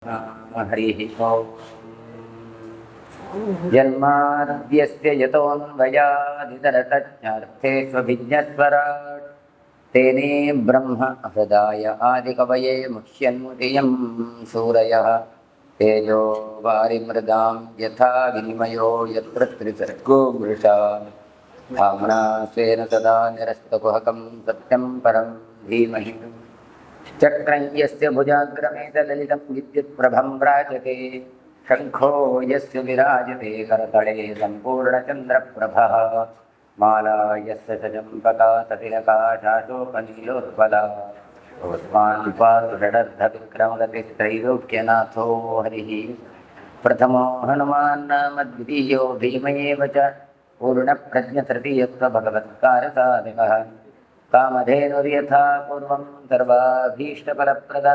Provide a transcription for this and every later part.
हरिः ओम् जन्माद्यस्य यतोऽन्वयादितरतज्ञार्थेष्वभिज्ञस्वराट् तेने ब्रह्म हृदाय आदिकवये मुह्यन्ति यं सूरयः तेजो वारिमृदां यथा विनिमयो यत्र त्रिसर्गो मृषा भावना स्वेन सदा निरस्तकुहकं सत्यं परं धीमहि चक्रं यस्य भुजाग्रमेतललितं विद्युत्प्रभं व्राजते शङ्खो यस्य विराजते करतले सम्पूर्णचन्द्रप्रभः माला यस्य चम्पका सतिलकाशाशोकनीलोत्पला भवत्मान् पातु षडर्धविक्रमगतिस्त्रैलोक्यनाथो हरिः प्रथमो हनुमान् नाम द्वितीयो भीमयेव च पूर्णप्रज्ञतृतीयत्वभगवत्कारसाधकः कामधेनुर्यथा पूर्वं सर्वाभीष्टफलप्रद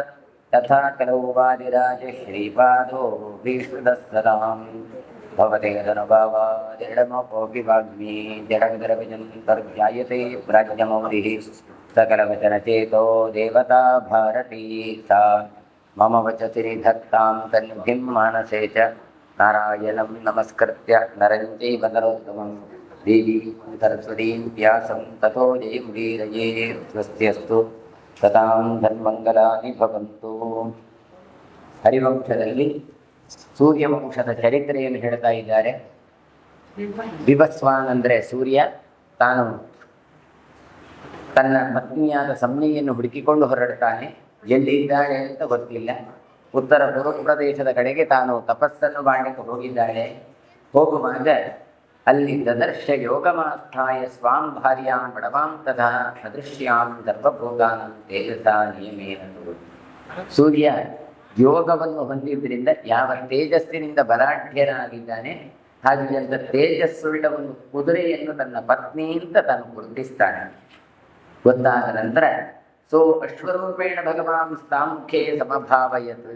तथा कलौ वादिराजश्रीपादो भीष्टदस्सदां भवते धनुभावादिडमोऽपि वाग्मी जडगदरविजन्तर्जायते प्राज्ञमौलिः सकलवचनचेतो देवता भारती सा मम वचसि निधत्तां तन्निधिं मानसे च नारायणं नमस्कृत्य नरं चैव नरोत्तमं देवी सरस्वतीं व्यासं ततो जयमुदीरये ಸ್ವಸ್ತಿಯಸ್ತು ಸತಾಂ ಧನ್ಮಂಗಲಾನಿ ಭವಂತು. ಹರಿವಂಶದಲ್ಲಿ ಸೂರ್ಯವಂಶದ ಚರಿತ್ರೆಯನ್ನು ಹೇಳ್ತಾ ಇದ್ದಾರೆ. ಬಿಭಸ್ವಾನ್ ಅಂದರೆ ಸೂರ್ಯ ತಾನು ತನ್ನ ಪತ್ನಿಯಾದ ಸಂಜ್ಞೆಯನ್ನು ಹುಡುಕಿಕೊಂಡು ಹೊರಡ್ತಾನೆ. ಎಲ್ಲಿದ್ದಾಳೆ ಅಂತ ಗೊತ್ತಿಲ್ಲ. ಉತ್ತರ ಪೂರ್ವ ಪ್ರದೇಶದ ಕಡೆಗೆ ತಾನು ತಪಸ್ಸನ್ನು ಮಾಡಲಿಕ್ಕೆ ಹೋಗಿದ್ದಾಳೆ. ಹೋಗುವಾಗ ಅಲ್ಲಿ ದದರ್ಶ ಯೋಗಮಾಸ್ಥಾಯ ಸ್ವಾಂ ಭಾರ್ಯಾಂ ಬಡವಾಂ ತಥಾ ಅದೃಶ್ಯಾಂ ಸರ್ವಭೂತಾನಾಂ ತೇಜಸಾ ನಿಯಮೇನ. ಸೂರ್ಯ ಯೋಗವನ್ನು ಹೊಂದಿದ್ದರಿಂದ ಯಾವ ತೇಜಸ್ಸಿನಿಂದ ಬಲಾಢ್ಯನಾಗಿದ್ದಾನೆ ಹಾಗೆಂತ ತೇಜಸ್ಸುಳ್ಳ ಒಂದು ಕುದುರೆಯನ್ನು ತನ್ನ ಪತ್ನಿ ಅಂತ ತಾನು ಗುರುತಿಸ್ತಾನೆ. ಗೊತ್ತಾದ ನಂತರ ಸೋ ಅಶ್ವರೂಪೇಣ ಭಗವಾನ್ ಸ್ಥಾಮುಖೇ ಸಮಭಾವಯತ್.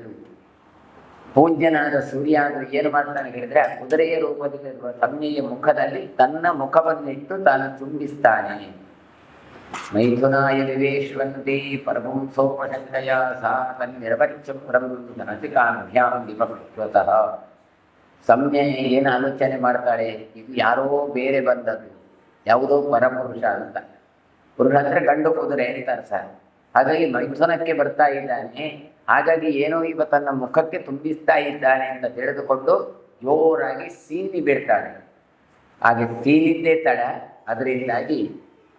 ಪೂಜ್ಯನಾದ ಸೂರ್ಯ ಅಂದರೆ ಏನು ಮಾಡ್ತಾನೆ ಹೇಳಿದ್ರೆ, ಕುದುರೆಯ ರೂಪದಲ್ಲಿರುವ ಸಂಜ್ಞೆಯ ಮುಖದಲ್ಲಿ ತನ್ನ ಮುಖವನ್ನಿಟ್ಟು ತಾನು ಚುಂಬಿಸ್ತಾನೆ. ಮೈಥುನಾಯ ವಿವೇಶ್ವಂತಿ ಪರಮುಂಸೋಪಶಂಕಯ ಸಾ ತನ್ನಿರವಚ್ಛುಪ್ರಂ ಧನಸಿಕಾಭ್ಯಾಂ ವಿಪಕ್ವತಃ. ಸಂಜ್ಞೆ ಏನು ಆಲೋಚನೆ ಮಾಡ್ತಾಳೆ, ಇದು ಯಾರೋ ಬೇರೆ ಬಂದದ್ದು, ಯಾವುದೋ ಪರಪುರುಷ ಅಂತ. ಪುರುಷ ಅಂದರೆ ಗಂಡು ಕುದುರೆ ಅಂತ ಅರ್ಥ. ಹಾಗಾಗಿ ಮೈಥುನಕ್ಕೆ ಬರ್ತಾ ಇದ್ದಾನೆ. ಹಾಗಾಗಿ ಏನೋ ಇವ ತನ್ನ ಮುಖಕ್ಕೆ ತುಂಬಿಸ್ತಾ ಇದ್ದಾನೆ ಅಂತ ತಿಳಿದುಕೊಂಡು ಜೋರಾಗಿ ಸೀನಿ ಬಿಡ್ತಾಳೆ. ಹಾಗೆ ಸೀನಿದ್ದೇ ತಡ, ಅದರಿಂದಾಗಿ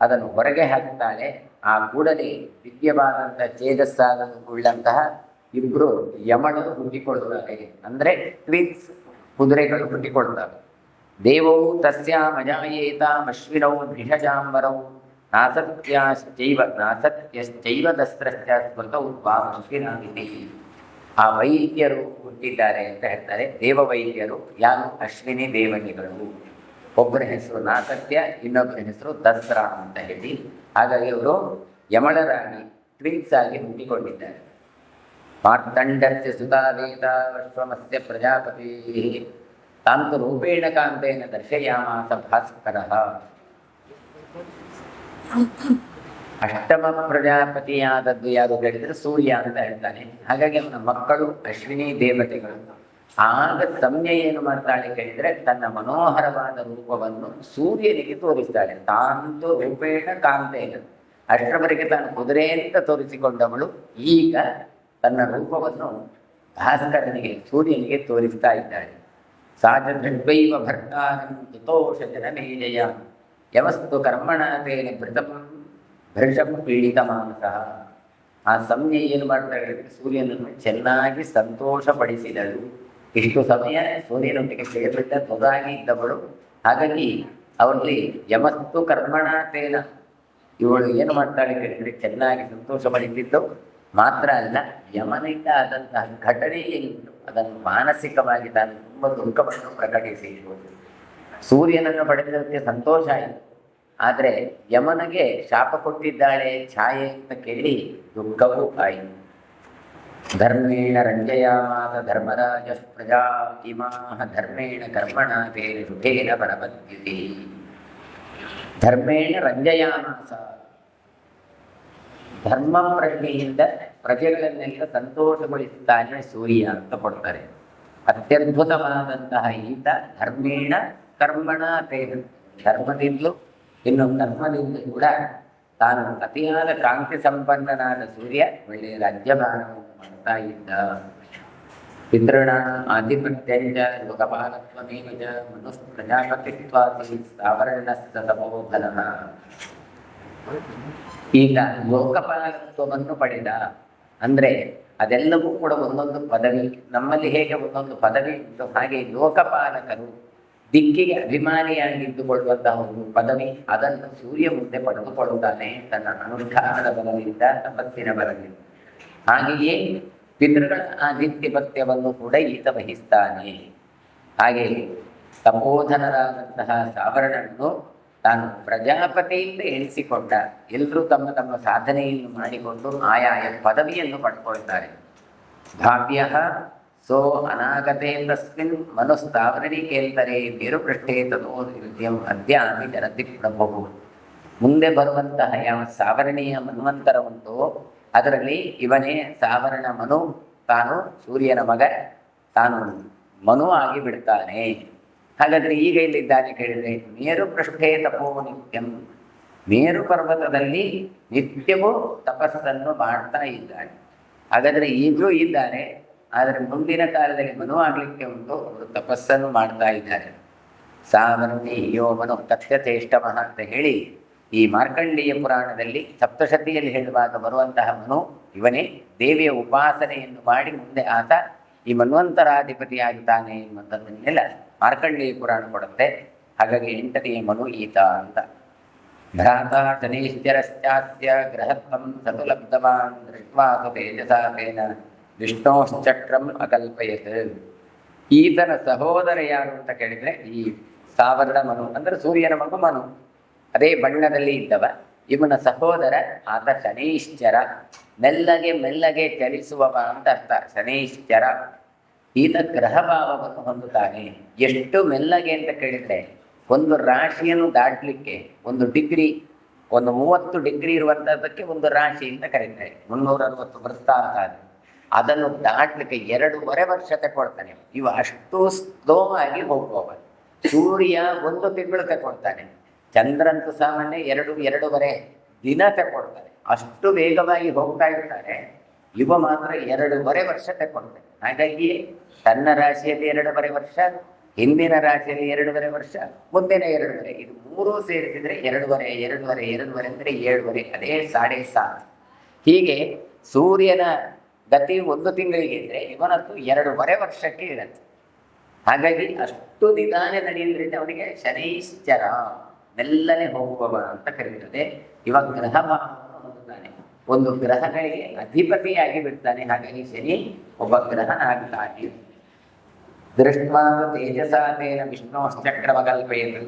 ಅದನ್ನು ಹೊರಗೆ ಹಾಕ್ತಾಳೆ. ಆ ಕೂಡಲೇ ದಿವ್ಯವಾದಂಥ ಉಳ್ಳಂತಹ ಇಬ್ಬರು ಯಮಣರು ಹುಟ್ಟಿಕೊಳ್ತಾರೆ. ಅಂದರೆ ಟ್ವಿನ್ಸ್ ಕುದುರೆಗಳು ಹುಟ್ಟಿಕೊಳ್ತವೆ. ದೇವವು ತಸ್ಯಾಂ ಅಜಾಯೇತಾಂ ಅಶ್ವಿನೌ ಭಿಷಜಾಂಬರೌ ನಾಸತ್ಯಶ್ಚೈವ ದಸ್ತ್ರಶ್ಚ ಸ್ಮೃತೌ ಅಶ್ವಿನಾಮಿತಿ. ಆ ವೈದ್ಯರು ಹುಟ್ಟಿದ್ದಾರೆ ಅಂತ ಹೇಳ್ತಾರೆ. ದೇವವೈದ್ಯರು ಯಾರು? ಅಶ್ವಿನಿ ದೇವತೆಗಳು. ಒಬ್ಬರ ಹೆಸರು ನಾಸತ್ಯ, ಇನ್ನೊಬ್ಬರ ಹೆಸರು ದಸ್ರ ಅಂತ ಹೇಳಿ. ಹಾಗಾಗಿ ಇವರು ಯಮಳರಾಗಿ ಟ್ವಿನ್ಸ್ ಆಗಿ ಹುಟ್ಟಿಕೊಂಡಿದ್ದಾರೆ. ಮಾರ್ತಂಡಸ್ಯ ಸುತಾವೇತ ವಿಶ್ವಮಸ್ಯ ಪ್ರಜಾಪತಿ ತಾಂತು ರೂಪೇಣ ಕಾಂತೇನ ದರ್ಶಯಾಮಾಸ ಭಾಸ್ಕರಃ. ಅಷ್ಟಮ ಪ್ರಜಾಪತಿಯಾದದ್ದು ಯಾರು ಹೇಳಿದರೆ ಸೂರ್ಯ ಅಂತ ಹೇಳ್ತಾನೆ. ಹಾಗಾಗಿ ಅವನ ಮಕ್ಕಳು ಅಶ್ವಿನಿ ದೇವತೆಗಳು. ಆಗ ಸಂಜ್ಞೆ ಏನು ಮಾಡ್ತಾಳೆ ಕೇಳಿದರೆ, ತನ್ನ ಮನೋಹರವಾದ ರೂಪವನ್ನು ಸೂರ್ಯನಿಗೆ ತೋರಿಸ್ತಾಳೆ. ತಾಂತು ರೂಪೇಣ ಕಾಂತೇನ. ಅಷ್ಟರವರೆಗೆ ತಾನು ಕುದುರೆ ಅಂತ ತೋರಿಸಿಕೊಂಡವಳು ಈಗ ತನ್ನ ರೂಪವನ್ನು ಭಾಸ್ಕರನಿಗೆ, ಸೂರ್ಯನಿಗೆ ತೋರಿಸ್ತಾ ಇದ್ದಾಳೆ. ಸಾಜದೃಡ್ವೈವ ಭರ್ತಾರಂ ತುತೋಷ ಜನಮೇಜಯ ಯವಸ್ತು ಕರ್ಮಣ ತೇನ ಭೃಷಂ ಪೀಡಿತ ಮಾನಸಃ. ಆ ಸಂಜ್ಞೆ ಏನು ಮಾಡ್ತಾ ಹೇಳಿದ್ರೆ, ಸೂರ್ಯನನ್ನು ಚೆನ್ನಾಗಿ ಸಂತೋಷಪಡಿಸಿದಳು. ಇಷ್ಟು ಸಮಯ ಸೂರ್ಯನೊಟ್ಟಿಗೆ ಸೇರಿಬಿಟ್ಟ ತೊದಾಗಿ ಇದ್ದವಳು. ಹಾಗಾಗಿ ಅವರಲ್ಲಿ ಯಮಸ್ತು ಕರ್ಮಣ ತೇನ, ಇವಳು ಏನು ಮಾಡ್ತಾಳೆ ಹೇಳಿದ್ರೆ ಚೆನ್ನಾಗಿ ಸಂತೋಷಪಡಿಸಿದ್ದು ಮಾತ್ರ ಅಲ್ಲ, ಯಮನಿಂದ ಆದಂತಹ ಘಟನೆ ಏನಿತ್ತು ಅದನ್ನು ಮಾನಸಿಕವಾಗಿ ತಾನು ತುಂಬ ದುಃಖವನ್ನು ಪ್ರಕಟಿಸಿರುವುದು. ಸೂರ್ಯನನ್ನು ಪಡೆದಕ್ಕೆ ಸಂತೋಷ ಆಯಿತು, ಆದರೆ ಯಮನಿಗೆ ಶಾಪ ಕೊಟ್ಟಿದ್ದಾಳೆ ಛಾಯೆ ಅಂತ ಕೇಳಿ ದುಃಖವೂ ಆಯಿತು. ಧರ್ಮೇಣ ರಂಜಯಾಮಾಸ ಧರ್ಮರಾಜ ಪ್ರಜಾ ಇಮಾಹ ಧರ್ಮೇಣ ಕರ್ಮಣ ತೇನ ಶುಭೇನ ಪರಮದ್ಯುತಿ. ಧರ್ಮೇಣ ರಂಜಯಾಮಾಸ, ಧರ್ಮ ಪ್ರಜ್ಞೆಯಿಂದ ಪ್ರಜೆಗಳನ್ನೆಲ್ಲ ಸಂತೋಷಗೊಳಿಸುತ್ತಾನೆ ಸೂರ್ಯ ಅಂತ ಕೊಡ್ತಾರೆ. ಅತ್ಯದ್ಭುತವಾದಂತಹ ಈತ ಧರ್ಮೇಣ ಕರ್ಮಣ ತೇನ, ಧರ್ಮದಿಂದಲೂ ಇನ್ನು ಕರ್ಮದಿಂದ ಕೂಡ ತಾನು ಅತಿಯಾದ ಕಾಂತಿ ಸಂಪನ್ನನಾದ ಸೂರ್ಯ ಒಳ್ಳೆಯ ರಾಜ್ಯಭಾರವನ್ನು ಮಾಡ್ತಾ ಇದ್ದ. ಪಿತೃಣ ಆಧಿಪತ್ಯಂಚ ಲೋಕಪಾಲತ್ವಮೇವ ಚ ಮನುಸ್ ಪ್ರಜಾಪತಿತ್ವಾದಿ ಸಾವರ್ಣಸ್ತಮೋಫಲಃ. ಈಗ ಲೋಕಪಾಲತ್ವವನ್ನು ಪಡೆದ ಅಂದ್ರೆ ಅದೆಲ್ಲವೂ ಕೂಡ ಒಂದೊಂದು ಪದವಿ. ನಮ್ಮಲ್ಲಿ ಹೇಗೆ ಒಂದೊಂದು ಪದವಿ ಉಂಟು, ಹಾಗೆ ಲೋಕಪಾಲಕರು ದಿಕ್ಕಿಗೆ ಅಭಿಮಾನಿಯಾಗಿದ್ದುಕೊಳ್ಳುವಂತಹ ಒಂದು ಪದವಿ, ಅದನ್ನು ಸೂರ್ಯ ಮುಂದೆ ಪಡೆದುಕೊಳ್ಳುತ್ತಾನೆ ತನ್ನ ಅನುಷ್ಠಾನದ ಬಲದಿಂದ, ತಪಸ್ಸಿನ ಬಲದಿಂದ. ಹಾಗೆಯೇ ಪಿತೃಗಳ ಆದಿತ್ಯಪತ್ಯವನ್ನು ಕೂಡ ಈತ ವಹಿಸ್ತಾನೆ. ಹಾಗೆ ತಪೋಧನರಾದಂತಹ ಸಾವರ್ಣನು ತಾನು ಪ್ರಜಾಪತಿಯಿಂದ ಎಣಿಸಿಕೊಂಡ. ಎಲ್ಲರೂ ತಮ್ಮ ತಮ್ಮ ಸಾಧನೆಯನ್ನು ಮಾಡಿಕೊಂಡು ಆಯಾಯ ಪದವಿಯನ್ನು ಪಡ್ಕೊಳ್ತಾರೆ. ಭಾವ್ಯ ಸೋ ಅನಾಗತೆ ತಸ್ಮಿನ್ ಮನುಸ್ತಾವರಣೀಕೇಂತರೆ ಮೇರುಪೃಷ್ಠೆ ತಥೋ ನಿತ್ಯಂ ಅದ್ಯಾಪಿ ಜನತಿ ಪ್ರಭು. ಮುಂದೆ ಬರುವಂತಹ ಯಾವ ಸಾವರ್ಣೀಯ ಮನ್ವಂತರ ಉಂಟು ಅದರಲ್ಲಿ ಇವನೇ ಸಾವರ್ಣ ಮನು. ತಾನು ಸೂರ್ಯನ ಮಗ, ತಾನು ಮನು ಆಗಿ ಬಿಡ್ತಾನೆ. ಹಾಗಾದರೆ ಈಗ ಎಲ್ಲಿದ್ದಾನೆ ಕೇಳಿದರೆ ಮೇರು ಪೃಷ್ಠೇ ತಪೋ ನಿತ್ಯಂ. ಮೇರು ಪರ್ವತದಲ್ಲಿ ನಿತ್ಯವೂ ತಪಸ್ಸನ್ನು ಮಾಡ್ತಾ ಇದ್ದಾನೆ. ಹಾಗಾದರೆ ಈಗಲೂ ಇದ್ದಾನೆ, ಆದರೆ ಮುಂದಿನ ಕಾಲದಲ್ಲಿ ಮನು ಆಗಲಿಕ್ಕೆ ಉಂಟು, ಅವರು ತಪಸ್ಸನ್ನು ಮಾಡ್ತಾ ಇದ್ದಾರೆ. ಸಾವರ್ಣಿ ಯೋ ಮನು ತಥ್ಯಥೇಷ್ಟಮಃ ಅಂತ ಹೇಳಿ ಈ ಮಾರ್ಕಂಡೇಯ ಪುರಾಣದಲ್ಲಿ ಸಪ್ತಶತಿಯಲ್ಲಿ ಹೇಳುವಾಗ ಬರುವಂತಹ ಮನು ಇವನೇ. ದೇವಿಯ ಉಪಾಸನೆಯನ್ನು ಮಾಡಿ ಮುಂದೆ ಆತ ಈ ಮನ್ವಂತರಾಧಿಪತಿಯಾಗುತ್ತಾನೆ ಎಂಬಂಥದ್ದನ್ನೆಲ್ಲ ಮಾರ್ಕಂಡೇಯ ಪುರಾಣ ಕೊಡುತ್ತೆ. ಹಾಗಾಗಿ 8ನೇ ಮನು ಈತ ಅಂತ. ಭ್ರಾತ ಶನೈಶ್ಚರಶ್ಚಾಸ್ಯ ಗ್ರಹತ್ವಂ ಸತುಲಬ್ಧವಾನ್ ದೃಷ್ಟ್ವಾ ತೇಜಸಾ ತೇನ ವಿಷ್ಣೋಶ್ಚಕ್ರಂ ಅಕಲ್ಪಯತ್. ಈತನ ಸಹೋದರ ಯಾರು ಅಂತ ಕೇಳಿದರೆ ಈ ಸಾವರ್ಣ ಮನು ಅಂದರೆ ಸೂರ್ಯನ ಮಗು ಮನು, ಅದೇ ಬಣ್ಣದಲ್ಲಿ ಇದ್ದವ. ಇವನ ಸಹೋದರ ಆತ ಶನೈಶ್ಚರ, ಮೆಲ್ಲಗೆ ಮೆಲ್ಲಗೆ ಚಲಿಸುವವ ಅಂತ ಅರ್ಥ. ಶನೈಶ್ಚರ ಈತ ಗ್ರಹಭಾವವನ್ನು ಹೊಂದುತ್ತಾನೆ. ಎಷ್ಟು ಮೆಲ್ಲಗೆ ಅಂತ ಕೇಳಿದರೆ ಒಂದು ರಾಶಿಯನ್ನು ದಾಟಲಿಕ್ಕೆ 1 ಡಿಗ್ರಿ, 30 ಡಿಗ್ರಿ ಇರುವಂಥದ್ದಕ್ಕೆ ಒಂದು ರಾಶಿ ಅಂತ ಕರೀತಾರೆ. 360 ವೃತ್ತಾಂತ. ಅದನ್ನು ದಾಟಲಿಕ್ಕೆ 2.5 ವರ್ಷ ತಗೊಳ್ತಾನೆ. ಇವ ಅಷ್ಟು ಸ್ಲೋ ಆಗಿ ಹೋಗುವವ. ಸೂರ್ಯ 1 ತಿಂಗಳು ತಗೊಳ್ತಾನೆ. ಚಂದ್ರಂತೂ ಸಾಮಾನ್ಯ 2.5 ದಿನ ತಗೊಳ್ತಾನೆ. ಅಷ್ಟು ವೇಗವಾಗಿ ಹೋಗ್ತಾ ಇರ್ತಾರೆ. ಇವ ಮಾತ್ರ 2.5 ವರ್ಷ ತಗೊಳ್ತಾನೆ. ಹಾಗಾಗಿ ತನ್ನ ರಾಶಿಯಲ್ಲಿ 2.5 ವರ್ಷ, ಹಿಂದಿನ ರಾಶಿಯಲ್ಲಿ 2.5 ವರ್ಷ, ಮುಂದಿನ 2.5, ಇದು 3 ಸೇರಿಸಿದ್ರೆ 2.5 ಅಂದರೆ 7.5, ಅದೇ 7.5. ಹೀಗೆ ಸೂರ್ಯನ ಗತಿ 1 ತಿಂಗಳಿಗೆ ಇದ್ರೆ ಇವನದ್ದು 2.5 ವರ್ಷಕ್ಕೆ ಇರುತ್ತೆ. ಹಾಗಾಗಿ ಅಷ್ಟು ನಿಧಾನ ನಡೆಯುವುದರಿಂದ ಅವನಿಗೆ ಶನೈಶ್ಚರ, ಮೆಲ್ಲನೆ ಹೋಗುವವ ಅಂತ ಕರೀತದೆ. ಇವಾಗ ಗ್ರಹ ಭಾವವನ್ನು ಹೊಂದುತ್ತಾನೆ, ಒಂದು ಗ್ರಹಗಳಿಗೆ ಅಧಿಪತಿಯಾಗಿ ಬಿಡ್ತಾನೆ. ಹಾಗಾಗಿ ಶನಿ ಒಬ್ಬ ಗ್ರಹನಾಗ್ತಾನೆ. ದೃಷ್ಟ್ವಾ ತೇಜಸಾ ತೇನ ವಿಷ್ಣೋಶ್ಚಕ್ರಮ ಕಲ್ಪಯತು.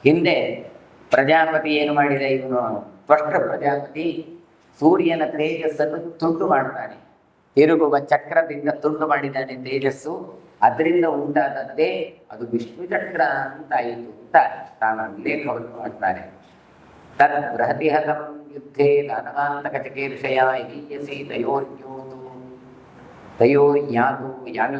ಹಿಂದೆ ಪ್ರಜಾಪತಿ ಏನು ಮಾಡಿದ, ಇವನು ತ್ವಷ್ಟ ಪ್ರಜಾಪತಿ ಸೂರ್ಯನ ತೇಜಸ್ಸನ್ನು ತುಂಡು ಮಾಡ್ತಾನೆ. ತಿರುಗುವ ಚಕ್ರದಿಂದ ತುಂಡು ಮಾಡಿದ್ದಾನೆ ತೇಜಸ್ಸು. ಅದರಿಂದ ಉಂಟಾದದ್ದೇ ಅದು ವಿಷ್ಣು ಚಕ್ರ ಅಂತಾಯಿತು ಅಂತ ತಾನು ಉಲ್ಲೇಖವನ್ನು ಮಾಡ್ತಾನೆ. ತದ್ ಬೃಹತಿ ಹತಂ ಯುದ್ಧೇ ದಾನವಾಂತಕ ಚಕೀರ್ಷಯ ಯೀಯಸಿ ತಯೋರ್ಯಾತು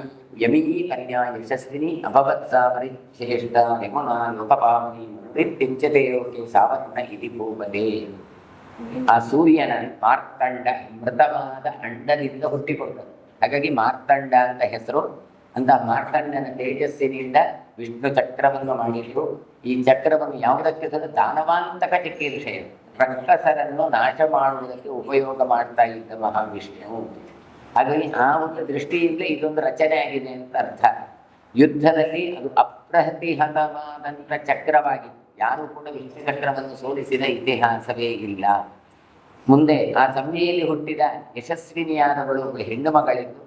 ಯಮೀ ಕನ್ಯಾ ಯಶಸ್ವಿನಿ ಅಭವತ್ ಸಾ ಪರಿಶ್ರೇಷ್ಠ ಯಮುನಾ ಲೋಕಪಾವನಿ ಮೃತ್ಯುಂಚತೆ ಲೋಕೆ ಸಾವರ್ಣ ಇತಿ ಭೂಪದೇ. ಆ ಸೂರ್ಯನ ಮಾರ್ತಂಡ ಮೃತವಾದ ಅಂಡದಿಂದ ಹುಟ್ಟಿಕೊಂಡರು. ಹಾಗಾಗಿ ಮಾರ್ತಂಡ ಅಂತ ಹೆಸರು. ಅಂತ ಮಾರ್ತಂಡನ ತೇಜಸ್ಸಿನಿಂದ ವಿಷ್ಣು ಚಕ್ರವನ್ನು ಮಾಡಿದ್ರು. ಈ ಚಕ್ರವನ್ನು ಯಾವುದಕ್ಕೆ ದಾನವಾಂತಕ ಚಿಕೀರ್ಷೆಯ, ರಕ್ಕಸರನ್ನು ನಾಶ ಮಾಡುವುದಕ್ಕೆ ಉಪಯೋಗ ಮಾಡ್ತಾ ಇದ್ದ ಮಹಾವಿಷ್ಣು. ಹಾಗಾಗಿ ಆ ಒಂದು ದೃಷ್ಟಿಯಿಂದ ಇದೊಂದು ರಚನೆ ಆಗಿದೆ ಅಂತ ಅರ್ಥ. ಯುದ್ಧದಲ್ಲಿ ಅದು ಅಪ್ರತಿಹತವಾದಂಥ ಚಕ್ರವಾಗಿತ್ತು. ಯಾರೂ ಕೂಡ ವಿಷ್ಣು ಚಕ್ರವನ್ನು ಸೋಲಿಸಿದ ಇತಿಹಾಸವೇ ಇಲ್ಲ. ಮುಂದೆ ಆ ಸಮಯಲ್ಲಿ ಹುಟ್ಟಿದ ಯಶಸ್ವಿನಿಯಾದವಳು ಹೆಣ್ಣು ಮಗಳಿದ್ದು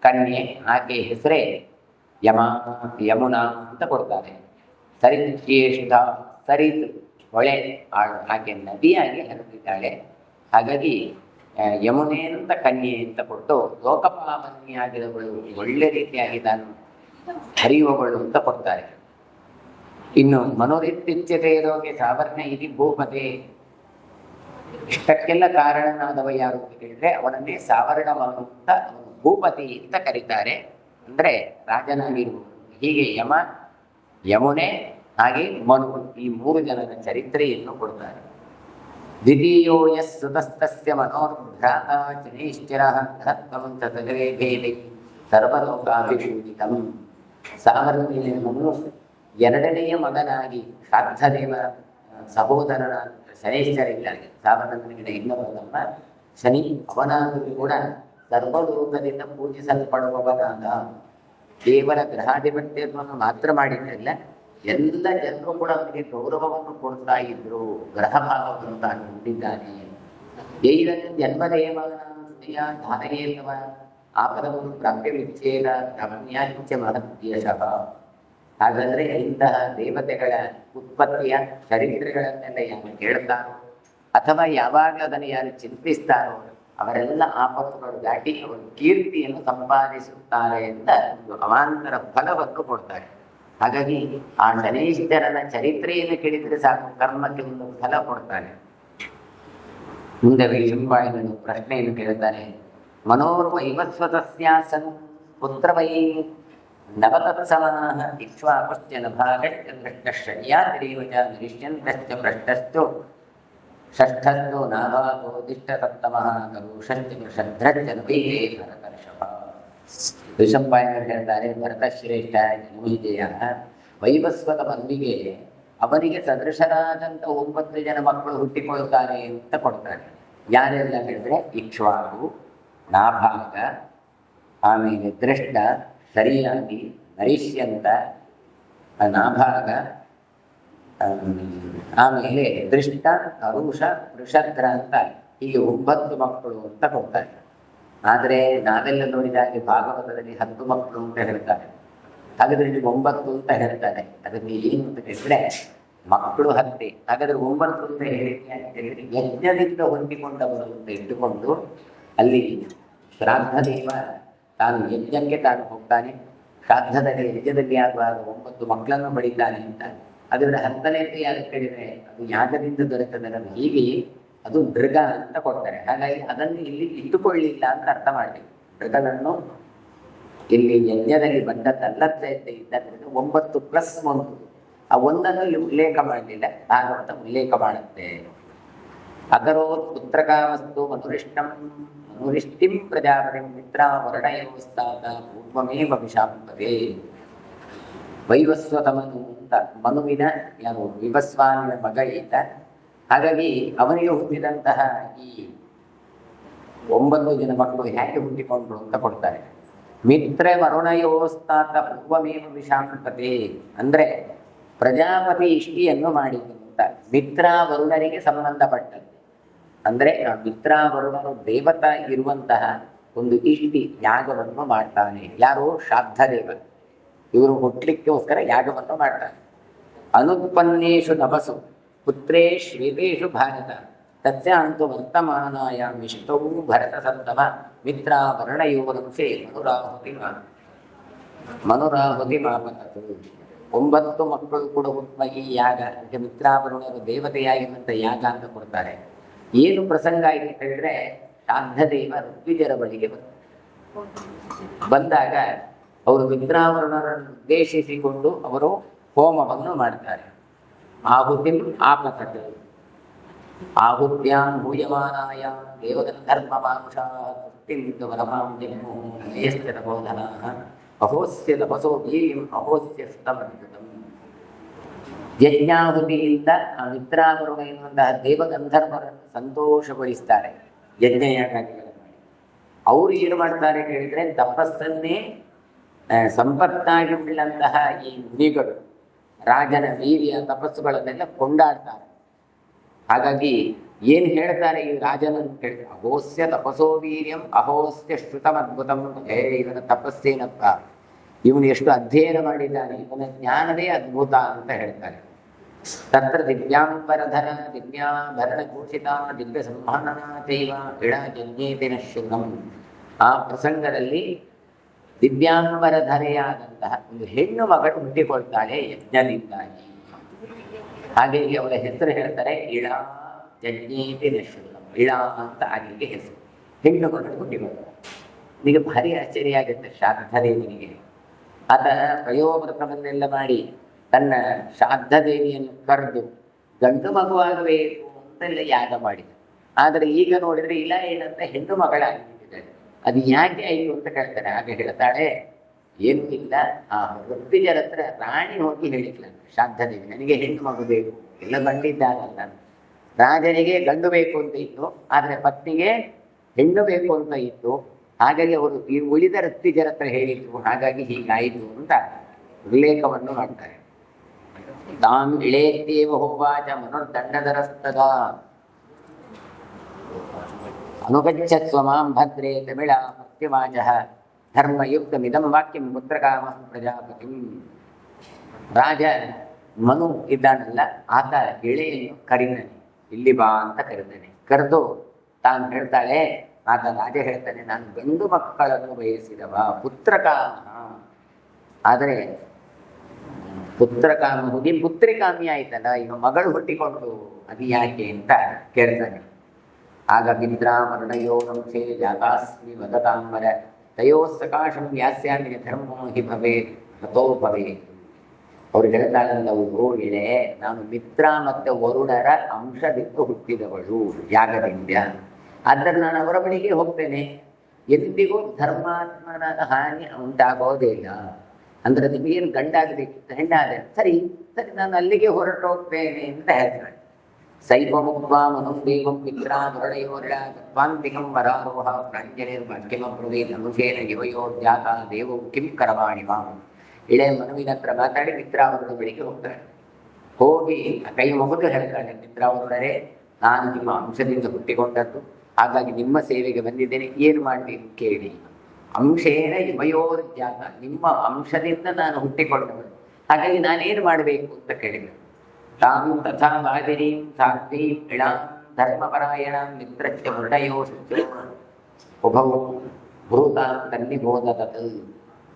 ಕನ್ಯೆ. ಆಕೆ ಹೆಸರೇ ಯಮುನಾ ಅಂತ ಕೊಡ್ತಾರೆ. ಸರಿಶ್ರೇಷ್ಠ, ಸರಿತ್ ಹೊಳೆ, ಆಕೆ ನದಿಯಾಗಿ ಹರಿದಿದ್ದಾಳೆ. ಹಾಗಾಗಿ ಯಮುನೆ ಅಂತ ಕನ್ಯೆ ಅಂತ ಕೊಟ್ಟು ಲೋಕಪಾವನಿಯಾಗಿದವಳು, ಒಳ್ಳೆ ರೀತಿಯಾಗಿ ನಾನು ಹರಿಯುವವಳು ಅಂತ ಕೊಡ್ತಾರೆ. ಇನ್ನು ಮನೋರಿತ್ಯುಚ್ಯತೆ ರೋಗೆ ಸಾವರ್ಣ ಇತಿ ಭೂಪತೆ. ಇಷ್ಟಕ್ಕೆಲ್ಲ ಕಾರಣನಾದವ ಯಾರು ಅಂತ ಕೇಳಿದ್ರೆ ಅವನನ್ನೇ ಸಾವರ್ಣ ಮನು ಅಂತ ಅವನು ಭೂಪತಿ ಅಂತ ಕರೀತಾರೆ. ಅಂದರೆ ರಾಜನಾಗಿರುವುದು. ಹೀಗೆ ಯಮ, ಯಮುನೆ, ಹಾಗೆ ಮನು, ಈ ಮೂರು ಜನರ ಚರಿತ್ರೆಯನ್ನು ಕೊಡ್ತಾರೆ. ದ್ವಿತೀಯೋ ಯಸ್ ಸುತಸ್ತಸ್ಯ ಮನೋರ್ಭ್ರಾತ ಶನೈಶ್ಚರಃ ಧತ್ವಂ ತತಗೇ ಭೇದೈ ಸರ್ವಲೋಕಾಭಿಷೂಚಿತಂ. ಸಾವರ್ಣಿಯನ್ನು ಎರಡನೆಯ ಮಗನಾಗಿ ಶ್ರಾದ್ದದೇವ ಸಹೋದರನ ಶನೈಶ್ಚರ ಇದ್ದಾನೆ. ಸಾವರ್ಣನಿಗೆ ಇನ್ನೊಬ್ಬನಮ್ಮ ಶನಿ, ಅವನಾದರೂ ಕೂಡ ಸರ್ವಲೋಕದಿಂದ ಪೂಜಿಸಲ್ಪಡುವವನಾದ. ಕೇವಲ ಗ್ರಹಾಧಿಪತ್ಯವನ್ನು ಮಾತ್ರ ಮಾಡಿದ್ರಿಲ್ಲ, ಎಲ್ಲ ಜನರು ಕೂಡ ಅವನಿಗೆ ಗೌರವವನ್ನು ಕೊಡ್ತಾ ಇದ್ರು. ಗ್ರಹ ಭಾವವನ್ನು ತಾನು ಹೊಂದಿದ್ದಾನೆ. ಜೈರನ್ ಜನ್ಮದೇವನಾಯ ಧಾನೆಯೇಲ್ಲವ ಆಪದವನ್ನು ಪ್ರಾಪ್ಯ ವಿಚ್ಛೇದ ರಮ್ಯಾಚ್ಯ ಮಹತ್ಯಶಃ. ಹಾಗಾದರೆ ಇಂತಹ ದೇವತೆಗಳ ಉತ್ಪತ್ತಿಯ ಚರಿತ್ರೆಗಳನ್ನೆಲ್ಲ ಯಾರು ಕೇಳ್ತಾರೋ ಅಥವಾ ಯಾವಾಗಲೂ ಅದನ್ನು ಯಾರು ಚಿಂತಿಸ್ತಾರೋ ಅವರೆಲ್ಲ ಆಪತ್ತುಗಳು ದಾಟಿ ಅವರು ಕೀರ್ತಿಯನ್ನು ಸಂಪಾದಿಸುತ್ತಾರೆ ಅಂತ ಒಂದು ಅವಾಂತರ ಫಲವನ್ನು ಕೊಡ್ತಾರೆ. ಹಾಗಾಗಿ ಆ ಶನೈಶ್ಚರನ ಚರಿತ್ರೆಯನ್ನು ಕೇಳಿದರೆ ಸಾಕು, ಕರ್ಮಕ್ಕೆ ಒಂದು ಫಲ ಕೊಡ್ತಾನೆ. ಮುಂದೆ ವೈಶಂಪಾಯನನು ಪ್ರಶ್ನೆಯನ್ನು ಕೇಳುತ್ತಾನೆ. ಮನೋರ್ವೈವಸ್ವತಸ್ಯಾಸನ್ ಪುತ್ರವೈ ನವತತ್ಸಮಾಹ ಇಕ್ಷ್ವಾಕುಶ್ಚ ನಭಾಗಶ್ಚ ದೃಷ್ಟಶ್ರಯ್ಯಾತಿರೇವ ಚ ನಿರಿಷ್ಯಂತಶ್ಚ ಭ್ರಷ್ಟಶ್ಚೋ ಷಷ್ಠಸ್ಥೋ ನಾಭಾಗೋ ದಿಷ್ಟಸಪ್ತಮಃ ಕರುಷಶ್ಚ ವೃಷಧ್ರಶ್ಚ ನವೈರೇ ಭರತರ್ಷಭ. ವೈಶಂಪಾಯನರು ಹೇಳ್ತಾರೆ, ಭರತಶ್ರೇಷ್ಠ ಜನಮೇಜಯ ವೈವಸ್ವತ ಮನುವಿಗೆ ಅವನಿಗೆ ಸದೃಶರಾದಂಥ 9 ಜನ ಮಕ್ಕಳು ಹುಟ್ಟಿಕೊಳ್ತಾರೆ ಅಂತ ಕೊಡ್ತಾರೆ. ಯಾರೆಲ್ಲ ಹೇಳಿದ್ರೆ ಇಕ್ಷ್ವಾಕು, ನಾಭಾಗ, ಆಮೇಲೆ ದೃಷ್ಟ, ಸರಿಯಾಗಿ, ನರಿಷ್ಯಂತ, ನಾಭಾಗ, ಆಮೇಲೆ ದೃಷ್ಟ, ಕರುಷ, ವೃಷಧ್ರ ಅಂತ ಹೀಗೆ 9 ಮಕ್ಕಳು ಅಂತ ಕೊಡ್ತಾರೆ. ಆದರೆ ನಾವೆಲ್ಲ ನೋಡಿದಾಗೆ ಭಾಗವತದಲ್ಲಿ 10 ಮಕ್ಕಳು ಅಂತ ಹೇಳ್ತಾರೆ. ಹಾಗಾದ್ರೆ ಇಲ್ಲಿ 9 ಅಂತ ಹೇಳ್ತಾರೆ. ಅದಕ್ಕೆ ಏನು ಅಂತ ಹೇಳಿದ್ರೆ ಮಕ್ಕಳು 10, ಹಾಗಾದ್ರೆ 9 ಅಂತ ಹೇಳಿದ್ರೆ ಯಜ್ಞದಿಂದ ಹೊಂದಿಕೊಂಡವರು ಅಂತ ಇಟ್ಟುಕೊಂಡು ಅಲ್ಲಿ ಶ್ರಾದ್ದದೇವ ತಾನು ಯಜ್ಞಕ್ಕೆ ತಾನು ಹೋಗ್ತಾನೆ. ಶ್ರಾದ್ದದಲ್ಲಿ ಯಜ್ಞದಲ್ಲಿ ಆಗುವಾಗ 9 ಮಕ್ಕಳನ್ನು ಪಡಿತಾನೆ ಅಂತ. ಅದರ 10ನೇ ಯಾರು ಕೇಳಿದರೆ ಅದು ಯಾಗದಿಂದ ದೊರೆತದಲ್ಲ, ಹೀಗೆ ಅದು ಮೃಗ ಅಂತ ಕೊಡ್ತಾರೆ. ಹಾಗಾಗಿ ಅದನ್ನು ಇಲ್ಲಿ ಇಟ್ಟುಕೊಳ್ಳಿಲ್ಲ ಅಂತ ಅರ್ಥ ಮಾಡಬೇಕು. ಮೃಗನನ್ನು ಇಲ್ಲಿ ಯಜ್ಞದಲ್ಲಿ ಬಂದದ್ದಲ್ಲತ್ತೆ ಇದ್ದರಿಂದ 9+1, ಆ ಒಂದನ್ನು ಇಲ್ಲಿ ಉಲ್ಲೇಖ ಮಾಡಲಿಲ್ಲ, ಭಾಗವತ ಉಲ್ಲೇಖ ಮಾಡುತ್ತೆ. ಅಕರೋತ್ ಪುತ್ರಕಾವಸ್ತು ಮನುರಿಷ್ಟಿಂ ಪ್ರಜಾಪತಿಂ ಮಿತ್ರಾವರಣಯೋಸ್ತಾತ ಪೂರ್ವಮೇವ ವಿಷಾಂಪತೆ. ವೈವಸ್ವತಮನು ಅಂತ ಮನುವಿನ ಯಾರು ವಿವಸ್ವಾನಿನ ಮಗ ಈತ. ಹಾಗಾಗಿ ಅವನಿಗೆ ಹುಟ್ಟಿದಂತಹ ಈ 9 ಜನ ಮಕ್ಕಳು ಹೇಗೆ ಹುಟ್ಟಿಕೊಂಡ್ರು ಅಂತ ಕೊಡ್ತಾರೆ. ಮಿತ್ರ ವರುಣಯೋಸ್ತಾತ ಪೂರ್ವಮೇವ ವಿಷಾಂಪತೆ ಅಂದರೆ ಪ್ರಜಾಪತಿ ಇಷ್ಟಿಯನ್ನು ಮಾಡಿದ್ದು ಅಂತ. ಮಿತ್ರ ವರುಣರಿಗೆ ಸಂಬಂಧಪಟ್ಟದ್ದು ಅಂದರೆ ಮಿತ್ರ ವರುಣರು ದೇವತಾ ಇರುವಂತಹ ಒಂದು ಇಷ್ಟಿ ಯಾಗವನ್ನು ಮಾಡ್ತಾನೆ. ಯಾರು? ಶ್ರಾದ್ದದೇವ. ಇವರು ಹುಟ್ಟಲಿಕ್ಕೋಸ್ಕರ ಯಾಗವನ್ನು ಮಾಡ್ತಾನೆ. ಅನುತ್ಪನ್ನೇಷು ನಭಸು ಪುತ್ರೇ ಶ್ವೇತೇಷು ಭಾರತ ತಸ್ಯಾಂತು ವರ್ತಮಾನಾಯ ವಿಷ್ಣು ಭರತ ಸಪ್ತಮ ಮಿತ್ರ ವರ್ಣಯೋರಂಶೇ ಮನುರಾಹುತಿ ಮಾಪನತು. 9 ಮಕ್ಕಳು ಕೂಡ ಹುಟ್ಟುವ ಈ ಯಾಗ ಮಿತ್ರಾವರುಣರು ದೇವತೆಯಾಗಿರುವಂಥ ಯಾಗ ಅಂತ ಕೊಡ್ತಾರೆ. ಏನು ಪ್ರಸಂಗ ಆಯ್ತು ಹೇಳಿದ್ರೆ ಶ್ರಾದ್ದದೇವ ಋತ್ವಿಜರ ಬಳಿಗೆ ಬಂದಾಗ ಅವರು ಮಿತ್ರಾವರುಣರನ್ನು ಉದ್ದೇಶಿಸಿಕೊಂಡು ಅವರು ಹೋಮವನ್ನು ಮಾಡ್ತಾರೆ. ಆಹುತಿ ಆಪಕಟ್ ಆಹುತ್ಯಾಂ ಭೂಯಮಾನಾಯ ದೇವಗಂಧರ್ವ ಮಾನುಷಾಸ್ತಿವರಮಾಂಬೋಧನ ಅಹೋಸ್ಯ ತಪಸೋ ವೀರ್ಯಂ ಅಹೋಸ್ಯ ಸ್ತಮೃತಂ. ಯಜ್ಞಾಹುತಿಯಿಂದ ಆ ಮಿತ್ರಾವರುಣ ಎನ್ನುವಂತಹ ದೇವಗಂಧರ್ವರನ್ನು ಸಂತೋಷಗೊಳಿಸ್ತಾರೆ ಯಜ್ಞಯಾಗಗಳನ್ನು ಮಾಡಿ. ಅವರು ಏನು ಮಾಡ್ತಾರೆ ಹೇಳಿದರೆ ತಪಸ್ಸನ್ನೇ ಸಂಪತ್ತಾಗಿ ಉಳ್ಳಂತಹ ಈ ಮುನಿಗಳು ರಾಜನ ವೀರ್ಯ ತಪಸ್ಸುಗಳನ್ನೆಲ್ಲ ಕೊಂಡಾಡ್ತಾರೆ. ಹಾಗಾಗಿ ಏನು ಹೇಳ್ತಾರೆ ಈ ರಾಜನನ್ನು ಕೇಳಿದ್ರೆ ಅಹೋಸ್ಯ ತಪಸೋ ವೀರ್ಯಂ ಅಹೋಸ್ಯ ಶ್ರುತಮದ್ಭುತಂ. ಇವನ ತಪಸ್ಸೇನಪ್ಪ, ಇವನು ಎಷ್ಟು ಅಧ್ಯಯನ ಮಾಡಿದ್ದಾನೆ, ಇವನ ಜ್ಞಾನವೇ ಅದ್ಭುತ ಅಂತ ಹೇಳ್ತಾರೆ. ತತ್ರ ದಿವ್ಯಾಂಬರಧರ ದಿವ್ಯಾಭರಣಭೂಷಿತ ದಿವ್ಯ ಸಂವಹನ ಚೈವ ಇಡ ಜಜ್ಞೇತಿನ ಶೃಂಗಂ. ಆ ಪ್ರಸಂಗದಲ್ಲಿ ದಿವ್ಯಾಂಬರಧರೆಯಾದಂತಹ ಒಂದು ಹೆಣ್ಣು ಮಗಳು ಹುಟ್ಟಿಕೊಳ್ತಾಳೆ ಯಜ್ಞದಿಂದಾಗಿ. ಹಾಗಾಗಿ ಅವರ ಹೆಸರು ಹೇಳ್ತಾರೆ ಇಳ ಜಜ್ಞೇತಿ ನಶ್ವರ, ಇಳ ಅಂತ ಆಗಿಗೆ ಹೆಸರು. ಹೆಣ್ಣು ಮಗಳು ಹುಟ್ಟಿಕೊಂಡು ನಿನಗೆ ಭಾರಿ ಆಶ್ಚರ್ಯ ಆಗುತ್ತೆ. ಶ್ರಾದ್ದದೇವಿನಿಗೆ ಆತ ಪ್ರಯೋವ್ರತವನ್ನೆಲ್ಲ ಮಾಡಿ ತನ್ನ ಶ್ರಾದ್ದದೇವಿಯನ್ನು ಕರೆದು ಗಂಡು ಮಗುವಾಗಬೇಕು ಅಂತೆಲ್ಲ ಯಾಗ ಮಾಡಿದ. ಆದರೆ ಈಗ ನೋಡಿದ್ರೆ ಇಲ್ಲ ಏನಂತ ಹೆಣ್ಣು ಮಗಳಾಗಿಬಿಟ್ಟಿದ್ದಾಳೆ. ಅದು ಯಾಕೆ ಆಯಿತು ಅಂತ ಕೇಳ್ತಾರೆ. ಆಗ ಹೇಳ್ತಾಳೆ, ಏನೂ ಇಲ್ಲ, ಆ ವೃತ್ತಿಜರ ಹತ್ರ ರಾಣಿ ಹೋಗಿ ಹೇಳಿಲ್ಲ, ಶ್ರಾದ್ದದೇವಿ ನನಗೆ ಹೆಣ್ಣು ಮಗು ಬೇಕು, ಎಲ್ಲ ಗಂಡಿದ್ದಾಗಲ್ಲ. ರಾಜನಿಗೆ ಗಂಡು ಬೇಕು ಅಂತ ಇತ್ತು, ಆದರೆ ಪತ್ನಿಗೆ ಹೆಣ್ಣು ಬೇಕು ಅಂತ ಇತ್ತು. ಹಾಗಾಗಿ ಅವರು ಈ ಉಳಿದ ವೃತ್ತಿಜರ ಹತ್ರ ಹೇಳಿದ್ರು, ಹಾಗಾಗಿ ಹೀಗಾಯಿತು ಅಂತ ಉಲ್ಲೇಖವನ್ನು ಮಾಡ್ತಾರೆ. ತಾಂ ಇಳೇತ್ಯೇವ ಹೋವಾಚ ಮನುರ್ದಂಡಧರಸ್ತದ ಅನುಗಚ್ಚತ್ ಸ್ವಮಾಂ ಭದ್ರೇ ತಮಿಳ ಮೃತ್ಯುವಾಚ ಧರ್ಮಯುಕ್ತಮಿದಂ ವಾಕ್ಯಂ ಪುತ್ರಕಾಮ ಪ್ರಜಾಪತಿಂ. ರಾಜ ಮನು ಇದ್ದಾನಲ್ಲ, ಆತ ಎಳೆಯನ್ನು ಕರೀತಾನೆ, ಇಲ್ಲಿ ಬಾ ಅಂತ ಕರೀತಾನೆ. ಕರೆದು ತಾನು ಹೇಳ್ತಾಳೆ, ಆತ ರಾಜ ಹೇಳ್ತಾನೆ, ನಾನು ಗಂಡು ಮಕ್ಕಳನ್ನು ಬಯಸಿದವ, ಪುತ್ರಕಾಮ. ಆದರೆ ಪುತ್ರಕಾಮ ಹೋಗಿ ಪುತ್ರಿಕಾಮಿ ಆಯ್ತಲ್ಲ, ಈಗ ಮಗಳು ಹುಟ್ಟಿಕೊಂಡು ಅದು ಯಾಕೆ ಅಂತ ಕೇಳ್ತಾನೆ. ಆಗ ಮಿದ್ರಾಮರ್ಣಯೋ ವಂಶೇ ಜಾತಾಸ್ಮಿ ವದತಾಂಬರ ತಯೋ ಸಕಾಶಂ ವ್ಯಾಸ್ಯಾಮಿ ಧರ್ಮೋ ಹಿ ಭವೇತ್ ಹತೋ ಭವೇತ್. ಅವ್ರು ಹೇಳ್ತಾಳಲ್ಲ, ಅವರು ಇಳೆ, ನಾನು ಮಿತ್ರ ಮತ್ತು ವರುಣರ ಅಂಶದಿಂದ ಹುಟ್ಟಿದವಳು ಯಾಗದಿಂದ, ಆದ್ದರಿಂದ ನಾನು ಅವರ ಬಳಿಗೆ ಹೋಗ್ತೇನೆ, ಎಂದಿಗೂ ಧರ್ಮಾತ್ಮನ ಹಾನಿ ಉಂಟಾಗೋದಿಲ್ಲ. ಅಂದ್ರೆ ನಿಮಗೇನು ಗಂಡಾಗಬೇಕಿತ್ತು, ಹೆಣ್ಣಾದ ಸರಿ ಸರಿ ನಾನು ಅಲ್ಲಿಗೆ ಹೊರಟೋಗ್ತೇನೆ ಅಂತ ಹೇಳ್ತಾಳೆ. ಸೈವಮುಕ್ವಾ ಮನುದೇವಂ ಮಿತ್ರ ವರುಣಯೋರ್ವಾಂತಿಕಂ ವರಾರೋಹ ಪ್ರಾಂಜಲಿರ್ವಾಕ್ಯಮಬ್ರವೀತ್ ಅನುಷೇನ ಯುವಯೋ ಜಾತ ದೇವೋ ಕಿಂ ಕರವಾಣಿ ಮಾಂ. ಇಳೆ ಮನುವಿನ ಹತ್ರ ಮಾತಾಡಿ ಮಿತ್ರಾವರುಣ ಬಳಿಗೆ ಹೋಗ್ತಾಳೆ. ಹೋಗಿ ಕೈ ಮುಗಿದು ಹೇಳ್ತಾಳೆ, ಮಿತ್ರಾವರುಣರೇ, ನಾನು ನಿಮ್ಮ ಅಂಶದಿಂದ ಹುಟ್ಟಿಕೊಂಡದ್ದು, ಹಾಗಾಗಿ ನಿಮ್ಮ ಸೇವೆಗೆ ಬಂದಿದ್ದೇನೆ, ಏನು ಮಾಡಬೇಕು ಕೇಳಿ. ಅಂಶೇನ ಯುವಯೋರ್ಜಾತ, ನಿಮ್ಮ ಅಂಶದಿಂದ ನಾನು ಹುಟ್ಟಿಕೊಂಡವಳು, ಹಾಗಾಗಿ ನಾನೇನು ಮಾಡಬೇಕು ಅಂತ ಕೇಳಿದೆ. ತಾಂ ತಥಾ ಬಾದಿರೀಂ ಸಾಧ್ವೀಂ ಇಳಾಂ ಧರ್ಮಪರಾಯಣಾಂ ಮಿತ್ರಚ್ಚ ಮೃಡಯೋ ಉಭವು ಭೂತಾಂ ತನ್ನಿಬೋಧತತ್.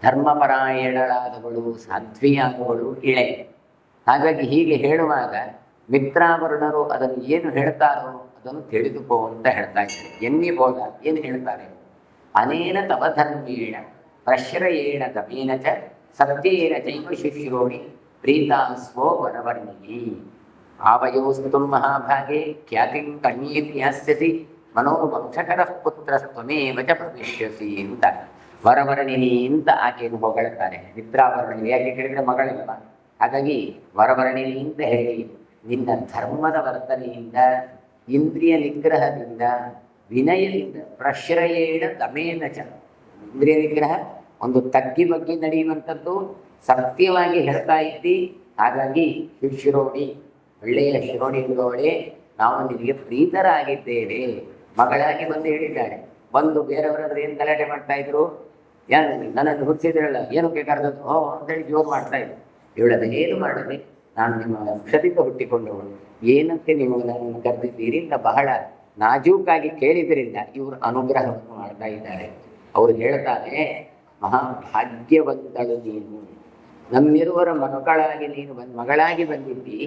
ಧರ್ಮಪರಾಯಣಳಾದವಳು, ಸಾಧ್ವಿಯಾದವಳು ಇಳೆ. ಹಾಗಾಗಿ ಹೀಗೆ ಹೇಳುವಾಗ ಮಿತ್ರಾವರುಣರು ಅದನ್ನು ಏನು ಹೇಳ್ತಾರೋ ಅದನ್ನು ತಿಳಿದುಕೋ ಅಂತ ಹೇಳ್ತಾ ಇದ್ದಾರೆ. ಎನ್ನಿಬೋಧ ಏನು ಹೇಳ್ತಾರೆ? ಅನೇನ ತವ ಧರ್ಮೇಣ ಪ್ರಶ್ರಯೇಣ ತಮೇನ ಚ ಸತ್ಯೇನ ಚೈವ ಶಿಷ್ಯೋಣಿ ಪ್ರೀತಾಸ್ವೋ ವರವರ್ಣಿನಿ. ಆವಯೋಸ್ತು ಮಹಾಭಾಗೆ ಖ್ಯಾತಿಂ ಕಣ್ಯೇತಿ ಯಾಸ್ಯಸಿ ಮನೋವಂಶಕರ ಪುತ್ರಸ್ತ್ವಮೇವ ಚ ಭವಿಷ್ಯಸಿ ಅಂತ ವರವರ್ಣಿನಿ ಅಂತ ಆಕೆಯನ್ನು ಹೊಗಳ್ತಾರೆ. ಮಿತ್ರಾವರ್ಣಿನಿ ಯಾಕೆ ಕೇಳಿದ್ರೆ ಮಗಳಲ್ಲ, ಹಾಗಾಗಿ ವರವರ್ಣಿನಿ ಅಂತ ಹೇಳಿ ನಿನ್ನ ಧರ್ಮದ ವರ್ತನೆಯಿಂದ, ಇಂದ್ರಿಯ ನಿಗ್ರಹದಿಂದ, ವಿನಯದಿಂದ, ಪ್ರಶ್ರಯೇಣ ತಮೇನ ಚ. ಇಂದ್ರಿಯ ನಿಗ್ರಹ ಒಂದು ತಗ್ಗಿ ಬಗ್ಗೆ ನಡೆಯುವಂಥದ್ದು, ಸತ್ಯವಾಗಿ ಹೇಳ್ತಾ ಇದ್ದಿ, ಹಾಗಾಗಿ ಶಿರೋಣಿ, ಒಳ್ಳೆಯ ಶಿರೋಣಿಗಳೇ, ನಾವು ನಿನಗೆ ಪ್ರೀತರಾಗಿದ್ದೇವೆ. ಮಗಳಾಗಿ ಬಂದು ಹೇಳಿದ್ದಾಳೆ. ಬಂದು ಬೇರೆಯವರಾದ್ರೆ ಏನು ಗಲಾಟೆ ಮಾಡ್ತಾ ಇದ್ರು, ನನ್ನನ್ನು ಹುಟ್ಟಿಸಿದ್ರಲ್ಲ, ಏನಕ್ಕೆ ಕರೆದದ್ದು ಹೋ ಅಂತೇಳಿ ಜೋರು ಮಾಡ್ತಾ ಇದ್ರು. ಇವಳದ ಏನು ಮಾಡಿದ್ರೆ, ನಾನು ನಿಮ್ಮ ವಂಶದಿಂದ ಹುಟ್ಟಿಕೊಂಡವಳು, ಏನಂತೆ ನೀವು ನನ್ನನ್ನು ಕರೆದಿದ್ದೀರಿ ಅಂತ ಬಹಳ ನಾಜೂಕಾಗಿ ಕೇಳಿದ್ರಿಂದ ಇವರು ಅನುಗ್ರಹವನ್ನು ಮಾಡ್ತಾ ಇದ್ದಾರೆ. ಅವರು ಹೇಳ್ತಾರೆ, ಮಹಾಭಾಗ್ಯವಂತಳು ನೀನು, ನಮ್ಮಿರುವರ ಮಕ್ಕಳಾಗಿ ನೀನು ಮಗಳಾಗಿ ಬಂದಿದ್ದಿ,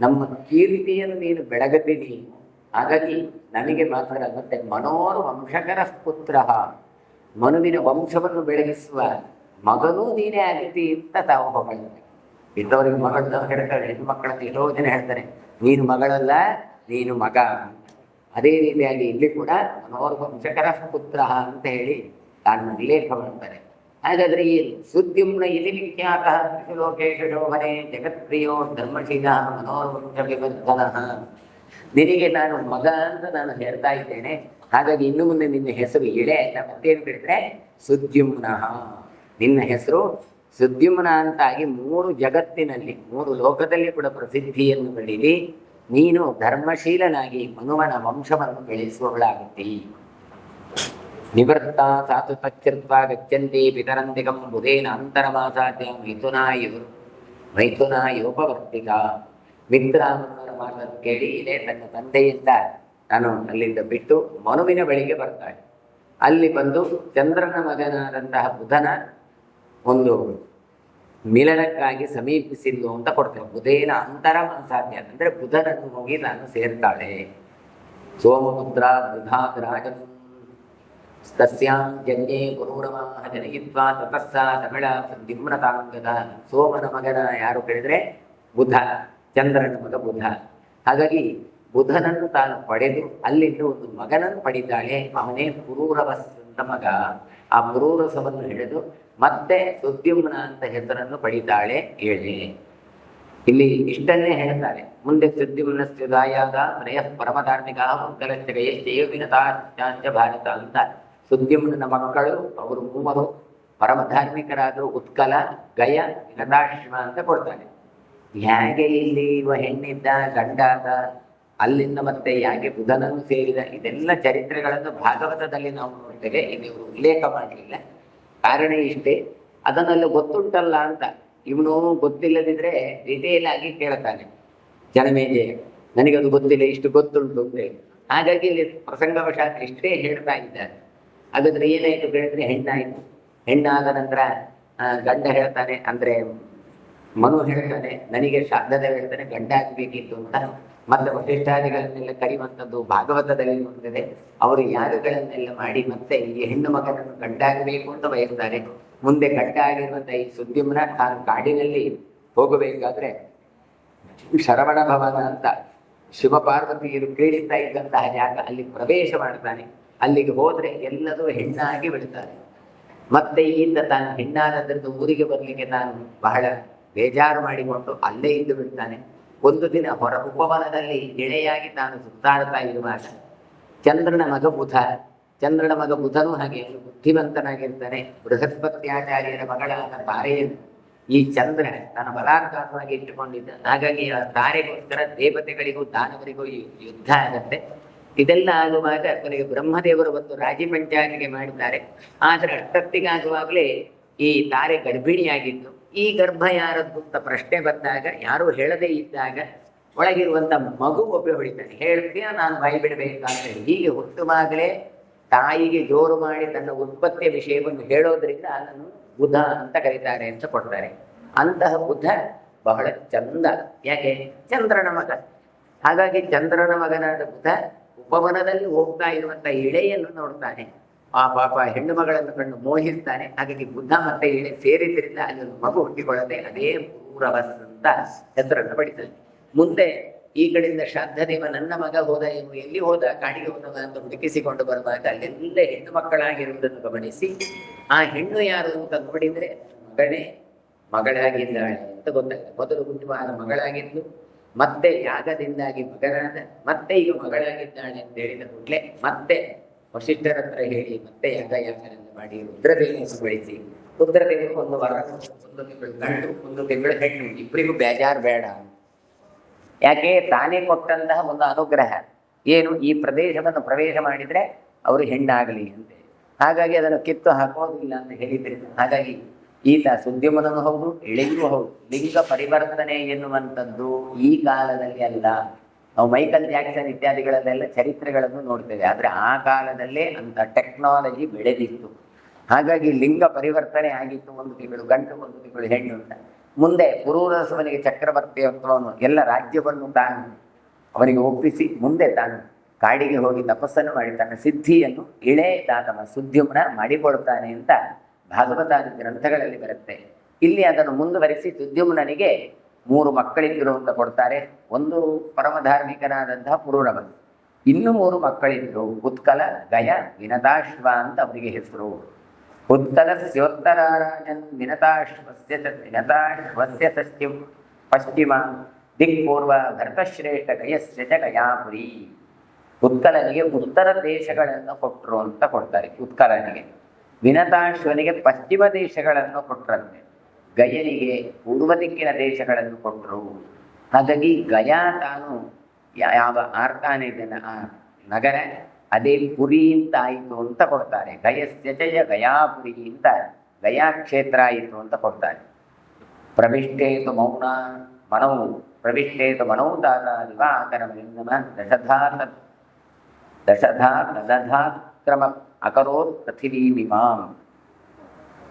ನಮ್ಮ ಕೀರ್ತಿಯನ್ನು ನೀನು ಬೆಳಗತಿ ನೀನು. ಹಾಗಾಗಿ ನಮಗೆ ಮಾತ್ರ ಮತ್ತೆ ಮನೋರ ವಂಶಕರ ಪುತ್ರ, ಮನುವಿನ ವಂಶವನ್ನು ಬೆಳಗಿಸುವ ಮಗನೂ ನೀನೇ ಆಗತಿ ಅಂತ ತಾವು ಹೊಗಳ್ತಾರೆ. ಇದ್ದವರಿಗೆ ಮಗಳು ಹೇಳ್ತಾರೆ, ಹೆಣ್ಣು ಮಕ್ಕಳನ್ನು ಎಷ್ಟೋ ಜನ ಹೇಳ್ತಾರೆ, ನೀನು ಮಗಳಲ್ಲ, ನೀನು ಮಗ. ಅದೇ ರೀತಿಯಾಗಿ ಇಲ್ಲಿ ಕೂಡ ಮನೋರ ವಂಶಕರ ಪುತ್ರ ಅಂತ ಹೇಳಿ ತಾನು ಉಲ್ಲೇಖ ಮಾಡ್ತಾರೆ. ಹಾಗಾದ್ರೆ ಏನು ಸುದ್ಯುಮ್ನ ಇಲ್ಲಿ ವಿಖ್ಯಾತ ಲೋಕೇಶ ಶೋಭನೆ ಜಗತ್ಪ್ರಿಯೋ ಧರ್ಮಶೀಲ ಮನೋರ್ವಂಶ ವಿವರ್ಧನ. ನಿನಗೆ ನಾನು ಮಗ ಅಂತ ನಾನು ಹೇಳ್ತಾ ಇದ್ದೇನೆ, ಹಾಗಾಗಿ ಇನ್ನು ಮುಂದೆ ನಿನ್ನ ಹೆಸರು ಇಳೆ ಅಂತ ಮತ್ತೇನು ಬಿಟ್ಟರೆ ಸುದ್ಯುಮ್ನ. ನಿನ್ನ ಹೆಸರು ಸುದ್ಯುಮ್ನ ಅಂತಾಗಿ 3 ಜಗತ್ತಿನಲ್ಲಿ 3 ಲೋಕದಲ್ಲಿ ಕೂಡ ಪ್ರಸಿದ್ಧಿಯನ್ನು ಪಡೀಲಿ. ನೀನು ಧರ್ಮಶೀಲನಾಗಿ ಮನುವನ ವಂಶವನ್ನು ಬೆಳೆಸುವವಳಾಗುತ್ತಿ. ನಿವೃತ್ತ ಸಾತು ತಚ್ಚರ್ತ್ವ ಗಚ್ಚಂತಿ ಪಿತರಂತಿಕಂ ಬುಧೇನ ಅಂತರಮಾಸಾಧ್ಯ ಮೈಥುನಾಯೋಪವರ್ತಿಕ. ಮಿತ್ರಾಮರ ಮಾತನ್ನು ಕೇಳಿ ಇದೇ ತನ್ನ ತಂದೆಯಿಂದ ನಾನು ಅಲ್ಲಿಂದ ಬಿಟ್ಟು ಮನುವಿನ ಬಳಿಗೆ ಬರ್ತಾಳೆ. ಅಲ್ಲಿ ಬಂದು ಚಂದ್ರನ ಮಗನಾದಂತಹ ಬುಧನ ಒಂದು ಮಿಲನಕ್ಕಾಗಿ ಸಮೀಪಿಸಿದ್ದು ಅಂತ ಕೊಡ್ತೇವೆ. ಬುಧೇನ ಅಂತರಮಾಸಾಧ್ಯ ಅಂದರೆ ಬುಧನನ್ನು ಹೋಗಿ ನಾನು ಸೇರ್ತಾಳೆ. ಸೋಮಪುತ್ರ ಬೃಧಾದ್ರಾಜಂ ತಸ್ಯಾಂ ಜನ್ಯೇ ಪುರೂರವಾಹ ಜನಯಿತ್ವಾ ತತಃ ಸಾ ತಮಿಳ ದಿಮ್ರತಾಂಗದ. ಸೋಮನ ಮಗನ ಯಾರು ಕೇಳಿದ್ರೆ ಬುಧ, ಚಂದ್ರನ ಮಗ ಬುಧ. ಹಾಗಾಗಿ ಬುಧನನ್ನು ತಾನು ಪಡೆದು ಅಲ್ಲಿಂದ ಒಂದು ಮಗನನ್ನು ಪಡಿತಾಳೆ. ಅವನೇ ಪುರೂರವಸ್ ಅಂತ ಮಗ. ಆ ಪುರೂರಸವನ್ನು ಹಿಡಿದು ಮತ್ತೆ ಸುದ್ಯುಮ್ನ ಅಂತ ಹೆಸರನ್ನು ಪಡಿತಾಳೆ ಹೇಳಿ. ಇಲ್ಲಿ ಇಷ್ಟನ್ನೇ ಹೇಳ್ತಾರೆ. ಮುಂದೆ ಸುದ್ಯುಮ್ನಸ್ಯ ದಾಯಾದ ನಯ ಪರಮಧಾರ್ಮಿಕ ಮಂಗಲಶ್ಚ ಗಯಶ್ಚೇಯ ವಿನತಾಶ್ಚಾಂಚ ಭಾರತ ಅಂತ ಸುದ್ಯುಮ್ನ ಮಕ್ಕಳು ಅವರು ಮೂವರು ಪರಮಧಾರ್ಮಿಕರಾದರು. ಉತ್ಕಲ, ಗಯ, ವಿನತಾಶ್ವ ಅಂತ ಕೊಡ್ತಾನೆ. ಹೇಗೆ ಇಲ್ಲಿ ಇವ ಹೆಣ್ಣಿದ್ದ, ಗಂಡಾದ, ಅಲ್ಲಿಂದ ಮತ್ತೆ ಯಾಕೆ ಬುಧನನ್ನು ಸೇರಿದ, ಇದೆಲ್ಲ ಚರಿತ್ರೆಗಳನ್ನು ಭಾಗವತದಲ್ಲಿ ನಾವು ನೋಡ್ತೇವೆ. ಇಲ್ಲಿ ಇವರು ಉಲ್ಲೇಖ ಮಾಡಲಿಲ್ಲ. ಕಾರಣ ಇಷ್ಟೇ, ಅದನ್ನೆಲ್ಲ ಗೊತ್ತುಂಟಲ್ಲ ಅಂತ. ಇವನು ಗೊತ್ತಿಲ್ಲದಿದ್ರೆ ಡಿಟೇಲ್ ಆಗಿ ಕೇಳ್ತಾನೆ ಜನಮೇಜಯ, ನನಗದು ಗೊತ್ತಿಲ್ಲ, ಇಷ್ಟು ಗೊತ್ತುಂಟು ಅಂತೇಳಿ. ಹಾಗಾಗಿ ಇಲ್ಲಿ ಪ್ರಸಂಗವಶಾತ್ ಇಷ್ಟೇ ಹೇಳ್ತಾ ಇದ್ದಾರೆ. ಹಾಗಾದ್ರೆ ಏನಾಯ್ತು ಕೇಳಿದ್ರೆ ಹೆಣ್ಣಾಯ್ತು. ಹೆಣ್ಣಾದ ನಂತರ ಗಂಡ ಹೇಳ್ತಾನೆ, ಅಂದ್ರೆ ಮನು ಹೇಳ್ತಾನೆ, ನನಗೆ ಶ್ರಾದ್ದದ ಹೇಳ್ತಾನೆ ಗಂಡ ಆಗಬೇಕಿತ್ತು ಅಂತ. ಮತ್ತೆ ವಶಿಷ್ಠಾದಿಗಳನ್ನೆಲ್ಲ ಕರೆಯುವಂಥದ್ದು ಭಾಗವತದಲ್ಲಿ ಬಂದಿದೆ. ಅವರು ಯಾಗಗಳನ್ನೆಲ್ಲ ಮಾಡಿ ಮತ್ತೆ ಈ ಹೆಣ್ಣು ಮಗನನ್ನು ಗಂಡಾಗಬೇಕು ಅಂತ ಬಯಸ್ತಾರೆ. ಮುಂದೆ ಗಂಡ ಆಗಿರುವಂಥ ಈ ಸುದ್ಯುಮ್ನ ತಾನು ಕಾಡಿನಲ್ಲಿ ಹೋಗಬೇಕಾದ್ರೆ ಶರವಣ ಭವನ ಅಂತ ಶಿವಪಾರ್ವತಿಯರು ಕ್ರೀಡಿಸ್ತಾ ಇದ್ದಂತಹ ಜಾಗ, ಅಲ್ಲಿ ಪ್ರವೇಶ ಮಾಡ್ತಾನೆ. ಅಲ್ಲಿಗೆ ಹೋದ್ರೆ ಎಲ್ಲರೂ ಹೆಣ್ಣಾಗಿ ಬಿಡ್ತಾರೆ. ಮತ್ತೆ ಈತ ತಾನು ಹೆಣ್ಣಾದದ್ರದ್ದು ಊರಿಗೆ ಬರಲಿಕ್ಕೆ ತಾನು ಬಹಳ ಬೇಜಾರು ಮಾಡಿಕೊಂಡು ಅಲ್ಲೇ ಇದ್ದು ಬಿಡ್ತಾನೆ. ಒಂದು ದಿನ ಹೊರ ಉಪವನದಲ್ಲಿ ಗೆಳೆಯಾಗಿ ತಾನು ಸುತ್ತಾಡ್ತಾ ಇರುವಾಗ ಚಂದ್ರನ ಮಗ ಬುಧ, ಚಂದ್ರನ ಮಗ ಬುಧನೂ ಹಾಗೆ ಬುದ್ಧಿವಂತನಾಗಿರ್ತಾನೆ. ಬೃಹಸ್ಪತ್ಯಾಚಾರ್ಯರ ಮಗಳಾದ ತಾರೆಯನ್ನು ಈ ಚಂದ್ರ ತನ್ನ ಬಲಾತ್ಕಾರವಾಗಿ ಇಟ್ಟುಕೊಂಡಿದ್ದ. ಹಾಗಾಗಿ ಆ ತಾರೆಗೋಸ್ಕರ ದೇವತೆಗಳಿಗೂ ದಾನವರಿಗೂ ಯುದ್ಧ ಆಗತ್ತೆ. ಇದೆಲ್ಲ ಆಗುವಾಗ ಕೊನೆಗೆ ಬ್ರಹ್ಮದೇವರು ಒಂದು ರಾಜಿ ಪಂಚಾಯತಿಗೆ ಮಾಡಿದ್ದಾರೆ. ಆದರೆ ಅಷ್ಟೊತ್ತಿಗಾಗುವಾಗಲೇ ಈ ತಾರೆ ಗರ್ಭಿಣಿಯಾಗಿದ್ದು, ಈ ಗರ್ಭ ಯಾರದ್ದು ಅಂತ ಪ್ರಶ್ನೆ ಬಂದಾಗ ಯಾರು ಹೇಳದೇ ಇದ್ದಾಗ ಒಳಗಿರುವಂತ ಮಗು ಒಬ್ಬ ಹೊಡಿತಾನೆ. ಹೇಳ್ತೀಯ ನಾನು ಬಾಯಿ ಬಿಡಬೇಕಂತ ಹೇಳಿ. ಹೀಗೆ ಹುಟ್ಟುವಾಗಲೇ ತಾಯಿಗೆ ಜೋರು ಮಾಡಿ ತನ್ನ ಉತ್ಪತ್ತಿಯ ವಿಷಯವನ್ನು ಹೇಳೋದ್ರಿಂದ ಅದನ್ನು ಬುಧ ಅಂತ ಕರೀತಾರೆ ಅಂತ ಕೊಡ್ತಾರೆ. ಅಂತಹ ಬುಧ ಬಹಳ ಚಂದ. ಯಾಕೆ? ಚಂದ್ರನ ಮಗ. ಹಾಗಾಗಿ ಚಂದ್ರನ ಮಗನಾದ ಬುಧ ಉಪವನದಲ್ಲಿ ಹೋಗ್ತಾ ಇರುವಂತ ಇಳೆಯನ್ನು ನೋಡ್ತಾನೆ. ಆ ಪಾಪ ಹೆಣ್ಣು ಮಗಳನ್ನು ಕಂಡು ಮೋಹಿಸ್ತಾನೆ. ಹಾಗಾಗಿ ಬುದ್ಧ ಮತ್ತೆ ಇಳೆ ಸೇರಿದ್ರಿಂದ ಅಲ್ಲಿ ಒಂದು ಮಗು ಹುಟ್ಟಿಕೊಳ್ಳದೆ ಅದೇ ಪೂರವಸ್ ಅಂತ ಹೆಸರನ್ನು ಪಡಿತಾನೆ. ಮುಂದೆ ಈ ಕಡೆಯಿಂದ ಶ್ರಾದ್ದದೇವ ನನ್ನ ಮಗ ಹೋದ, ಏನು ಎಲ್ಲಿ ಹೋದ, ಕಾಡಿಗೆ ಹೋದ ಅಂತ ಹುಡುಕಿಸಿಕೊಂಡು ಬರುವಾಗ ಅಲ್ಲೆಲ್ಲ ಹೆಣ್ಣು ಮಕ್ಕಳಾಗಿರುವುದನ್ನು ಗಮನಿಸಿ ಆ ಹೆಣ್ಣು ಯಾರು ಅಂತ ನೋಡಿದ್ರೆ ಮಗನೇ ಮಗಳಾಗಿದ್ದಾಳೆ ಅಂತ ಗೊತ್ತಾಗ್ತದೆ. ಮೊದಲು ಹುಟ್ಟುವಾಗ ಮಗಳಾಗಿದ್ದು, ಮತ್ತೆ ಯಾಗದಿಂದಾಗಿ ಮಗನಾದ, ಮತ್ತೆ ಈಗ ಮಗಳಾಗಿದ್ದಾಳೆ ಅಂತ ಹೇಳಿದ ಕೂಡಲೇ ಮತ್ತೆ ವಶಿಷ್ಠರ ಹತ್ರ ಹೇಳಿ ಮತ್ತೆ ಯಾಗಗಳನ್ನು ಮಾಡಿ ರುದ್ರದೇವರನ್ನು ಬೆಳೆಸಿ, ರುದ್ರದೇವರು ಒಂದು ವರ, ಒಂದು ತಿಂಗಳು ಗಂಡು, ಒಂದು ತಿಂಗಳು ಹೆಣ್ಣು, ಇಬ್ಬರಿಗೂ ಬೇಜಾರು ಬೇಡ. ಯಾಕೆ? ತಾನೇ ಕೊಟ್ಟಂತಹ ಒಂದು ಅನುಗ್ರಹ ಏನು, ಈ ಪ್ರದೇಶವನ್ನು ಪ್ರವೇಶ ಮಾಡಿದ್ರೆ ಅವರು ಹೆಣ್ಣಾಗಲಿ ಅಂತೆ. ಹಾಗಾಗಿ ಅದನ್ನು ಕಿತ್ತು ಹಾಕೋದಿಲ್ಲ ಅಂತ ಹೇಳಿದ್ರೆ, ಹಾಗಾಗಿ ಈತ ಸುದ್ಯುಮ್ನೂ ಹೌದು, ಇಳೆಯೂ ಹೌದು. ಲಿಂಗ ಪರಿವರ್ತನೆ ಎನ್ನುವಂಥದ್ದು ಈ ಕಾಲದಲ್ಲಿ ಅಲ್ಲ. ನಾವು ಮೈಕಲ್ ಜಾಕ್ಸನ್ ಇತ್ಯಾದಿಗಳಲ್ಲೆಲ್ಲ ಚರಿತ್ರೆಗಳನ್ನು ನೋಡ್ತೇವೆ. ಆದರೆ ಆ ಕಾಲದಲ್ಲೇ ಅಂತ ಟೆಕ್ನಾಲಜಿ ಬೆಳೆದಿತ್ತು. ಹಾಗಾಗಿ ಲಿಂಗ ಪರಿವರ್ತನೆ ಆಗಿತ್ತು. ಒಂದು ತಿಂಗಳು ಗಂಡು, ಒಂದು ತಿಂಗಳು ಹೆಣ್ಣು ಅಂತ. ಮುಂದೆ ಪುರೂರಸವನಿಗೆ ಚಕ್ರವರ್ತಿತ್ವವನ್ನು ಎಲ್ಲ ರಾಜ್ಯವನ್ನು ತಾನು ಅವನಿಗೆ ಒಪ್ಪಿಸಿ ಮುಂದೆ ತಾನು ಕಾಡಿಗೆ ಹೋಗಿ ತಪಸ್ಸನ್ನು ಮಾಡಿ ತನ್ನ ಸಿದ್ಧಿಯನ್ನು ಇಳೆ ತಾತನ ಸುದ್ಯುಮ್ನ ಮಾಡಿಕೊಡ್ತಾನೆ ಅಂತ ಭಾಗವತಾದಿ ಗ್ರಂಥಗಳಲ್ಲಿ ಬರುತ್ತೆ. ಇಲ್ಲಿ ಅದನ್ನು ಮುಂದುವರಿಸಿ ಸುದ್ಯುಮ್ನನಿಗೆ 3 ಮಕ್ಕಳಿದ್ದರು ಅಂತ ಕೊಡ್ತಾರೆ. ಒಂದು ಪರಮಧಾರ್ಮಿಕನಾದಂತಹ ಪುರೂರವ, ಇನ್ನೂ 3 ಮಕ್ಕಳಿದ್ರು. ಉತ್ಕಲ, ಗಯ, ವಿನತಾಶ್ವ ಅಂತ ಅವರಿಗೆ ಹೆಸರು. ಉತ್ಕಲಸ್ಯೋತ್ತರಾರಾಜನ್ ವಿನತಾಶ್ವಸ್ಯ ಪಶ್ಚಿಮ ದಿಕ್ಪೂರ್ವ ಭರತಶ್ರೇಷ್ಠ ಗಯಸ್ಯ ಚ ಗಯಾಪುರಿ. ಉತ್ಕಲನಿಗೆ ಉತ್ತರ ದೇಶಗಳನ್ನು ಕೊಟ್ಟರು ಅಂತ ಕೊಡ್ತಾರೆ ಉತ್ಕಲನಿಗೆ. ವಿನತಾಶ್ವನಿಗೆ ಪಶ್ಚಿಮ ದೇಶಗಳನ್ನು ಕೊಟ್ಟರಂತೆ. ಗಯನಿಗೆ ಪೂರ್ವ ದಿಕ್ಕಿನ ದೇಶಗಳನ್ನು ಕೊಟ್ಟರು. ಹಾಗಾಗಿ ಗಯ ತಾನು ಯಾವ ಆರ್ತಾನೆ ಇದನ್ನ ಆ ನಗರ ಅದೇ ಪುರಿ ಅಂತ ಆಯಿತು ಅಂತ ಕೊಡ್ತಾರೆ. ಗಯಸ್ಯ ಚ ಗಯಾಪುರಿ ಅಂತ ಗಯಾ ಕ್ಷೇತ್ರ ಆಯಿತು ಅಂತ ಕೊಡ್ತಾರೆ. ಪ್ರವಿಷ್ಟೇತು ಮೌನ ಮನವು ಪ್ರವಿಷ್ಟೇತು ಮನೌ ದಾತ ದಿವಾಕರ ದಶಧಾಕ್ರಮ ಅಕರೋತ್ ಪೃಥಿವೀಮಿಮಾಂ.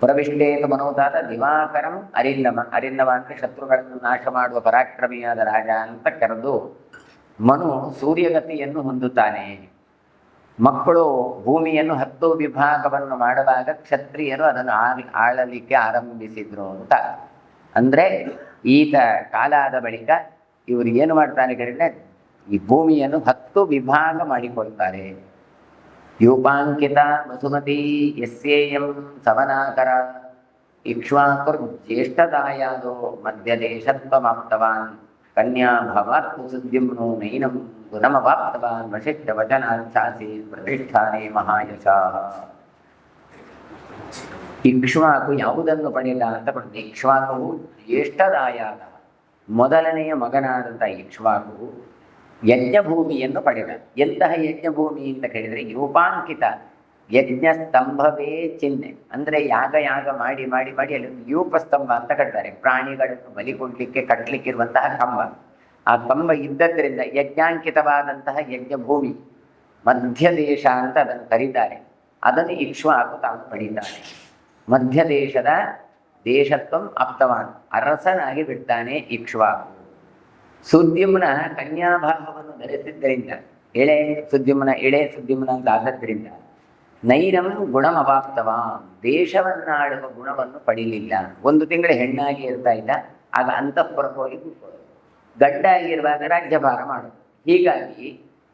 ಪ್ರವಿಷ್ಟೇತು ಮನೋದಾತ ದಿವಾಕರಂ ಅರಿನ್ನಮ. ಅರಿನ್ನಮ ಅಂದರೆ ಶತ್ರುಗಳನ್ನು ನಾಶ ಮಾಡುವ ಪರಾಕ್ರಮಿಯಾದ ರಾಜ ಅಂತ ಕರೆದು ಮನು ಸೂರ್ಯಗತಿಯನ್ನು ಹೊಂದುತ್ತಾನೆ. ಮಕ್ಕಳು ಭೂಮಿಯನ್ನು 10 ವಿಭಾಗವನ್ನು ಮಾಡುವಾಗ ಕ್ಷತ್ರಿಯರು ಅದನ್ನು ಆಳಲಿಕ್ಕೆ ಆರಂಭಿಸಿದ್ರು ಅಂತ. ಅಂದರೆ ಈತ ಕಾಲ ಆದ ಬಳಿಕ ಇವರು ಏನು ಮಾಡ್ತಾರೆ ಕೇಳಿದ್ರೆ ಈ ಭೂಮಿಯನ್ನು 10 ವಿಭಾಗ ಮಾಡಿಕೊಳ್ತಾರೆ. ಯೂಪಾಂಕಿತ ವಸುಮತಿ ಯಸ್ಯೇಯಂ ಸವನಾಕರ ಇಕ್ಷ್ವಾಕುರ್ ಜ್ಯೇಷ್ಠದಾಯಾದೋ ಮಧ್ಯದೇಶತ್ವಮಾಪ್ತವಾನ್ ಕನ್ಯಾ ಭವಾತ್ಮ ಸುದ್ಯುಮ್ನೋ ನೈನಂ ಗುಣಮವಾಪ್ತವಾನ್ ವಶಿಷ್ಠ ವಚನಾರ್ಥಾಸಿ ಪ್ರತಿಷ್ಠಾನೇ ಮಹಾಯಶಃ. ಇಕ್ಷ್ವಾಕು ಯಾವುದನ್ನು ಪಡೆದ ಅಂತ ಕೊಡ್ತದೆ. ಇಕ್ಷ್ವಾಕವು ಜ್ಯೇಷ್ಠದಾಯಾದ ಮೊದಲನೆಯ ಮಗನಾದಂಥ ಇಕ್ಷ್ವಾಕು ಯಜ್ಞಭೂಮಿಯನ್ನು ಪಡೆದ. ಎಂತಹ ಯಜ್ಞಭೂಮಿ ಅಂತ ಕೇಳಿದರೆ ಯೂಪಾಂಕಿತ ಯಜ್ಞ ಸ್ತಂಭವೇ ಚಿಹ್ನೆ. ಅಂದರೆ ಯಾಗ ಮಾಡಿ ಮಾಡಿ ಮಾಡಿ ಅಲ್ಲಿ ಯೂಪಸ್ತಂಭ ಅಂತ ಕಟ್ತಾರೆ. ಪ್ರಾಣಿಗಳನ್ನು ಬಲಿ ಕೊಡಲಿಕ್ಕೆ ಕಟ್ಟಲಿಕ್ಕಿರುವಂತಹ ಕಂಬ. ಆ ಕಂಬ ಇದ್ದದ್ರಿಂದ ಯಜ್ಞಾಂಕಿತವಾದಂತಹ ಯಜ್ಞಭೂಮಿ ಮಧ್ಯದೇಶ ಅಂತ ಅದನ್ನು ಕರೀತಾರೆ. ಅದನ್ನು ಇಕ್ಷ್ವಾಕು ತಾನು ಪಡೀತಾನೆ. ಮಧ್ಯದೇಶದ ದೇಶತ್ವಂ ಆಪ್ತವಾನ್ ಅರಸನಾಗಿ ಬಿಡ್ತಾನೆ ಇಕ್ಷ್ವಾಕು. ಸುದ್ಯುಮ್ನ ಕನ್ಯಾಭಾವವನ್ನು ಧರಿಸಿದ್ದರಿಂದ ಸುದ್ಯುಮ್ನ ಎಳೆ ಸುದ್ಯುಮ್ನ ಅಂತ ಆದದ್ರಿಂದ ನೈನಂ ಗುಣಮವಾಪ್ತವ ದೇಶವನ್ನಾಡುವ ಗುಣವನ್ನು ಪಡೀಲಿಲ್ಲ. 1 ತಿಂಗಳು ಹೆಣ್ಣಾಗಿ ಇರ್ತಾ ಇಲ್ಲ, ಆಗ ಅಂತಃಪುರಕ್ಕೆ ಹೋಗಿ ಕೂತ್ಕೊಳ್ಳೋದು. ಗಡ್ಡ ಆಗಿರುವಾಗ ರಾಜ್ಯಭಾರ ಮಾಡೋದು. ಹೀಗಾಗಿ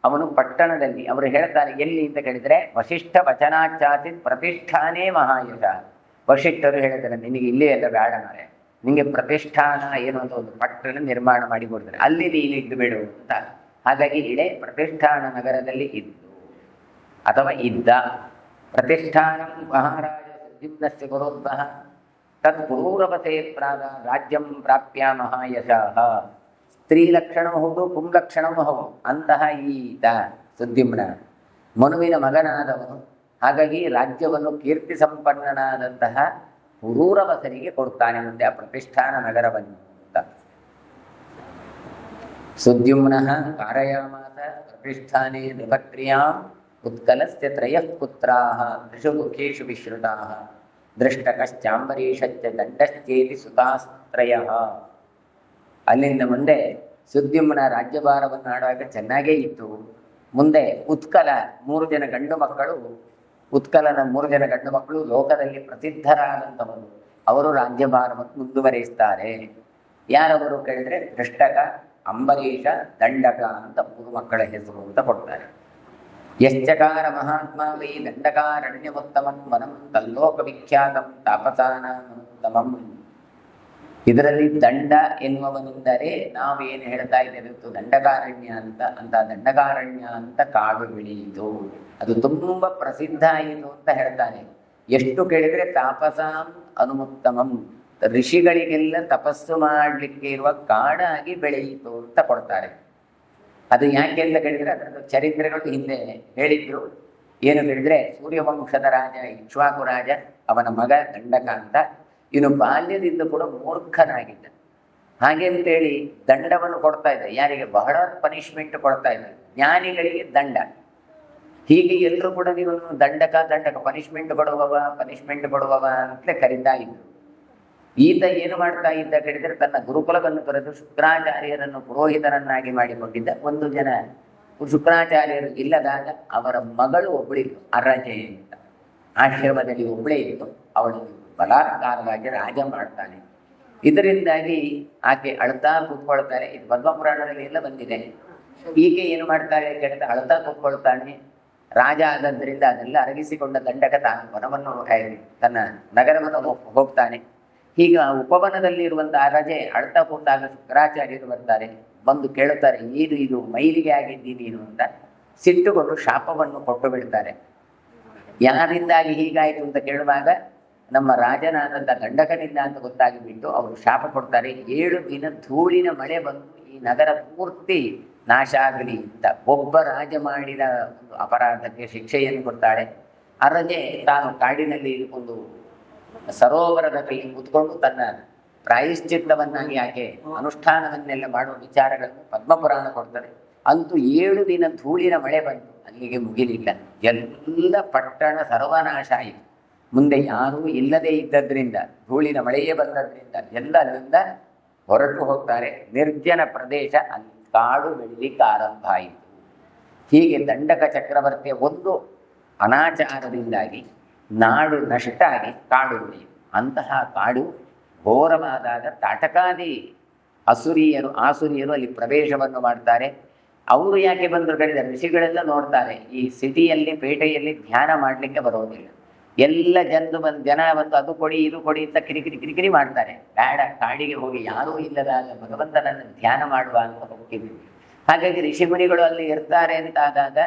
ಅವನು ಪಟ್ಟಣದಲ್ಲಿ ಅವರು ಹೇಳ್ತಾರೆ ಎಲ್ಲಿ ಅಂತ ಕೇಳಿದರೆ ವಶಿಷ್ಠ ವಚನಾಚಾತಿ ಪ್ರತಿಷ್ಠಾನೇ ಮಹಾಯಶ. ವಶಿಷ್ಠರು ಹೇಳ್ತಾರೆ ನಿನಗೆ ಇಲ್ಲೇ ಎಲ್ಲ ಬೇಡ ಮಾರೆ, ನಿಮಗೆ ಪ್ರತಿಷ್ಠಾನ ಏನು ಅಂತ ಒಂದು ಪಟ್ಟಣ ನಿರ್ಮಾಣ ಮಾಡಿ ಕೊಡ್ತಾರೆ, ಅಲ್ಲಿ ನೀನು ಇದ್ದು ಬಿಡು ಅಂತ. ಹಾಗಾಗಿ ಇಡೇ ಪ್ರತಿಷ್ಠಾನ ನಗರದಲ್ಲಿ ಇದ್ದು ಅಥವಾ ಇದ್ದ. ಪ್ರತಿಷ್ಠಾನಂ ಮಹಾರಾಜ ಸುದ್ಯುಮ್ನಸ್ಯ ಗುರೋದ್ಭಃ ತತ್ ಪುರೂರವಸೇ ಪ್ರಾಗ ರಾಜ್ಯಂ ಪ್ರಾಪ್ಯ ಮಹಾಯಶಃ. ಸ್ತ್ರೀ ಲಕ್ಷಣವೂ ಹೌದು, ಪುಂಲಕ್ಷಣವೂ ಹೌದು. ಅಂತಹ ಈತ ಸುದ್ಯುಮ್ನ ಮನುವಿನ ಮಗನಾದವನು. ಹಾಗಾಗಿ ರಾಜ್ಯವನ್ನು ಕೀರ್ತಿ ಸಂಪನ್ನನಾದಂತಹ ಪುರೂರವಸರಿಗೆ ಕೊಡ್ತಾನೆ ಮುಂದೆ ಆ ಪ್ರತಿಷ್ಠಾನ ನಗರವನ್ನು ಅಂತ. ಸುದ್ಯುಮ್ನಃ ಕಾರಯಾಮಾಸ ಪ್ರತಿಷ್ಠಾನೇ ನೃಪಕ್ರಿಯಾಂ ಉತ್ಕಲಸ್ಯ ತ್ರಯಃ ಪುತ್ರಾಃ ತ್ರಿಷು ಮುಖೇಷು ವಿಶ್ರುತಾಃ ದೃಷ್ಟಕಶ್ಚಾಂಬರೀಷಶ್ಚ ದಂಡಶ್ಚೇತಿ ಸುತಾಸ್ತ್ರಯಃ. ಅಲ್ಲಿಂದ ಮುಂದೆ ಸುದ್ಯುಮ್ನ ರಾಜ್ಯಭಾರವನ್ನು ಆಡುವಾಗ ಚೆನ್ನಾಗೇ ಇತ್ತು. ಮುಂದೆ ಉತ್ಕಲ 3 ಜನ ಗಂಡು ಮಕ್ಕಳು, ಉತ್ಕಲನ 3 ಜನ ಗಂಡು ಮಕ್ಕಳು ಲೋಕದಲ್ಲಿ ಪ್ರಸಿದ್ಧರಾದಂಥವರು. ಅವರು ರಾಜ್ಯಭಾರವನ್ನು ಮುಂದುವರಿಸ್ತಾರೆ. ಯಾರವರು ಕೇಳಿದ್ರೆ ದೃಷ್ಟಕ, ಅಂಬರೀಷ, ದಂಡಕ ಅಂತ 3 ಮಕ್ಕಳ ಹೆಸರು ಅಂತ ಕೊಡ್ತಾರೆ. ಯಶ್ಚಕಾರ ಮಹಾತ್ಮ ವೈ ದಂಡಕಾರಣ್ಯಮುತ್ತಮಂ ವನಂ ತಲ್ಲೋಕ ವಿಖ್ಯಾತಂ ತಾಪಸಾನಾಮುತ್ತಮಂ. ಇದರಲ್ಲಿ ದಂಡ ಎನ್ನುವವನೆಂದರೆ ನಾವೇನು ಹೇಳ್ತಾ ಇದ್ದೇವೆ ದಂಡಕಾರಣ್ಯ ಅಂತ ದಂಡಕಾರಣ್ಯ ಅಂತ ಕಾಡು ಬೆಳೆಯಿತು, ಅದು ತುಂಬ ಪ್ರಸಿದ್ಧ ಆಯಿತು ಅಂತ ಹೇಳ್ತಾನೆ. ಎಷ್ಟು ಕೇಳಿದರೆ ತಾಪಸಾಂ ಅನುಮುತ್ತಮಂ, ಋಷಿಗಳಿಗೆಲ್ಲ ತಪಸ್ಸು ಮಾಡಲಿಕ್ಕೆ ಇರುವ ಕಾಡಾಗಿ ಬೆಳೆಯಿತು ಅಂತ ಕೊಡ್ತಾರೆ. ಅದು ಯಾಕೆ ಅಂತ ಕೇಳಿದರೆ ಅದರ ಚರಿತ್ರೆಗಳು ಹಿಂದೆ ಹೇಳಿದ್ರು. ಏನು ಹೇಳಿದರೆ ಸೂರ್ಯವಂಶದ ರಾಜ ಇಕ್ಷ್ವಾಕು ರಾಜ, ಅವನ ಮಗ ದಂಡಕ ಅಂತ. ಇವನು ಬಾಲ್ಯದಿಂದ ಕೂಡ ಮೂರ್ಖನಾಗಿದ್ದ. ಹಾಗೆ ಅಂತೇಳಿ ದಂಡವನ್ನು ಕೊಡ್ತಾ ಇದ್ದ. ಯಾರಿಗೆ? ಬಹಳ ಪನಿಷ್ಮೆಂಟ್ ಕೊಡ್ತಾ ಇದ್ದ. ಜ್ಞಾನಿಗಳಿಗೆ ದಂಡ. ಹೀಗೆ ಎಲ್ಲರೂ ಕೂಡ ನೀವು ದಂಡಕ ಪನಿಷ್ಮೆಂಟ್ ಕೊಡುವವ ಅಂತಲೇ ಕರೀತಾ ಇದ್ರು. ಈತ ಏನು ಮಾಡ್ತಾ ಇದ್ದ ಕೇಳಿದರೆ ತನ್ನ ಗುರುಕುಲವನ್ನು ತೊರೆದು ಶುಕ್ರಾಚಾರ್ಯರನ್ನು ಪುರೋಹಿತರನ್ನಾಗಿ ಮಾಡಿಕೊಂಡಿದ್ದ. 1 ಜನ ಶುಕ್ರಾಚಾರ್ಯರು ಇಲ್ಲದಾಗ ಅವರ ಮಗಳು ಒಬ್ಬಳಿತ್ತು, ಅರಜೆ ಅಂತ. ಆಶ್ರಮದಲ್ಲಿ ಒಬ್ಬಳೇ ಇತ್ತು. ಅವಳು ಬಲಾತ್ಕಾರವಾಗಿ ರಾಜ ಮಾಡ್ತಾನೆ. ಇದರಿಂದಾಗಿ ಆಕೆ ಅಳ್ತಾ ಕೂತ್ಕೊಳ್ತಾರೆ. ಇದು ಪದ್ಮಪುರಾಣದಲ್ಲಿ ಎಲ್ಲ ಬಂದಿದೆ. ಈಕೆ ಏನು ಮಾಡ್ತಾರೆ ಕೇಳಿದ್ರೆ ಅಳ್ತಾ ಕೂತ್ಕೊಳ್ತಾನೆ. ರಾಜ ಆದದ್ರಿಂದ ಅದೆಲ್ಲ ಅರಗಿಸಿಕೊಂಡ ದಂಡಕ ತಾನು ವನವನ್ನು ತನ್ನ ನಗರವನ್ನು ಹೋಗ್ತಾನೆ. ಹೀಗೆ ಆ ಉಪವನದಲ್ಲಿ ಇರುವಂತಹ ರಜೆ ಅಳ್ತಾ ಕೂತಾಗ ಶುಕ್ರಾಚಾರ್ಯರು ಬರ್ತಾರೆ. ಬಂದು ಕೇಳುತ್ತಾರೆ, ಇದು ಮೈಲಿಗೆ ಆಗಿದ್ದೀನಿ ನೀನು ಅಂತ. ಸಿಟ್ಟುಕೊಂಡು ಶಾಪವನ್ನು ಕೊಟ್ಟು ಬಿಡ್ತಾರೆ. ಯಾರಿಂದಾಗಿ ಹೀಗಾಯಿತು ಅಂತ ಕೇಳುವಾಗ ನಮ್ಮ ರಾಜನಾದಂಥ ದಂಡಕನಿಂದ ಅಂತ ಗೊತ್ತಾಗಿಬಿಟ್ಟು ಅವರು ಶಾಪ ಕೊಡ್ತಾರೆ. 7 ದಿನ ಧೂಳಿನ ಮಳೆ ಬಂದು ಈ ನಗರ ಪೂರ್ತಿ ನಾಶ ಆಗಲಿ ಅಂತ. ಒಬ್ಬ ರಾಜ ಮಾಡಿದ ಒಂದು ಅಪರಾಧಕ್ಕೆ ಶಿಕ್ಷೆಯನ್ನು ಕೊಡ್ತಾಳೆ. ಅರಜೆ ತಾನು ಕಾಡಿನಲ್ಲಿ ಒಂದು ಸರೋವರದ ಕೈ ಕೂತ್ಕೊಂಡು ತನ್ನ ಪ್ರಾಯಶ್ಚಿತ್ತವನ್ನಾಗಿ ಆಕೆ ಅನುಷ್ಠಾನವನ್ನೆಲ್ಲ ಮಾಡುವ ವಿಚಾರಗಳನ್ನು ಪದ್ಮಪುರಾಣ ಕೊಡ್ತಾರೆ. ಅಂತೂ 7 ದಿನ ಧೂಳಿನ ಮಳೆ ಬಂತು, ಅಲ್ಲಿಗೆ ಮುಗಿಲಿಲ್ಲ. ಎಲ್ಲ ಪಟ್ಟಣ ಸರ್ವನಾಶ ಆಯಿತು. ಮುಂದೆ ಯಾರೂ ಇಲ್ಲದೇ ಇದ್ದದ್ರಿಂದ, ಧೂಳಿನ ಮಳೆಯೇ ಬಂದದ್ರಿಂದ ಎಲ್ಲ ಅಲ್ಲಿಂದ ಹೊರಟು ಹೋಗ್ತಾರೆ. ನಿರ್ಜನ ಪ್ರದೇಶ, ಅಲ್ಲಿ ಕಾಡು ಬೆಳಿಲಿಕ್ಕೆ ಆರಂಭ ಆಯಿತು. ಹೀಗೆ ದಂಡಕ ಚಕ್ರವರ್ತಿಯ ಒಂದು ಅನಾಚಾರದಿಂದಾಗಿ ನಾಡು ನಷ್ಟ ಆಗಿ ಕಾಡು ಉಳಿಯಿತು. ಅಂತಹ ಕಾಡು ಘೋರವಾದಾಗ ತಾಟಕಾದಿ ಆಸುರಿಯರು ಅಲ್ಲಿ ಪ್ರವೇಶವನ್ನು ಮಾಡ್ತಾರೆ. ಅವರು ಯಾಕೆ ಬಂದರು ಹೇಳಿದ ಋಷಿಗಳೆಲ್ಲ ನೋಡ್ತಾರೆ, ಈ ಸಿಟಿಯಲ್ಲಿ ಪೇಟೆಯಲ್ಲಿ ಧ್ಯಾನ ಮಾಡಲಿಕ್ಕೆ ಬರೋದಿಲ್ಲ. ಎಲ್ಲ ಜನ ಬಂದು ಅದು ಕೊಡಿ ಇದು ಕೊಡಿ ಅಂತ ಕಿರಿಕಿರಿ ಮಾಡ್ತಾರೆ. ಬೇಡ, ಕಾಡಿಗೆ ಹೋಗಿ ಯಾರೂ ಇಲ್ಲದಾಗ ಭಗವಂತನನ್ನು ಧ್ಯಾನ ಮಾಡುವ ಅಂತ ಹೋಗ್ತೀವಿ. ಹಾಗಾಗಿ ಋಷಿಮುನಿಗಳು ಅಲ್ಲಿ ಇರ್ತಾರೆ ಅಂತ ಆದಾಗ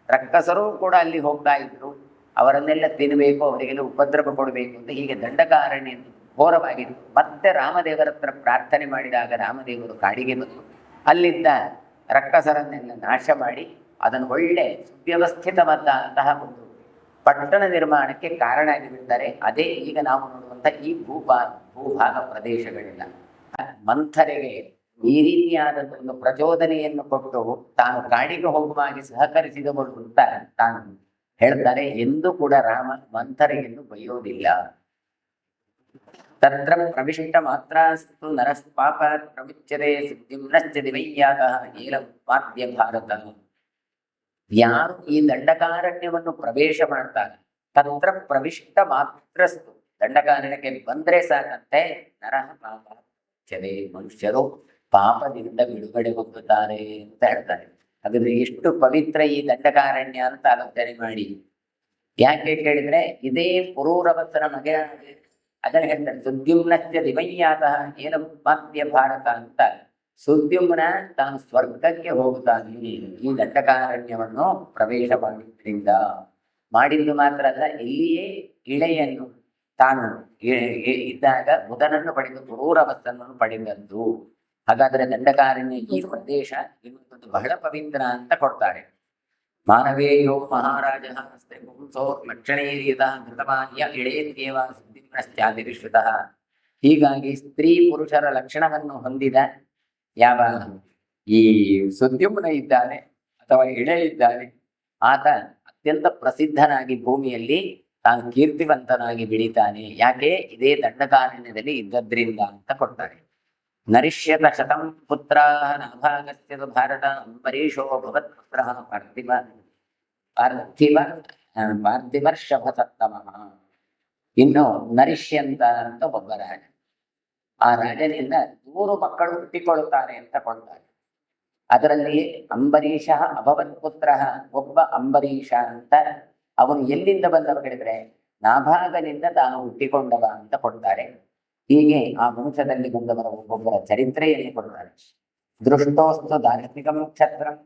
ರಕ್ಕಸರೂ ಕೂಡ ಅಲ್ಲಿ ಹೋಗ್ತಾ ಇದ್ರು. ಅವರನ್ನೆಲ್ಲ ತಿನ್ನಬೇಕು, ಅವರಿಗೆಲ್ಲ ಉಪದ್ರವ ಕೊಡಬೇಕು ಅಂತ ಹೀಗೆ ದಂಡಕಾರಣ್ಯ ಘೋರವಾಗಿತ್ತು. ಮತ್ತೆ ರಾಮದೇವರ ಹತ್ರ ಪ್ರಾರ್ಥನೆ ಮಾಡಿದಾಗ ರಾಮದೇವರು ಕಾಡಿಗೆ ಬಂದು ಅಲ್ಲಿದ್ದ ರಕ್ಕಸರನ್ನೆಲ್ಲ ನಾಶ ಮಾಡಿ ಅದನ್ನು ಒಳ್ಳೆ ಸುವ್ಯವಸ್ಥಿತವಾದಂತಹ ಒಂದು ಪಟ್ಟಣ ನಿರ್ಮಾಣಕ್ಕೆ ಕಾರಣ ಆಗಿಬಿಡ್ತಾರೆ. ಅದೇ ಈಗ ನಾವು ನೋಡುವಂಥ ಈ ಭೂಭಾಗ ಪ್ರದೇಶಗಳೆಲ್ಲ. ಮಂಥರೆಗೆ ಈ ರೀತಿಯಾದ ಒಂದು ಪ್ರಚೋದನೆಯನ್ನು ಕೊಟ್ಟು ತಾನು ಕಾಡಿಗೆ ಹೋಗುವಾಗಿ ಸಹಕರಿಸಿದವರು ಅಂತ ತಾನು ಹೇಳ್ತಾರೆ. ಎಂದೂ ಕೂಡ ರಾಮ ಮಂಥರೆಯನ್ನು ಬೈಯೋದಿಲ್ಲ. ತತ್ರ ಪ್ರವಿಷ್ಟ ಮಾತ್ರಾಸ್ತು ನರಸ್ ಪಾಪ ಪ್ರಮುಚ್ಯತೆ ಸಿದ್ಧಿಮ್ನಶ್ಚ ದಿವಯ್ಯಾಗ ಏಲ ವಾದ್ಯ ಭಾರತ. ಯಾರು ಈ ದಂಡಕಾರಣ್ಯವನ್ನು ಪ್ರವೇಶ ಮಾಡ್ತಾರೆ, ತತ್ರ ಪ್ರವಿಷ್ಟ ಮಾತ್ರಸ್ತು, ದಂಡಕಾರಣ್ಯಕ್ಕೆ ಬಂದ್ರೆ ಸಾಕಂತೆ ನರಹ ಪಾಪ ಚದೆ, ಮನುಷ್ಯರು ಪಾಪದಿಂದ ಬಿಡುಗಡೆ ಹೊಂದುತ್ತಾರೆ ಅಂತ ಹೇಳ್ತಾರೆ. ಹಾಗಾದ್ರೆ ಎಷ್ಟು ಪವಿತ್ರ ಈ ದಂಡಕಾರಣ್ಯ ಅಂತ ಆಲೋಚನೆ ಮಾಡಿ. ಯಾಕೆ ಕೇಳಿದ್ರೆ ಇದೇ ಪುರೂರವಸರ ಮಗೆ ಅದನ್ನು ಹೇಳ್ತಾರೆ. ಸುದ್ಯುಮ್ನಶ್ಚ ದಿವಯ್ಯಾತಃ ಏನ ವಾದ್ಯ ಭಾರತ ಅಂತ. ಸುದ್ಯುಮ್ನ ತಾನು ಸ್ವರ್ಗಕ್ಕೆ ಹೋಗುತ್ತಾನೆ ಈ ದಂಡಕಾರಣ್ಯವನ್ನು ಪ್ರವೇಶ ಮಾಡಿದ್ದು ಮಾತ್ರ ಅಲ್ಲ, ಇಲ್ಲಿಯೇ ಇಳೆಯನ್ನು ತಾನು ಇದ್ದಾಗ ಬುಧನನ್ನು ಪಡೆದು ಪುರೂರವಸ್ಥನನ್ನು ಪಡೆದದ್ದು. ಹಾಗಾದ್ರೆ ದಂಡಕಾರಣ್ಯ ಈ ಪ್ರದೇಶ ಇವತ್ತು ಬಹಳ ಪವಿತ್ರ ಅಂತ ಕೊಡ್ತಾರೆ. ಮಾನವೇಯೋ ಮಹಾರಾಜ ಪುಂಸೋ ಲಕ್ಷಣೇರಿಯದ ಧೃತಮಾನ್ಯ ಇಳೆಯೇವ ಸಿದ್ಧಿಮ್ನಶ್ಚಾದಿರಿಶ್ರುತಃ. ಹೀಗಾಗಿ ಸ್ತ್ರೀ ಪುರುಷರ ಲಕ್ಷಣವನ್ನು ಹೊಂದಿದ ಯಾವ ಈ ಸುದ್ಯುಮ್ನ ಇದ್ದಾನೆ ಅಥವಾ ಇಳೆ ಇದ್ದಾನೆ, ಆತ ಅತ್ಯಂತ ಪ್ರಸಿದ್ಧನಾಗಿ ಭೂಮಿಯಲ್ಲಿ ತಾನು ಕೀರ್ತಿವಂತನಾಗಿ ಬೆಳೀತಾನೆ. ಯಾಕೆ? ಇದೇ ದಂಡಕಾರಣ್ಯದಲ್ಲಿ ಇದ್ದದ್ರಿಂದ ಅಂತ ಕೊಡ್ತಾರೆ. ನರಿಷ್ಯತ ಶತಂ ಪುತ್ರ ನಾಭಾಗಸ್ಯ ಭಾರತ ಅಂಬರೀಷೋ ಭವತ್ಪುತ್ರ ಪಾರ್ಥಿವರ್ಷಭಸತ್ತಮಃ. ಇನ್ನು ನರಿಷ್ಯಂತ ಅಂತ ಒಬ್ಬ ರಾಜ. ಆ ರಾಜನಿಂದ 100 ಮಕ್ಕಳು ಹುಟ್ಟಿಕೊಳ್ಳುತ್ತಾರೆ ಅಂತ ಕೊಡ್ತಾರೆ. ಅದರಲ್ಲಿ ಅಂಬರೀಷ ಅಭವತ್ ಪುತ್ರ, ಒಬ್ಬ ಅಂಬರೀಷ ಅಂತ. ಅವನು ಎಲ್ಲಿಂದ ಬಂದವ ಹೇಳಿದ್ರೆ ನಾಭಾಗನಿಂದ ತಾನು ಹುಟ್ಟಿಕೊಂಡವ ಅಂತ ಕೊಡ್ತಾರೆ. ಹೀಗೆ ಆ ವಂಶದಲ್ಲಿ ಬಂದವರ ಒಬ್ಬೊಬ್ಬರ ಚರಿತ್ರೆಯಲ್ಲಿ ಕೊಡ್ತಾರೆ. ದೃಷ್ಟೋಸ್ತು ದಾರ್ಶನಿಕಂ ಕ್ಷತ್ರಂ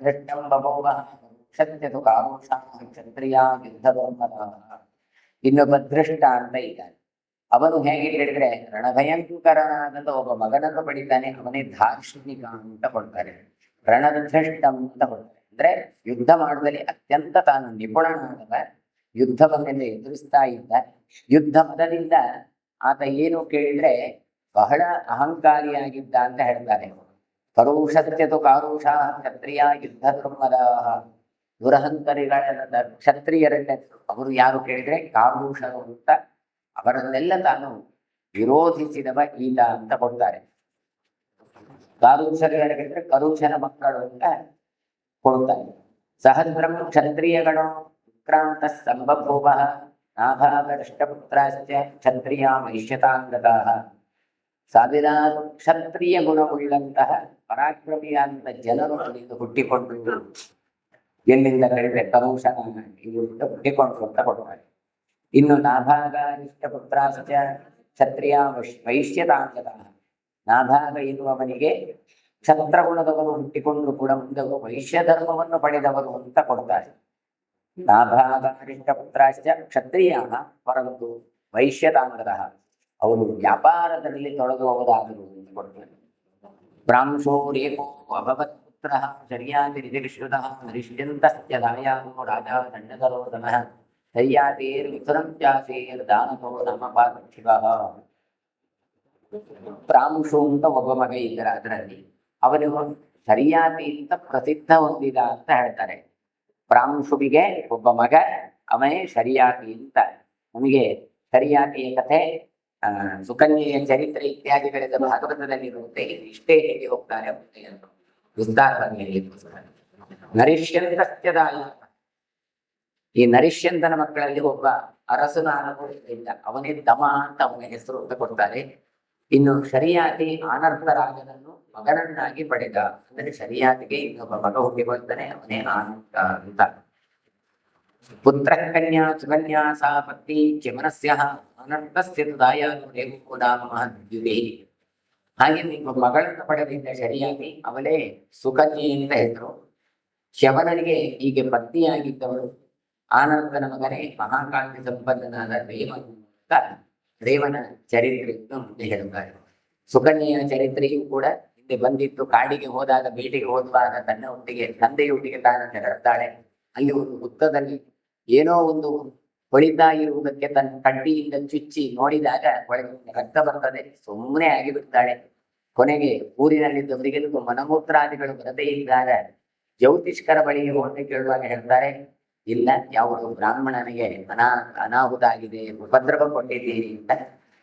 ದೃಷ್ಟಂ ಬಭೂವ ಕ್ಷತ್ಯತು ಕಾರುಷ ಕ್ಷತ್ರಿಯ ಯುದ್ಧಧರ್ಮದ. ಇನ್ನೊಬ್ಬ ದೃಷ್ಟ ಅಂತ ಇದ್ದಾನೆ. ಅವನು ಹೇಗೆ ಹೇಳಿದ್ರೆ ರಣಭಯಂಕರನಾದಂತ ಒಬ್ಬ ಮಗನನ್ನು ಪಡಿತಾನೆ. ಅವನೇ ದಾರ್ಶನಿಕ ಅಂತ ಕೊಡ್ತಾರೆ. ರಣದೃಷ್ಟಂ ಅಂತ ಕೊಡ್ತಾರೆ. ಅಂದ್ರೆ ಯುದ್ಧ ಮಾಡುವಲ್ಲಿ ಅತ್ಯಂತ ತಾನು ನಿಪುಣನಾದವ, ಯುದ್ಧವನ್ನೆಲ್ಲ ಎದುರಿಸ್ತಾ ಇದ್ದ. ಯುದ್ಧ ಮದದಿಂದ ಆತ ಏನು ಕೇಳಿದ್ರೆ ಬಹಳ ಅಹಂಕಾರಿಯಾಗಿದ್ದ ಅಂತ ಹೇಳ್ತಾರೆ. ಕರುಷತ್ಯತು ಕಾರುಷ ಕ್ಷತ್ರಿಯ ಯುದ್ಧ ಧರ್ಮದ. ದುರಹಂಕಾರಿಗಳ ಕ್ಷತ್ರಿಯರನ್ನ ಅವರು ಯಾರು ಕೇಳಿದ್ರೆ ಕಾರುಷರು ಅಂತ. ಅವರನ್ನೆಲ್ಲ ತಾನು ವಿರೋಧಿಸಿದವ ಈತ ಅಂತ ಕೊಡ್ತಾರೆ. ಕಾರುಷರಿದ್ರೆ ಕರುಷನ ಮಕ್ಕಳು ಅಂತ ಕೊಡ್ತಾರೆ. ಸಹಸ್ರಂ ಕ್ಷತ್ರಿಯಗಣೋ ವಿಕ್ರಾಂತ ಸಂಬಭೂವ ನಾಭಾಗಷ್ಟಪುತ್ರಾಶ್ಚ ಕ್ಷತ್ರಿಯ ವೈಶ್ಯತಾಂಗತಃ. 1000 ಕ್ಷತ್ರಿಯ ಗುಣವುಳ್ಳಂತಹ ಪರಾಕ್ರಮಿಯಾದಂತ ಜನರು ಅಲ್ಲಿಂದ ಹುಟ್ಟಿಕೊಂಡು, ಎಲ್ಲಿಂದ ಹೇಳಿದ್ರೆ ಕರುಷನ ಇಲ್ಲಿಂದ ಹುಟ್ಟಿಕೊಂಡ್ರು ಅಂತ ಕೊಡ್ತಾರೆ. ಇನ್ನು ನಾಭಾಗರಿಷ್ಟಪುತ್ರಾಶ್ಚ ಕ್ಷತ್ರಿಯ ವೈಶ್ಯತಾಂಗತಃ. ನಾಭಾಗ ಎನ್ನುವವನಿಗೆ ಕ್ಷತ್ರಗುಣದವರು ಹುಟ್ಟಿಕೊಂಡು ಕೂಡ ಮುಂದೆ ವೈಶ್ಯ ಧರ್ಮವನ್ನು ಪಡೆದವರು ಅಂತ ಕೊಡ್ತಾರೆ. ನಾಭಾಗರಿಷ್ಟಪುತ್ರಾಶ್ಚ ಕ್ಷತ್ರಿಯ ಪರಂತು ವೈಶ್ಯತಾಂಗತಃ. ಅವರು ವ್ಯಾಪಾರದಲ್ಲಿ ತೊಡಗುವವರಾದರು ಅಂತ ಕೊಡ್ತಾರೆ. ಬ್ರಾಂಶೋ ರೇಖೋ ಅಭವತ್ ಪುತ್ರ ಶರ್ಯಾತಿರಿಶ್ರುತಃ ಹರಿಷ್ಯಂತಸ್ಯ ದಾಯಾನೋ ರಾಜಾ ದಂಡಕರೋಧನಃ ಶಯ್ಯಾತೀರ್ ಮಿಥುನಂ ಚಾಸೀರ್ ದಾನಕೋ ನಾಮ ಪಾರ್ಥಿವಃ. ಪ್ರಾಂಶು ಅಂತ ಒಬ್ಬ ಮಗ ಇದ್ದರ, ಅದರಲ್ಲಿ ಅವನು ಶರ್ಯಾತಿ ಅಂತ ಪ್ರಸಿದ್ಧ ಹೊಂದಿದ ಅಂತ ಹೇಳ್ತಾರೆ. ಪ್ರಾಂಶುವಿಗೆ ಒಬ್ಬ ಮಗ, ಅವನೇ ಶರ್ಯಾತಿ ಅಂತ. ನಮಗೆ ಶರ್ಯಾತಿಯ ಕಥೆ, ಸುಕನ್ಯೆಯ ಚರಿತ್ರೆ ಇತ್ಯಾದಿಗಳೆಲ್ಲ ಭಾಗವತದಲ್ಲಿ ಇರುತ್ತೆ. ಇಷ್ಟೇ ಹೇಗೆ ಹೋಗ್ತಾರೆ ಅಂತ. ವಿಸ್ತಾರವಾಗಿ ಹೇಳಲಿಕ್ಕೋಸ್ಕರ. ನರಿಷ್ಯಂತಸ್ತ್ಯದಾಯ, ಈ ನರಿಷ್ಯಂತನ ಮಕ್ಕಳಲ್ಲಿ ಒಬ್ಬ ಅರಸನಾನಗೂ ಇದ್ದ, ಅವನೇ ದಮ ಅಂತ ಅವನ ಹೆಸರು ಅಂತ ಕೊಡ್ತಾರೆ. ಇನ್ನು ಶರಿಯಾತಿ ಆನರ್ಧರಾಜನನ್ನು ಮಗನನ್ನಾಗಿ ಪಡೆದ, ಅಂದರೆ ಶರಿಯಾತಿಗೆ ಇನ್ನೊಬ್ಬ ಮಗ ಹುಟ್ಟಿಕೊಳ್ತಾನೆ, ಅವನೇ ಆನರ್ಧ ಅಂತ. ಪುತ್ರ ಕನ್ಯಾ ಸುಕನ್ಯಾ ಸಾ ಪತ್ನಿ ಚಿಮನಸ್ಯ ಅನರ್ಥಸ್ಯ ದಾಯಾನು ರೇವು ನಾಮ ಮಹದ್ಯುತಿ. ಹಾಗೆ ನಿಮ್ಮ ಮಗಳನ್ನು ಪಡೆದಿದ್ದ ಶರಿಯಾತಿ, ಅವಳೇ ಸುಕನ್ಯೆ ಅಂತ ಹೆಸರು. ಶವನನಿಗೆ ಹೀಗೆ ಪತ್ನಿಯಾಗಿದ್ದವಳು ಆನಂದನ ಮಗನೇ ಮಹಾಕಾಂತಿ ಸಂಪನ್ನನಾದ ರೇವ ಅಂತ ರೇವನ ಚರಿತ್ರೆಯನ್ನು ಮುಂದೆ ಹೇಳುತ್ತಾರೆ. ಸುಕನ್ಯೆಯ ಚರಿತ್ರೆಯೂ ಕೂಡ ಹಿಂದೆ ಬಂದಿತ್ತು. ಕಾಡಿಗೆ ಹೋದಾಗ, ಬೇಟೆಗೆ ಹೋಗುವಾಗ ತನ್ನ ಒಟ್ಟಿಗೆ ತಂದೆಯೊಟ್ಟಿಗೆ ತಾನು ತೆರಳುತ್ತಾಳೆ. ಅಲ್ಲಿ ಒಂದು ಹುತ್ತದಲ್ಲಿ ಏನೋ ಒಂದು ಹೊಳಿತಾ ಇರುವುದಕ್ಕೆ ತನ್ನ ಕಡ್ಡಿಯಿಂದ ಚುಚ್ಚಿ ನೋಡಿದಾಗ ಒಳಗೆ ರಕ್ತ ಬರ್ತದೆ, ಸುಮ್ಮನೆ ಆಗಿಬಿಡ್ತಾಳೆ. ಕೊನೆಗೆ ಊರಿನಲ್ಲಿದ್ದವರಿಗೆಲ್ಲೂ ಮನಮೂತ್ರಾದಿಗಳು ಬರದೇ ಇದ್ದಾಗ ಜ್ಯೋತಿಷ್ಕರ ಬಳಿಗೆ ಹೋಗಿ ಕೇಳುವಾಗ ಹೇಳ್ತಾರೆ, ಇಲ್ಲ, ಯಾವುದೋ ಬ್ರಾಹ್ಮಣನಿಗೆ ಅನಾಹುತ ಆಗಿದೆ, ಉಪದ್ರವ ಕೊಟ್ಟಿದ್ದೀರಿ ಅಂತ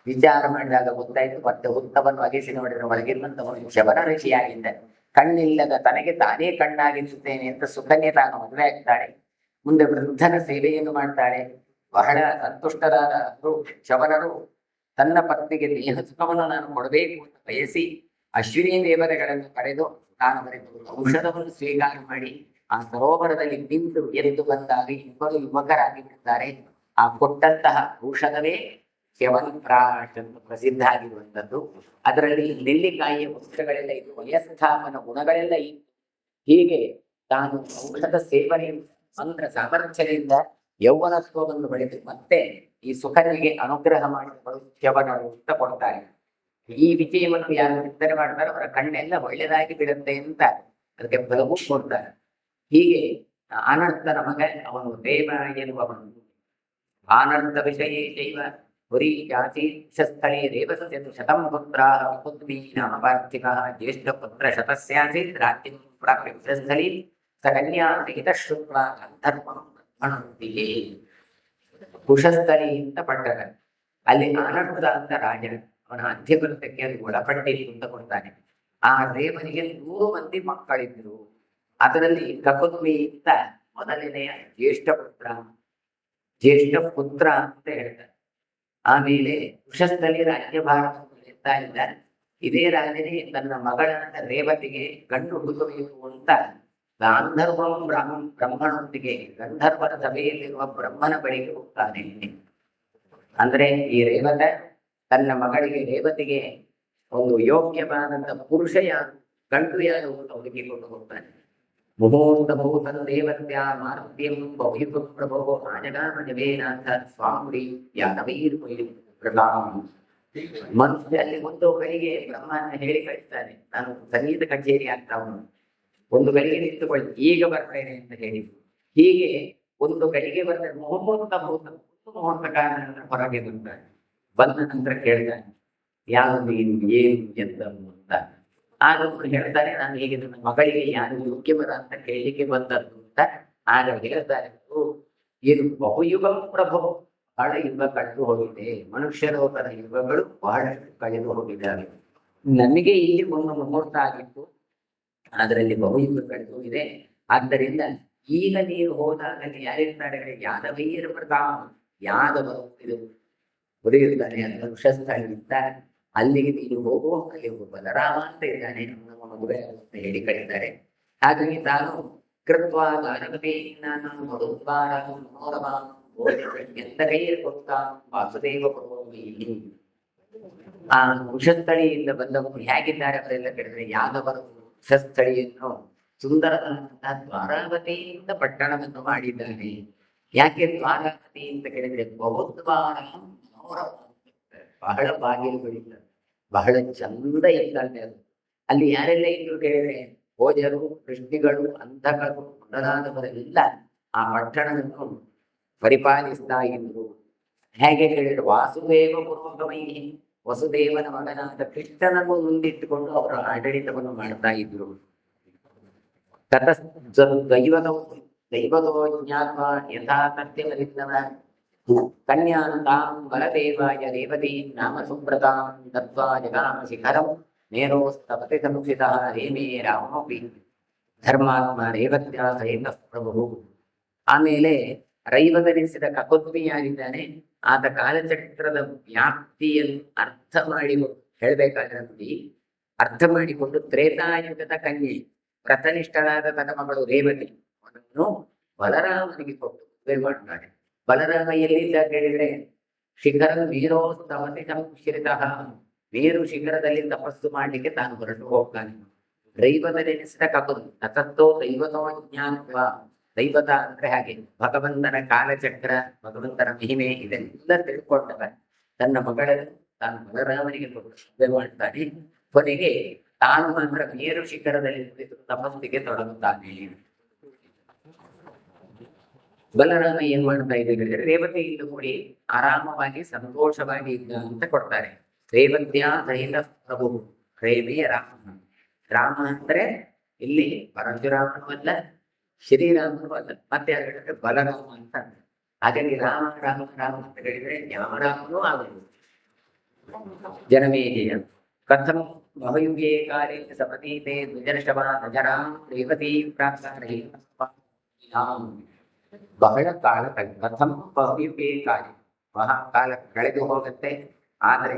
ವಿಚಾರ ಮಾಡಿದಾಗ ಗೊತ್ತಾಯ್ತು. ಮತ್ತೆ ಹುತ್ತವನ್ನು ಅಗಿಸಿ ನೋಡಿದ್ರೆ ಒಳಗಿರುವಂತವನು ಶವನ ಋಷಿಯಾಗಿದ್ದ. ಕಣ್ಣಿಲ್ಲದ ತನಗೆ ತಾನೇ ಕಣ್ಣಾಗಿರುತ್ತೇನೆ ಅಂತ ಸುಕನ್ಯೆ ತಾನು ಮದುವೆ ಆಗ್ತಾಳೆ. ಮುಂದೆ ವೃದ್ಧನ ಸೇವೆಯನ್ನು ಮಾಡ್ತಾಳೆ. ಬಹಳ ಸಂತುಷ್ಟರಾದ ಶವನರು ತನ್ನ ಪತ್ನಿಗೆ ದೇಹ ಸುಖವನ್ನು ನಾನು ಕೊಡಬೇಕು ಅಂತ ಬಯಸಿ ಅಶ್ವಿನಿ ದೇವತೆಗಳನ್ನು ಪಡೆದು ತಾನು ಬರೆದು ಔಷಧವನ್ನು ಸ್ವೀಕಾರ ಮಾಡಿ ಆ ಸರೋವರದಲ್ಲಿ ನಿಂತು ಎದ್ದು ಬಂದಾಗ ಇಬ್ಬರು ಯುವಕರಾಗಿ ಬಿಡುತ್ತಾರೆ. ಆ ಕೊಟ್ಟಂತಹ ಔಷಧವೇ ಶ್ಯವನ್ಪ್ರಾಶ್ ಅಂತ ಪ್ರಸಿದ್ಧ ಆಗಿರುವಂಥದ್ದು. ಅದರಲ್ಲಿ ನೆಲ್ಲಿಕಾಯಿಯ ಪುಸ್ತಕಗಳೆಲ್ಲ ಇದ್ದು, ವಯಸ್ಥಾಪನ ಗುಣಗಳೆಲ್ಲ ಇತ್ತು. ಹೀಗೆ ತಾನು ಔಷಧ ಸೇವನೆ ಮಂತ್ರ ಸಾಮರ್ಥ್ಯದಿಂದ ಯೌವನತ್ವವನ್ನು ಬೆಳೆದು ಮತ್ತೆ ಈ ಸುಕನ್ಯೆಗೆ ಅನುಗ್ರಹ ಮಾಡಿಕೊಂಡು ಶ್ಯವನರು ಅಂತ ಕೊಡ್ತಾರೆ. ಈ ವಿಜಯವನ್ನು ಯಾರು ಚಿಂತನೆ ಮಾಡ್ತಾರೆ ಅವರ ಕಣ್ಣೆಲ್ಲ ಒಳ್ಳೆದಾಗಿ ಬಿಡುತ್ತೆ ಅಂತ ಅದಕ್ಕೆ ಫಲವೂ ಕೊಡ್ತಾರೆ. ಹೀಗೆ ಅನರ್ಥನ ಮಗ ಅವನು ದೇವ ಎನ್ನುವವನು. ಆನರ್ಥ ವಿಷಯೇ ದೈವ ಪುರಿ ಜಾತಿ ಸ್ಥಳೇ ದೇವಸ್ಯ ಶತಂ ಪುತ್ರ ಪುತ್ರಿ ನಾಮ ಪಾರ್ಥಿಕ ಜ್ಯೇಷ್ಠ ಪುತ್ರ ಶತಸ್ಯಾಸೀತ್ ರಾಜ್ಯಂ ಪ್ರಾಪ್ಯ ಸ್ಥಳೀ ಸ ಕನ್ಯಾ ಹಿತ ಶುಕ್ಲ ಗಂಧರ್ವಂ ಅಣಂತಿಗೆ. ಕುಶಸ್ಥಳಿ ಅಂತ ಪಟ್ಟಣ, ಅಲ್ಲಿ ಅನರ್ಥ ಅಂತ ರಾಜ, ಅವನ ಅಧ್ಯಕೃತಕ್ಕೆ ಅದು ಒಳಪಟ್ಟಿರಿ ಅಂತ ಕೊಡ್ತಾನೆ. ಆ ದೇವನಿಗೆ 100 ಮಂದಿ ಮಕ್ಕಳಿದ್ರು. ಅದರಲ್ಲಿ ಕಕುತ್ವಿ ಅಂತ ಮೊದಲನೆಯ ಜ್ಯೇಷ್ಠ ಪುತ್ರ ಅಂತ ಹೇಳ್ತಾರೆ. ಆಮೇಲೆ ಕುಶಸ್ಥಳಿ ರಾಜ್ಯಭಾರ ಎತ್ತಾ ಇದ್ದ. ಇದೇ ರಾಜನೇ ತನ್ನ ಮಗಳಾದ ರೇವತಿಗೆ ಗಂಡು ಹುಡುಕಬೇಕು ಅಂತ ಗಾಂಧರ್ವಂ ಬ್ರಹ್ಮನೊಂದಿಗೆ ಗಂಧರ್ವರ ಸಭೆಯಲ್ಲಿರುವ ಬ್ರಹ್ಮನ ಬಳಿಗೆ ಹೋಗ್ತಾನೆ. ಅಂದ್ರೆ ಈ ರೇವತ ತನ್ನ ಮಗಳಿಗೆ ರೇವತಿಗೆ ಒಂದು ಯೋಗ್ಯವಾದಂತ ಪುರುಷ ಯಾರು, ಗಂಡು ಯಾರು ಅಂತ ಹುಡುಕಿಕೊಂಡು ಹೋಗ್ತಾನೆ. ಮುಹೂರ್ತ ಭೂತನ ದೇವತ್ಯ ಮಾರ್ಗ್ಯಂ ಬಹು ಪ್ರಭೋ ರಾಜಗಾಮಜವೇನಾಥ ಸ್ವಾಮಿ ಯಾದವೈರ್ ಮನುಷ್ಯ ಅಲ್ಲಿ ಒಂದು ಗಳಿಗೆ ಬ್ರಹ್ಮನ ಹೇಳಿ ಕಳಿಸ್ತಾನೆ, ನಾನು ಸಂಗೀತ ಕಚೇರಿ ಆಗ್ತಾವನು, ಒಂದು ಗಳಿಗೆ ನಿಂತುಕೊಳ್ಳಿ, ಈಗ ಬರ್ತೇನೆ ಅಂತ ಹೇಳಿ. ಹೀಗೆ ಒಂದು ಗಳಿಗೆ ಬರ್ತೇನೆ. ಮುಹೂರ್ತ ಮುಹೂರ್ತ ಕಾರಣ ಹೊರಗೆ ಬರ್ತಾನೆ. ಬಂದ ನಂತರ ಕೇಳ್ತಾನೆ, ಯಾವುದು ಏನು ಎಂತ ಅಂತ. ಆಗ ಹೇಳ್ತಾರೆ, ನಾನು ಹೇಗೆ ನನ್ನ ಮಗಳಿಗೆ ಯಾರು ಯೋಗ್ಯವರ ಅಂತ ಕೇಳಲಿಕ್ಕೆ ಬಂದದ್ದು ಅಂತ. ಆಗ ಹೇಳ್ತಾರೆ, ಏನು ಬಹುಯುಗ ಪ್ರಭು, ಬಹಳ ಯುಗ ಕಳೆದು ಹೋಗಿದೆ, ಮನುಷ್ಯರೋತರ ಯುಗಗಳು ಬಹಳಷ್ಟು ಕಳೆದು ಹೋಗಿದ್ದಾವೆ. ನನಗೆ ಇಲ್ಲಿ ಒಂದು ಮುಹೂರ್ತ ಆಗಿತ್ತು, ಅದರಲ್ಲಿ ಬಹುಯುಗ ಕಳೆದು ಇದೆ. ಆದ್ದರಿಂದ ಈಗ ನೀರು ಹೋದಾಗಲಿ ಯಾರಿರ್ತಾರೆ, ಯಾದವೈರ್ ಪ್ರಧಾನ, ಯಾದವರು ಇದು ಉರಿಯುತ್ತಾನೆ ಅಂತ ಕುಶಸ್ಥಳಿಂದ ಅಲ್ಲಿಗೆ ನೀನು ಹೋಗುವ, ಅಲ್ಲಿ ಒಬ್ಬ ಬಲರಾಮ ಅಂತ ಇದ್ದಾನೆ, ನಮ್ಮ ಮದುವೆ ಅಂತ ಹೇಳಿ ಕರೀತಾರೆ. ಹಾಗಾಗಿ ತಾನು ಕೃತ್ವ ನಾನು ಎಂತ ಕೈಯಲ್ಲಿ ಕೊಡ್ತ ವಾಸುದೇವ ಆ ಕುಶಸ್ಥಳಿಯಿಂದ ಬಂದವರು ಹೇಗಿದ್ದಾರೆ ಅವರೆಲ್ಲ ಕೇಳಿದ್ರೆ, ಯಾದವರು ಕುಶಸ್ಥಳಿಯನ್ನು ಸುಂದರವಾದಂತಹ ದ್ವಾರಾವತಿಯಿಂದ ಪಟ್ಟಣವನ್ನು ಮಾಡಿದ್ದಾನೆ. ಯಾಕೆ ದ್ವಾರಾವತಿ ಅಂತ ಕೇಳಿದ್ರೆ, ಬಹುದ್ವಾರ ಬಹಳ ಬಾಗಿಲುಗಳಿಲ್ಲ, ಬಹಳ ಚಂದ ಇದ್ದಾನೆ ಅದು. ಅಲ್ಲಿ ಯಾರೆಲ್ಲ ಇದ್ರು ಕೇಳಿದ್ರೆ, ಭೋಜರು, ಕೃಷ್ಣಿಗಳು, ಅಂಧಕರು ಮೊದಲಾದವರೆಲ್ಲ ಆ ಪಟ್ಟಣವನ್ನು ಪರಿಪಾಲಿಸ್ತಾ ಇದ್ರು. ಹೇಗೆ ಕೇಳಿದ್ರೆ, ವಾಸುದೇವ ಪುರೋಗಮೈ, ವಸುದೇವನ ಮಗನಾದ ಕೃಷ್ಣನನ್ನು ಮುಂದಿಟ್ಟುಕೊಂಡು ಅವರು ಆಡಳಿತವನ್ನು ಮಾಡ್ತಾ ಇದ್ರು. ದೈವದೋ ಜ್ಞಾತ್ವ ಯಥಾ ಕರ್ತ್ಯವರಿದ್ದವ ಕನ್ಯಾಂ ತಾಂ ವರದೇವಾಯ ರೇವತೀಂ ನಾಮ ಸುಬ್ರತಾಂ ದತ್ವಾ ಜಗಾಮ ಶಿಖರಂ ನೇರೋಸ್ತಪತಿ ಸಂಸ್ಥಿತ ರೇಮೇ ರಾಮೋಪಿ ಧರ್ಮಾತ್ಮ ರೇವತ್ಯ ಸಹಿತ ಪ್ರಭು. ಆಮೇಲೆ ರೈವತರಿಸಿದ ಕಕುದ್ವಿ ಯಾರಿದ್ದಾನೆ ಆತ ಕಾಲಚಕ್ರದ ವ್ಯಾಪ್ತಿಯನ್ನು ಅರ್ಥ ಮಾಡಿ ಹೇಳಬೇಕಾದ್ರೆ ಅರ್ಥ ಮಾಡಿಕೊಂಡು ತ್ರೇತಾಯುಗದ ಕನ್ಯೆ ವ್ರತನಿಷ್ಠಳಾದ ತನ್ನ ಮಗಳು ರೇವತಿ ಅವನನ್ನು ಬಲರಾಮನಿಗೆ ಕೊಟ್ಟು ಮದುವೆ ಮಾಡ್ತಾನೆ. ಬಲರಾಮ ಎಲ್ಲಿದ್ದ ಕೇಳಿದ್ರೆ ಶಿಖರ ವೀರೋಸ್ತವತಿ ಸಂಶ್ರಿತಃ, ಮೇರು ಶಿಖರದಲ್ಲಿ ತಪಸ್ಸು ಮಾಡಲಿಕ್ಕೆ ತಾನು ಹೊರಟು ಹೋಗ್ತಾನೆ. ದೈವದನೆನಿಸಿದ ಕಪುದು ತತತ್ತೋ ದೈವತೋ ಜ್ಞಾನತ್ವ. ದೈವತ ಅಂದ್ರೆ ಹಾಗೆ ಭಗವಂತನ ಕಾಲಚಕ್ರ, ಭಗವಂತನ ಮಹಿಮೆ ಇದೆಲ್ಲ ತಿಳ್ಕೊಂಡವ ತನ್ನ ಮಗಳನ್ನು ತಾನು ಬಲರಾಮನಿಗೆ ಕೊಟ್ಟು ಮದುವೆ ಮಾಡ್ತಾನೆ. ಕೊನೆಗೆ ತಾನು ಮಾತ್ರ ಮೇರು ಶಿಖರದಲ್ಲಿ ಕುಳಿತು ತಪಸ್ಸಿಗೆ ತೊಡಗುತ್ತಾನೆ. ಬಲರಾಮ ಏನ್ ಮಾಡ್ತಾ ಇದ್ದಾರೆ, ರೇವತಿಯಿಂದ ಕೂಡಿ ಆರಾಮವಾಗಿ ಸಂತೋಷವಾಗಿ ಇದ್ದ ಅಂತ ಕೊಡ್ತಾರೆ. ರೇವತ್ಯ ಸಹಿತ ಪ್ರಭು ರೇವೇ ರಾಮ. ರಾಮ ಅಂದ್ರೆ ಇಲ್ಲಿ ಪರಶುರಾಮನೂ ಅಲ್ಲ, ಶ್ರೀರಾಮನೂ ಅಲ್ಲ, ಮತ್ತೆ ಹೇಳಿದ್ರೆ ಬಲರಾಮ ಅಂತ. ಹಾಗಾಗಿ ರಾಮ ರಾಮ ರಾಮ ಅಂತ ಹೇಳಿದ್ರೆ ಯಾವ ರಾಮನೂ ಆಗಬಹುದು. ಜನಮೇಜಯ ಕಥಂ ಬಹುಯುಗೇ ಕಾಲೇ ಸಪತೀತೆ ದ್ವಿಜರ್ಷಭ ನಜರಾಂ ರೇವತೀ ಪ್ರಾಪ್ತಾರೇ. ಬಹಳ ಕಾಲ ಕಥಂ ಬಹುಯುಗೇ ಕಾಲೇ, ಮಹಾಕಾಲ ಕಳೆದು ಹೋಗುತ್ತೆ. ಆದರೆ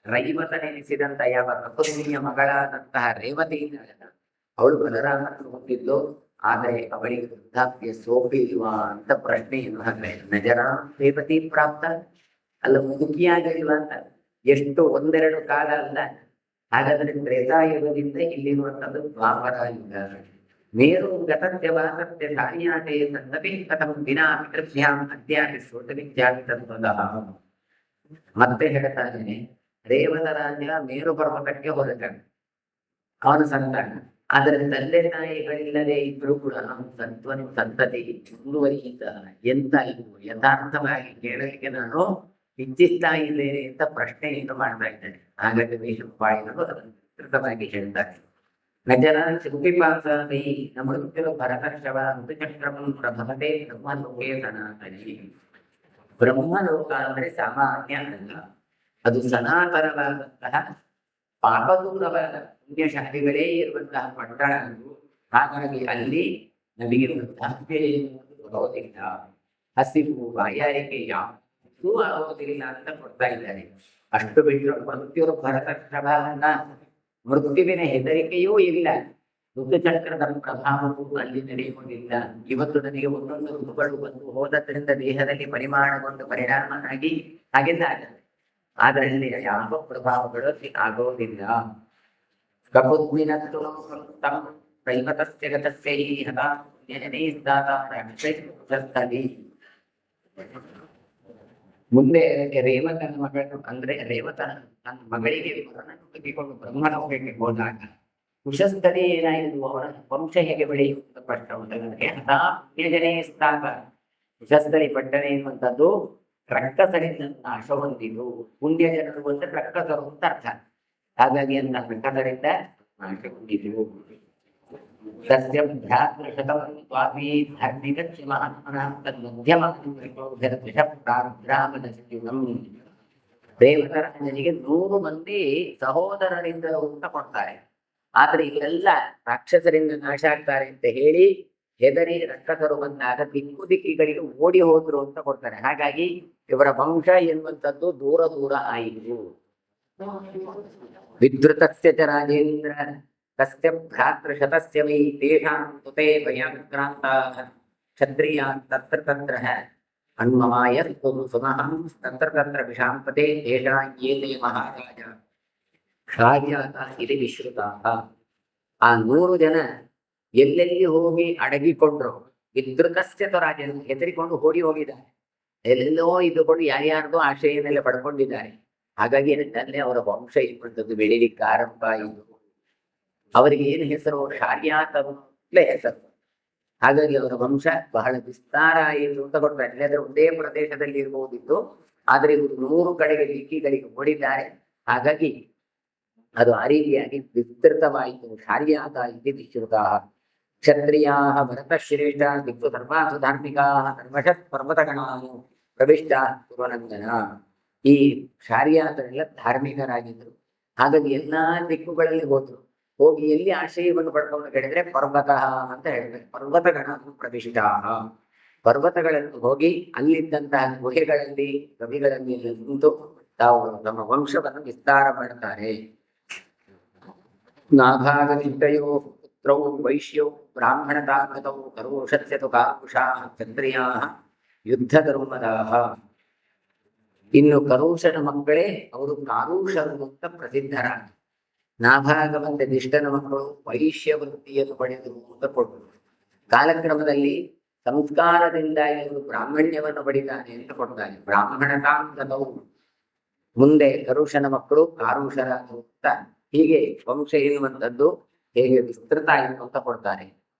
ರೈವತನೆನಿಸಿದಂತ ಯಾವ ಕಪುನಿಯ ಮಗಳಾದಂತಹ ರೇವತಿ ಅವಳು ಬಲರಾಮನನ್ನು ಹೊಂದಿದ್ದು, ಆದರೆ ಅವಳಿಗೆ ವೃದ್ಧಾಪ್ಯ ಸೋಪಿಲ್ವಾ ಅಂತ ಪ್ರಶ್ನೆಯನ್ನು ಹಾಕ್ರೆ. ನಜರಾಂ ರೇವತಿ ಪ್ರಾಪ್ತ ಅಲ್ಲ, ಮುದುಕಿಯಾಗಿಲ್ವಾ ಅಂತ. ಎಷ್ಟು ಒಂದೆರಡು ಕಾಲ ಅಲ್ಲ. ಹಾಗಾದ್ರೆ ತ್ರೇತಾಯುಗದಿಂದ ಇಲ್ಲಿರುವಂಥದ್ದು ದ್ವಾಪರ ಯುಗ. ಮೇರು ಗತತ್ಯ ವಾಸತ್ಯ ಶಾರ್ಯಾಟೆ ಸಂದಪಿ ಕಥಂ ದಿನಾ ಪಿತೃಭ್ಯಾಂ ಅದ್ಯಾಪಿ ಶ್ರೋತವಿದ್ಯಾಪಿ ತತ್ವದಃ. ಮತ್ತೆ ಹೇಳ್ತಾನೆ, ರೇವತ ರಾಜ್ಯ ಮೇರು ಪರ್ವತಕ್ಕೆ ಹೊರಟ ಅವನ ಸಂತಾನ. ಆದರೆ ತಂದೆ ತಾಯಿಗಳಿಲ್ಲದೆ ಇದ್ರೂ ಕೂಡ ಅವನ ಸಂತತಿ ಮುಂದುವರಿಯಿತ. ಎಂತ ಇದು ಯಥಾರ್ಥವಾಗಿ ಕೇಳಲಿಕ್ಕೆ ನಾನು ಇಚ್ಛಿಸ್ತಾ ಇದ್ದೇನೆ ಅಂತ ಪ್ರಶ್ನೆಯನ್ನು ಮಾಡ್ತಾ ಇದ್ದೇನೆ. ಹಾಗಾಗಿ ವೇಷಪಾಯಿಗಳು ಅದನ್ನು ವಿಸ್ತೃತವಾಗಿ ಹೇಳ್ತಾರೆ. ನಜರ ಶಿಲ್ಪಿಪಾಸೈ ನಮೃತ್ಯು ಭರತರ್ಷವ ಋತುಚಕ್ರಂ ಪ್ರಭವತೆ ಬ್ರಹ್ಮಲೋಕೆ ಸನಾತನಿ. ಬ್ರಹ್ಮಲೋಕ ಅಂದ್ರೆ ಸಾಮಾನ್ಯ ಅಲ್ಲ, ಅದು ಸನಾತನವಾದಂತಹ ಪಾಪದೂರವಾದ ಪುಣ್ಯಶಾಲಿಗಳೇ ಇರುವಂತಹ ಪಟ್ಟಣ. ಹಾಗಾಗಿ ಅಲ್ಲಿ ನಮಗೆ ವೃದ್ಧಾಪ್ಯ ಬರೋದಿಲ್ಲ, ಹಸಿವು ಬಾಯಾರಿಕೆ ಯಾವತ್ತೂ ಆಗೋದಿಲ್ಲ ಅಂತ ಕೊಡ್ತಾ ಇದ್ದಾರೆ. ಅಷ್ಟು ಬಿಟ್ಟರು ಮೃತ್ಯು ಭರತರ್ಷಭ, ಮೃತ್ಯುವಿನ ಹೆದರಿಕೆಯೂ ಇಲ್ಲ, ಋತುಚಕ್ರದ ಪ್ರಭಾವವೂ ಅಲ್ಲಿ ನಡೆಯುವುದಿಲ್ಲ. ಇವತ್ತು ನನಗೆ ಒಂದೊಂದು ಋತುಗಳು ಬಂದು ಹೋದದ್ರಿಂದ ದೇಹದಲ್ಲಿ ಪರಿಮಾಣಗೊಂಡು ಪರಿಣಾಮ ಆಗಿ ಹಾಗೆಲ್ಲ ಆಗತ್ತೆ. ಆದರೆ ಅಲ್ಲಿ ಯಾವ ಪ್ರಭಾವಗಳು ಆಗೋದಿಲ್ಲ. ಕಪುದ್ವಿನತ್ತು ರೈವತಸ್ಯ ಗತಸ್ಯ ಹಿ ಹತಾ ಮುಂದೆ ರೇವತನ ಮಗಳು ಅಂದ್ರೆ ರೇವತನ ತನ್ನ ಮಗಳಿಗೆ ತೆಗೆದುಕೊಂಡು ಬ್ರಹ್ಮಲೋಕಕ್ಕೆ ಹೋದಾಗ ಕುಶಸ್ಥಲಿ ಏನಾಯಿತು, ಅವರ ವಂಶ ಹೇಗೆ ಬೆಳೆಯುವುದು ಪ್ರಶ್ನೆ ಉಂಟಾಗ ಹತಾ ಪುಣ್ಯಜನೇ ಸ್ಥಾಪ. ಕುಶಸ್ಥಲಿ ಪಟ್ಟಣ ಎನ್ನುವಂಥದ್ದು ರಕ್ಕಸರಿಂದ ನಾಶ ಹೊಂದಿದ್ದು, ಪುಣ್ಯ ಜನರು ಅಂದ್ರೆ ರಕ್ಕಸರು ಅಂತ ಅರ್ಥ. ಹಾಗಾಗಿ ಅಂತ ರಕ್ಕಸರಿಂದ ನಾಶ ಹೊಂದಿದ್ದು. ಸಸ್ಯ ಭ್ರಾತೃಶತಂ ಸ್ವಾಮಿ ಧಾರ್ಮಿಕಸ್ಯ ಮಹಾತ್ಮನಃ ತನ್ಮಧ್ಯಮಂ. ದೇವರಾಜನಿಗೆ 100 ಮಂದಿ ಸಹೋದರರಿಂದ ಅಂತ ಕೊಡ್ತಾರೆ. ಆದ್ರೆ ಇವೆಲ್ಲ ರಾಕ್ಷಸರಿಂದ ನಾಶ ಆಗ್ತಾರೆ ಅಂತ ಹೇಳಿ ಹೆದರಿ ರಕ್ಕಸರು ಬಂದಾಗ ದಿಕ್ಕು ದಿಕ್ಕಿಗಳಿಗೆ ಓಡಿ ಹೋದ್ರು ಅಂತ ಕೊಡ್ತಾರೆ. ಹಾಗಾಗಿ ಇವರ ವಂಶ ಎನ್ನುವಂಥದ್ದು ದೂರ ದೂರ ಆಯಿತು. ವಿಧೃತಸ್ಯ ಚ ರಾಜೇಂದ್ರ ತಸ್ಯ ಭ್ರಾತೃಶತಸ್ಯ ವೈ ತೇಷಾಂ ತುತೆ ಭಯಾಕ್ರಾಂತಾಃ ಕ್ಷತ್ರಿಯಾನ್ ತತ್ರ ತತ್ರ ಅನ್ಮಮಾಯ ಸುಮಹಂ ತತ್ರ ತತ್ರ ವಿಷಾಂಪತೆ ತೇಷಾಂ ಏತೆ ಮಹಾರಾಜ ಕ್ಷಾರ್ಯಾತ ಇತಿ ವಿಶ್ರುತಾಃ. ಆ 100 ಜನ ಎಲ್ಲೆಲ್ಲಿ ಹೋಗಿ ಅಡಗಿಕೊಂಡ್ರು. ವಿಧೃತಸ್ಯ ತು ರಾಜೇಂದ್ರ ಹೆದರಿಕೊಂಡು ಓಡಿ ಹೋಗಿದ್ದಾರೆ. ಎಲ್ಲೆಲ್ಲೋ ಇದ್ದುಕೊಂಡು ಯಾರ್ಯಾರ್ದೋ ಆಶ್ರಯನೆಲ್ಲ ಪಡ್ಕೊಂಡಿದ್ದಾರೆ. ಹಾಗಾಗಿ ಏನಂತಂದ್ರೆ ಅವರ ವಂಶ ಇರುವಂಥದ್ದು ಬೆಳಿಲಿಕ್ಕೆ ಆರಂಭ ಆಯಿತು. ಅವರಿಗೆ ಏನು ಹೆಸರು, ಶಾರ್ಯಾತಲೇ ಹೆಸರು. ಹಾಗಾಗಿ ಅವರ ವಂಶ ಬಹಳ ವಿಸ್ತಾರ ಆಯಿತು ಅಂತ ಕೊಡ್ತಾರೆ. ಇಲ್ಲದ್ರೆ ಒಂದೇ ಪ್ರದೇಶದಲ್ಲಿ ಇರಬಹುದಿತ್ತು, ಆದ್ರೆ ಇವರು 100 ಕಡೆಗೆ ದಿಕ್ಕಿಗಳಿಗೆ ಓಡಿದ್ದಾರೆ. ಹಾಗಾಗಿ ಅದು ಆ ರೀತಿಯಾಗಿ ವಿಸ್ತೃತವಾಯಿತು. ಶಾರ್ಯಾತ ಇತಿ ವಿಶ್ರುತಾಃ. ಕ್ಷತ್ರಿಯಾಃ ಭರತಶ್ರೇಷ್ಠ ದಿಕ್ಕು ಧರ್ಮಾಸು ಧಾರ್ಮಿಕಾಃ ಧರ್ಮಶತ್ ಪರ್ವತಗಣಾಃ ಪ್ರವಿಷ್ಟ ಪುರನಂದನ. ಈ ಶಾರ್ಯಾತರೆಲ್ಲ ಧಾರ್ಮಿಕರಾಗಿದ್ದರು. ಹಾಗಾಗಿ ಎಲ್ಲಾ ದಿಕ್ಕುಗಳಲ್ಲಿ ಹೋಗಿ ಎಲ್ಲಿ ಆಶ್ರಯವನ್ನು ಪಡ್ಕೊಂಡು ಹೇಳಿದ್ರೆ ಪರ್ವತ ಅಂತ ಹೇಳ್ತಾರೆ. ಪರ್ವತಗಳನ್ನು ಪ್ರವಿಷ್ಟಾ, ಪರ್ವತಗಳನ್ನು ಹೋಗಿ ಅಲ್ಲಿದ್ದಂತಹ ಗುಹೆಗಳಲ್ಲಿ ಗವಿಗಳಲ್ಲಿ ನಿಂತು ತಾವು ನಮ್ಮ ವಂಶವನ್ನು ವಿಸ್ತಾರ ಮಾಡ್ತಾರೆ. ನಾಭಾಗನಿಷ್ಠಯೋ ಪುತ್ರೌ ವೈಶ್ಯೌ ಬ್ರಾಹ್ಮಣತಾಗತೌ ಕರೋಷಸ್ಯತು ಕಾರುಷಾ ಕ್ಷತ್ರಿಯಾ ಯುದ್ಧ ಧರ್ಮದಾಹ. ಇನ್ನು ಕರೋಷನ ಮಕ್ಕಳೇ ಅವರು ಕಾರುಷರು ಅಂತ ಪ್ರಸಿದ್ಧರಾಗ. ನಾಭಾಗ ಮತ್ತೆ ನಿಷ್ಠನ ಮಕ್ಕಳು ವೈಶ್ಯ ವೃತ್ತಿಯನ್ನು ಪಡೆದರು ಅಂತ ಕೊಟ್ಟರು. ಕಾಲಕ್ರಮದಲ್ಲಿ ಸಂಸ್ಕಾರದಿಂದ ಇವರು ಬ್ರಾಹ್ಮಣ್ಯವನ್ನು ಪಡಿತಾನೆ ಅಂತ ಕೊಡ್ತಾನೆ. ಬ್ರಾಹ್ಮಣತಾಂಗತವು ಮುಂದೆ ಕರುಷನ ಮಕ್ಕಳು ಕಾರುಷರಾದರು ಅಂತ ಹೀಗೆ ವಂಶ ಎನ್ನುವಂಥದ್ದು ಹೇಗೆ ವಿಸ್ತೃತ ಆಯಿತು ಅಂತ ಕೊಡ್ತಾರೆ.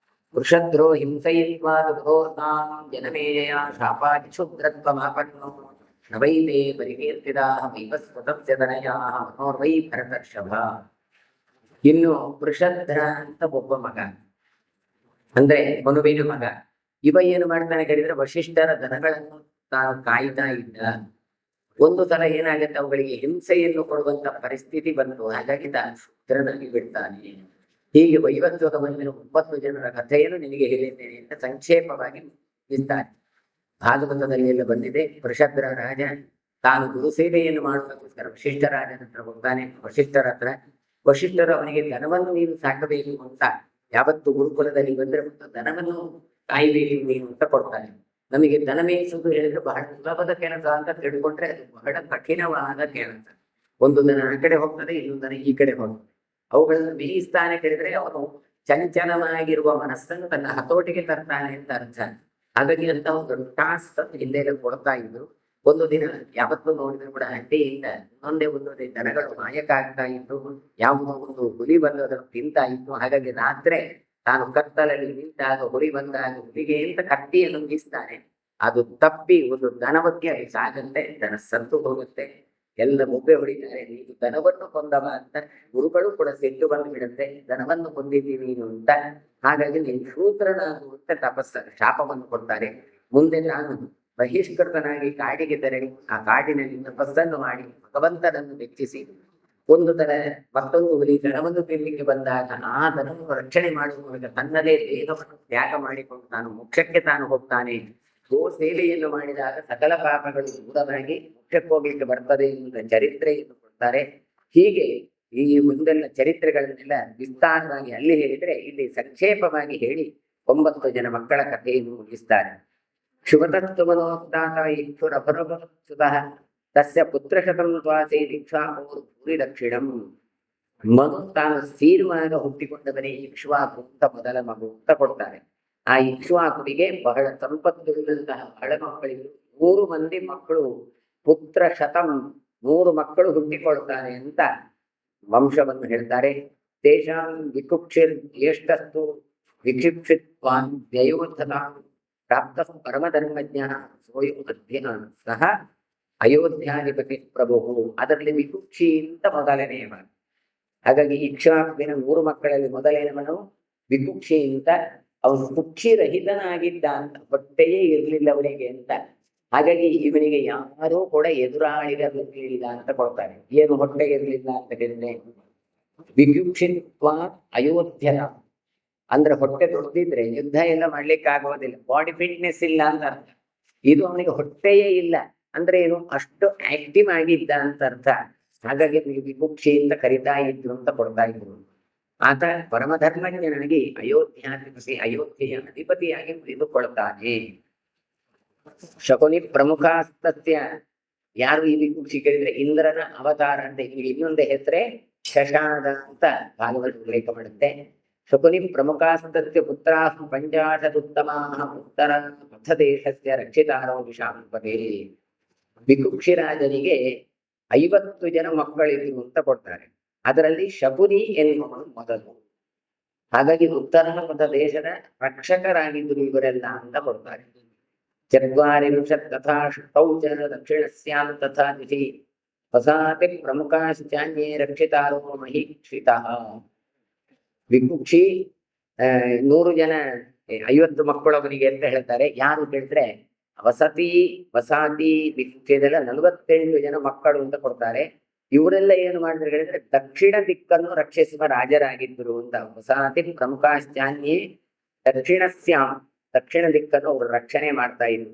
ವೃಷದ್ರೋ ಹಿಂಸಯಿತ್ವಾದೋರ್ತಾಂ ಜನಮೇಯ ಶಾಪಾದಿಕ್ಷುದ್ರತ್ವ ಮಾಪನ್ನೋ ನವೈತೆ ಪರಿಕೀರ್ತಿದಾ ವೈವಸ್ವತಸ್ಯ ತನಯಾ ಮನೋರ್ವೈ ಭರತರ್ಷಭ. ಇನ್ನು ವೃಷಧ್ರ ಅಂತ ಒಬ್ಬ ಮಗ, ಅಂದ್ರೆ ಮನುವಿನ ಮಗ. ಇವ ಏನು ಮಾಡ್ತಾನೆ ಕೇಳಿದ್ರೆ ವಶಿಷ್ಠರ ದನಗಳನ್ನು ತಾನು ಕಾಯ್ತಾ ಇದ್ದ. ಒಂದು ಸಲ ಏನಾಗುತ್ತೆ, ಅವುಗಳಿಗೆ ಹಿಂಸೆಯನ್ನು ಕೊಡುವಂತ ಪರಿಸ್ಥಿತಿ ಬಂತು. ಹಾಗಾಗಿ ತಾನು ಶೂದ್ರನಾಗಿ ಬಿಡ್ತಾನೆ. ಹೀಗೆ ವೈವತ್ವದ ಮುಂದಿನ 9 ಜನರ ಕಥೆಯನ್ನು ನಿನಗೆ ಹೇಳಿದ್ದೇನೆ ಅಂತ ಸಂಕ್ಷೇಪವಾಗಿ ಇದ್ದಾರೆ. ಭಾಗವತದಲ್ಲಿ ಎಲ್ಲ ಬಂದಿದೆ. ವೃಷಧ್ರ ರಾಜ ತಾನು ಗುರುಸೇವೆಯನ್ನು ಮಾಡುವುದಕ್ಕೋಸ್ಕರ ವಶಿಷ್ಠ ರಾಜನ ಹತ್ರ ಹೋಗ್ತಾನೆ. ವಶಿಷ್ಠರು ಅವನಿಗೆ ದನವನ್ನು ನೀನು ಸಾಕಬೇಕು ಅಂತ, ಯಾವತ್ತು ಗುರುಕುಲದಲ್ಲಿ ಬಂದ್ರೆ ಮತ್ತು ದನವನ್ನು ಕಾಯಬೇಕು ನೀನು ಅಂತ ಕೊಡ್ತಾನೆ. ನಮಗೆ ದನ ಮೇಯಿಸುವುದು ಹೇಳಿದ್ರೆ ಬಹಳ ಸುಲಭದ ಕೆಲಸ ಅಂತ ತಿಳ್ಕೊಂಡ್ರೆ ಅದು ಬಹಳ ಕಠಿಣವಾದ ಕೆಲಸ. ಒಂದು ದನ ಆ ಕಡೆ ಹೋಗ್ತದೆ, ಇನ್ನೊಂದು ದನ ಈ ಕಡೆ ಹೋಗ್ತದೆ. ಅವುಗಳನ್ನು ಮೇಯಿಸ್ತಾನೆ ಕೇಳಿದ್ರೆ ಅವನು ಚಂಚಲವಾಗಿರುವ ಮನಸ್ಸನ್ನು ತನ್ನ ಹತೋಟಿಗೆ ತರ್ತಾನೆ ಅಂತ ಅರ್ಥ. ಹಾಗಾಗಿ ಅಂತ ಒಂದು ಟಾಸ್ಕ್ ಹಿಂದೆ ಕೊಡ್ತಾ ಇದ್ರು. ಒಂದು ದಿನ ಯಾವತ್ತೂ ನೋಡಿದ್ರು ಕೂಡ ಹಟ್ಟಿಯಿಂದ ಒಂದೊಂದೇ ದನಗಳು ಮಾಯಕ್ಕಾಗ್ತಾ ಇತ್ತು. ಯಾವುದೋ ಒಂದು ಹುಲಿ ಬಂದು ಅದನ್ನು ತಿಂತಾ ಇತ್ತು. ಹಾಗಾಗಿ ರಾತ್ರಿ ತಾನು ಕತ್ತಲಲ್ಲಿ ನಿಂತಾಗ ಹುಲಿ ಬಂದಾಗ ಹುಲಿಗೆ ಅಂತ ಕತ್ತಿಯನ್ನು ಬೀಸ್ತಾನೆ. ಅದು ತಪ್ಪಿ ಒಂದು ದನವಕ್ಕೆ ಅದು ಸಾಗಂತೆ, ದನ ಸತ್ತು ಹೋಗುತ್ತೆ. ಎಲ್ಲ ಮುಬ್ಬೆ ಹೊಡಿತಾರೆ, ನೀನು ದನವನ್ನು ಕೊಂದವ ಅಂತ. ಗುರುಗಳು ಕೂಡ ಸಿಟ್ಟು ಬಂದು ಬಿಡುತ್ತೆ, ದನವನ್ನು ಕೊಂದಿದ್ದೀವಿ ನೀನು ಅಂತ. ಹಾಗಾಗಿ ನೀನು ಶೂದ್ರನಾಗು ಅಂತ ಶಾಪವನ್ನು ಕೊಡ್ತಾರೆ. ಮುಂದೆ ನಾನು ಬಹಿಷ್ಕೃತನಾಗಿ ಕಾಡಿಗೆ ತೆರಳಿ ಆ ಕಾಡಿನಲ್ಲಿ ತಪಸ್ಸನ್ನು ಮಾಡಿ ಭಗವಂತನನ್ನು ಮೆಚ್ಚಿಸಿ ಒಂದು ತರ ಮತ್ತೊಂದು ಹುಲಿ ದನವನ್ನು ತಿನ್ನಲಿಕ್ಕೆ ಬಂದಾಗ ಆ ದನವನ್ನು ರಕ್ಷಣೆ ಮಾಡುವ ಮೂಲಕ ತನ್ನದೇ ದೇಹವನ್ನು ತ್ಯಾಗ ಮಾಡಿಕೊಂಡು ತಾನು ಮೋಕ್ಷಕ್ಕೆ ತಾನು ಹೋಗ್ತಾನೆ. ಗೋ ಸೇವೆಯನ್ನು ಮಾಡಿದಾಗ ಸಕಲ ಪಾಪಗಳು ದೂರವಾಗಿ ಮೋಕ್ಷಕ್ಕೆ ಹೋಗ್ಲಿಕ್ಕೆ ಬರ್ತದೆ ಎನ್ನುವ ಚರಿತ್ರೆಯನ್ನು ಕೊಡ್ತಾರೆ. ಹೀಗೆ ಈ ಮುಂದೆಲ್ಲ ಚರಿತ್ರೆಗಳನ್ನೆಲ್ಲ ವಿಸ್ತಾರವಾಗಿ ಅಲ್ಲಿ ಹೇಳಿದ್ರೆ ಇಲ್ಲಿ ಸಂಕ್ಷೇಪವಾಗಿ ಹೇಳಿ 9 ಜನ ಮಕ್ಕಳ ಕಥೆಯನ್ನು ಮುಗಿಸ್ತಾರೆ. ಶುಭತತ್ವಮನೋಕ್ತಾತ ಇಕ್ಷುರಭರಭಸುತಃ ತಸ್ಯ ಪುತ್ರಶತಂ ತ್ವಾಸೇ ದೀಕ್ಷಾಪೂರ್ ಭೂರಿ ದಕ್ಷಿಣಂ. ಮನು ತಾನು ಸೀರುವಾಗ ಹುಟ್ಟಿಕೊಂಡವನೇ ಇಕ್ಷ್ವಾಕು ಅಂತ ಮೊದಲ ಮಗು ಅಂತ ಕೊಡ್ತಾರೆ. ಆ ಇಕ್ಷ್ವಾಕುವಿಗೆ ಬಹಳ ಸಂಪತ್ತುಳ್ಳಂತಹ ಬಹಳ ಮಕ್ಕಳಿದ್ರು. 3 ಮಂದಿ ಮಕ್ಕಳು, ಪುತ್ರ ಶತಂ 3 ಮಕ್ಕಳು ಹುಟ್ಟಿಕೊಳ್ತಾರೆ ಅಂತ ವಂಶವನ್ನು ಹೇಳ್ತಾರೆ. ತೇಷಾಂ ವಿಕುಕ್ಷಿರ್ ಜ್ಯೇಷ್ಠಸ್ತು ವಿಕ್ಷಿಪ್ಷಿತ್ವಾನ್ ವ್ಯಯೋಧತಾಂ ಪ್ರಾಪ್ತ ಪರಮಧರ್ಮಜ್ಞ ಸೋಯೋ ಸಹ ಅಯೋಧ್ಯಾಧಿಪತಿ ಪ್ರಭು. ಅದರಲ್ಲಿ ವಿಕುಕ್ಷಿ ಅಂತ ಮೊದಲನೆಯವ. ಹಾಗಾಗಿ ಇಕ್ಷ್ವಾಕುವಿನ 3 ಮಕ್ಕಳಲ್ಲಿ ಮೊದಲನೇವನು ವಿಕುಕ್ಷಿ ಅಂತ. ಅವನು ಕುಕ್ಷಿ ರಹಿತನಾಗಿದ್ದ ಅಂತ, ಹೊಟ್ಟೆಯೇ ಇರಲಿಲ್ಲ ಅವನಿಗೆ ಅಂತ. ಹಾಗಾಗಿ ಇವನಿಗೆ ಯಾರೂ ಕೂಡ ಎದುರಾಳಿರಲಿಲ್ಲ ಅಂತ ಕೊಡ್ತಾರೆ. ಏನು ಹೊಟ್ಟೆ ಇರಲಿಲ್ಲ ಅಂತ ಹೇಳಿದ್ರೆ ವಿಕುಕ್ಷಿತ್ವ ಅಯೋಧ್ಯ ಅಂದ್ರೆ ಹೊಟ್ಟೆ ದೊಡ್ಡದಿದ್ರೆ ಯುದ್ಧ ಎಲ್ಲ ಮಾಡ್ಲಿಕ್ಕೆ ಆಗೋದಿಲ್ಲ, ಬಾಡಿ ಫಿಟ್ನೆಸ್ ಇಲ್ಲ ಅಂತ ಅರ್ಥ. ಇದು ಅವನಿಗೆ ಹೊಟ್ಟೆಯೇ ಇಲ್ಲ ಅಂದ್ರೆ ಏನು, ಅಷ್ಟು ಆಕ್ಟಿವ್ ಆಗಿದ್ದ ಅಂತ ಅರ್ಥ. ಹಾಗಾಗಿ ವಿಕುಕ್ಷಿಯಿಂದ ಕರಿತಾ ಇದ್ರು ಅಂತ ಕೊಡ್ತಾ ಇದ್ರು. ಆತ ಪರಮಧರ್ಮಜ್ಞನಾಗಿ ಅಯೋಧ್ಯಾಧಿಪತಿ, ಅಯೋಧ್ಯೆಯ ಅಧಿಪತಿಯಾಗಿ ಉಳಿದುಕೊಳ್ತಾನೆ. ಶಕುನಿ ಪ್ರಮುಖಾಸ್ತತ್ಯ. ಯಾರು ಈ ವಿಕುಕ್ಷಿ ಕೇಳಿದ್ರೆ ಇಂದ್ರನ ಅವತಾರ ಅಂತ. ಇಲ್ಲಿ ಇನ್ನೊಂದು ಹೆಸರೇ ಶಶಾದ ಅಂತ ಭಾಗವತ ಉಲ್ಲೇಖ ಮಾಡುತ್ತೆ. ಶಕುನಿ ಪ್ರಮುಖಾಸ್ತತ್ಯ ಪುತ್ರಾ ಪಂಚಾಶದುತ್ತಮಾ ಉತ್ತರ ಪಥದೇಶಸ್ಯ ರಕ್ಷಿತಾರೋ ವಿಷಾಂಪದೇ. ವಿಕುಕ್ಷಿರಾಜನಿಗೆ 50 ಜನ ಮಕ್ಕಳಿದ್ರು ಅಂತ ಕೊಡ್ತಾರೆ. ಅದರಲ್ಲಿ ಶಕುನಿ ಎನ್ನುವನು ಮೊದಲು. ಹಾಗಾಗಿ ಉತ್ತರ ಪಥ ದೇಶದ ರಕ್ಷಕರಾಗಿದ್ದರು ಇವರೆಲ್ಲ ಅಂತ ಕೊಡ್ತಾರೆ. 40 ತಥಾ ಶೌಚ ದಕ್ಷಿಣಸ್ಯಾಂ ತಥಾ ದಿಶಿ ವಸಾತಿ ಪ್ರಮುಖಾಶ್ಚಾನ್ಯೇ ರಕ್ಷಿತಾರೋ ಮಹೀಕ್ಷಿತಃ. ವಿಕುಕ್ಷಿ 100 ಜನ 50 ಮಕ್ಕಳು ಅವನಿಗೆ ಅಂತ ಹೇಳ್ತಾರೆ. ಯಾರು ಕೇಳಿದ್ರೆ ವಸಾತಿ ವಿಕುಕ್ಷಿದೆಲ್ಲ 48 ಜನ ಮಕ್ಕಳು ಅಂತ ಕೊಡ್ತಾರೆ. ಇವರೆಲ್ಲ ಏನು ಮಾಡಿದ್ರು ಹೇಳಿದ್ರೆ ದಕ್ಷಿಣ ದಿಕ್ಕನ್ನು ರಕ್ಷಿಸುವ ರಾಜರಾಗಿದ್ದರು ಅಂತ. ವಸಾತಿ ಪ್ರಮುಖಾಶ್ಚಾನ್ಯೇ ದಕ್ಷಿಣಸ್ಯಾಂ, ದಕ್ಷಿಣ ದಿಕ್ಕನ್ನು ಅವರು ರಕ್ಷಣೆ ಮಾಡ್ತಾ ಇದ್ರು.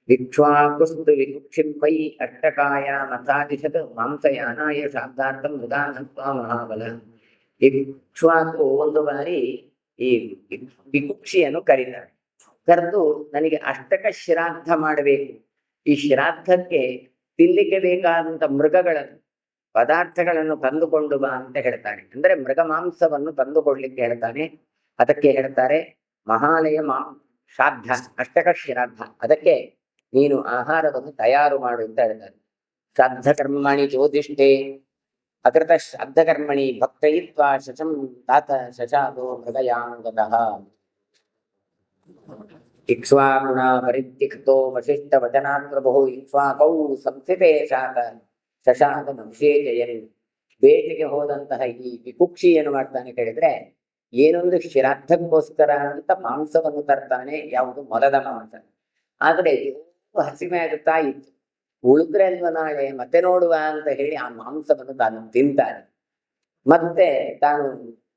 ವಿಕ್ಷ್ವಾಕುಸ್ತು ವಿಕ್ಷಿಪೈ ಅಷ್ಟಕಾಯ ಮಥಾದಿಶತ್ ಮಾಂಸಯಾನಾಯ ಶಾಬ್ದಾರ್ಥಂ ಉದಾಹತ್ವ ಮಹಾಬಲ. ಇಕ್ಷ್ವಾಕು ಒಂದು ಬಾರಿ ಈ ವಿಕುಕ್ಷಿಯನ್ನು ಕರೀತಾರೆ. ಕರೆದು ನನಗೆ ಅಷ್ಟಕ ಶ್ರಾದ್ದ ಮಾಡಬೇಕು, ಈ ಶ್ರಾದ್ದಕ್ಕೆ ತಿನ್ಲಿಕ್ಕೆ ಬೇಕಾದಂತ ಮೃಗಗಳನ್ನು ಪದಾರ್ಥಗಳನ್ನು ತಂದುಕೊಂಡು ಬಾ ಅಂತ ಹೇಳ್ತಾನೆ. ಅಂದ್ರೆ ಮೃಗ ಮಾಂಸವನ್ನು ತಂದುಕೊಡ್ಲಿಕ್ಕೆ ಹೇಳ್ತಾನೆ. ಅದಕ್ಕೆ ಹೇಳ್ತಾರೆ ಮಹಾಲಯ ಶ್ರಾದ್ದ, ಅಷ್ಟಕ ಶ್ರಾದ್ದ. ಅದಕ್ಕೆ ನೀನು ಆಹಾರವನ್ನು ತಯಾರು ಮಾಡು ಅಂತ ಹೇಳ್ತಾರೆ. ಶ್ರಾದ್ದ ಕರ್ಮಣಿ ಜ್ಯೋತಿಷ್ಠೆ ಅಕೃತ ಶ್ರಾದ್ದ ಕರ್ಮಣಿ ಭಕ್ತಯಿತ್ವಾ ಶಶಂ ತಾತ ಶಶಾದೋ ಮೃಗಯಾಂಗತಃ. ಇಕ್ಷ್ವಾಕುಣ ಪರಿತ್ಯಕ್ತೋ ವಶಿಷ್ಠ ವಚನಾತ್ ಪ್ರಭು ಇಕ್ಷ್ವಾಕೌ ಸಂಸ್ಥಿತೇ ಶಾತ ಶಶಾದ ಅಭಿಷೇಕಯನ್. ಬೇಟೆಗೆ ಹೋದಂತಹ ಈ ವಿಕುಕ್ಷಿ ಏನು ಮಾಡ್ತಾನೆ ಕೇಳಿದ್ರೆ, ಏನೊಂದು ಶ್ರಾದ್ದಕ್ಕೋಸ್ಕರ ಅಂತ ಮಾಂಸವನ್ನು ತರ್ತಾನೆ. ಯಾವುದು? ಮೊಲದ ಮಾಂಸ. ಆದ್ರೆ ಹಸಿಮೆ ಆಗುತ್ತಾ ಇತ್ತು. ಉಳಿದ್ರೆ ಅಲ್ವ ನಾಳೆ ಮತ್ತೆ ನೋಡುವ ಅಂತ ಹೇಳಿ ಆ ಮಾಂಸವನ್ನು ತಾನು ತಿಂತಾನೆ. ಮತ್ತೆ ತಾನು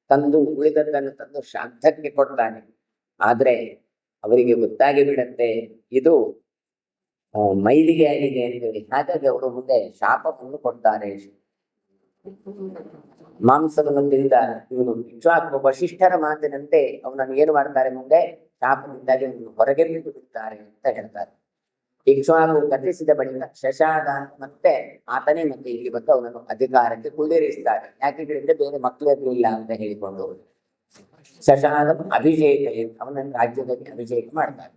ತಂದು ಉಳಿದದ್ದನ್ನು ತಂದು ಶ್ರಾದ್ದಕ್ಕೆ ಕೊಡ್ತಾನೆ. ಆದ್ರೆ ಅವರಿಗೆ ಗೊತ್ತಾಗಿ ಬಿಡತ್ತೆ ಇದು ಮೈಲಿಗೆ ಆಗಿದೆ ಅಂತೇಳಿ. ಹಾಗಾಗಿ ಅವರು ಮುಂದೆ ಶಾಪವನ್ನು ಕೊಡ್ತಾರೆ. ಮಾಂಸವನ್ನು ತಿಂದ ಇವನು ಇಕ್ಷ್ವಾಕು ವಶಿಷ್ಠರ ಮಾತಿನಂತೆ ಅವನನ್ನು ಏನು ಮಾಡ್ತಾರೆ, ಮುಂದೆ ಶಾಪದಿಂದಾಗಿ ಹೊರಗೆ ಬಿಡುತ್ತಾರೆ ಅಂತ ಹೇಳ್ತಾರೆ. ಇಕ್ಷ್ವಾಕು ಕಥಿಸಿದ ಬಳಿಕ ಶಶಾದ ಮತ್ತೆ ಆತನೇ ಮತ್ತೆ ಇಲ್ಲಿ ಬಂದು ಅವನನ್ನು ಅಧಿಕಾರಕ್ಕೆ ಕುಳ್ಳಿರಿಸ್ತಾರೆ. ಯಾಕೆ ಹೇಳಿದ್ರೆ ಬೇರೆ ಮಕ್ಕಳು ಇಲ್ಲ ಅಂತ ಹೇಳಿಕೊಂಡು ಶಶಾದ ಅಭಿಷೇಕ, ಅವನನ್ನು ರಾಜ್ಯದಲ್ಲಿ ಅಭಿಷೇಕ ಮಾಡ್ತಾರೆ.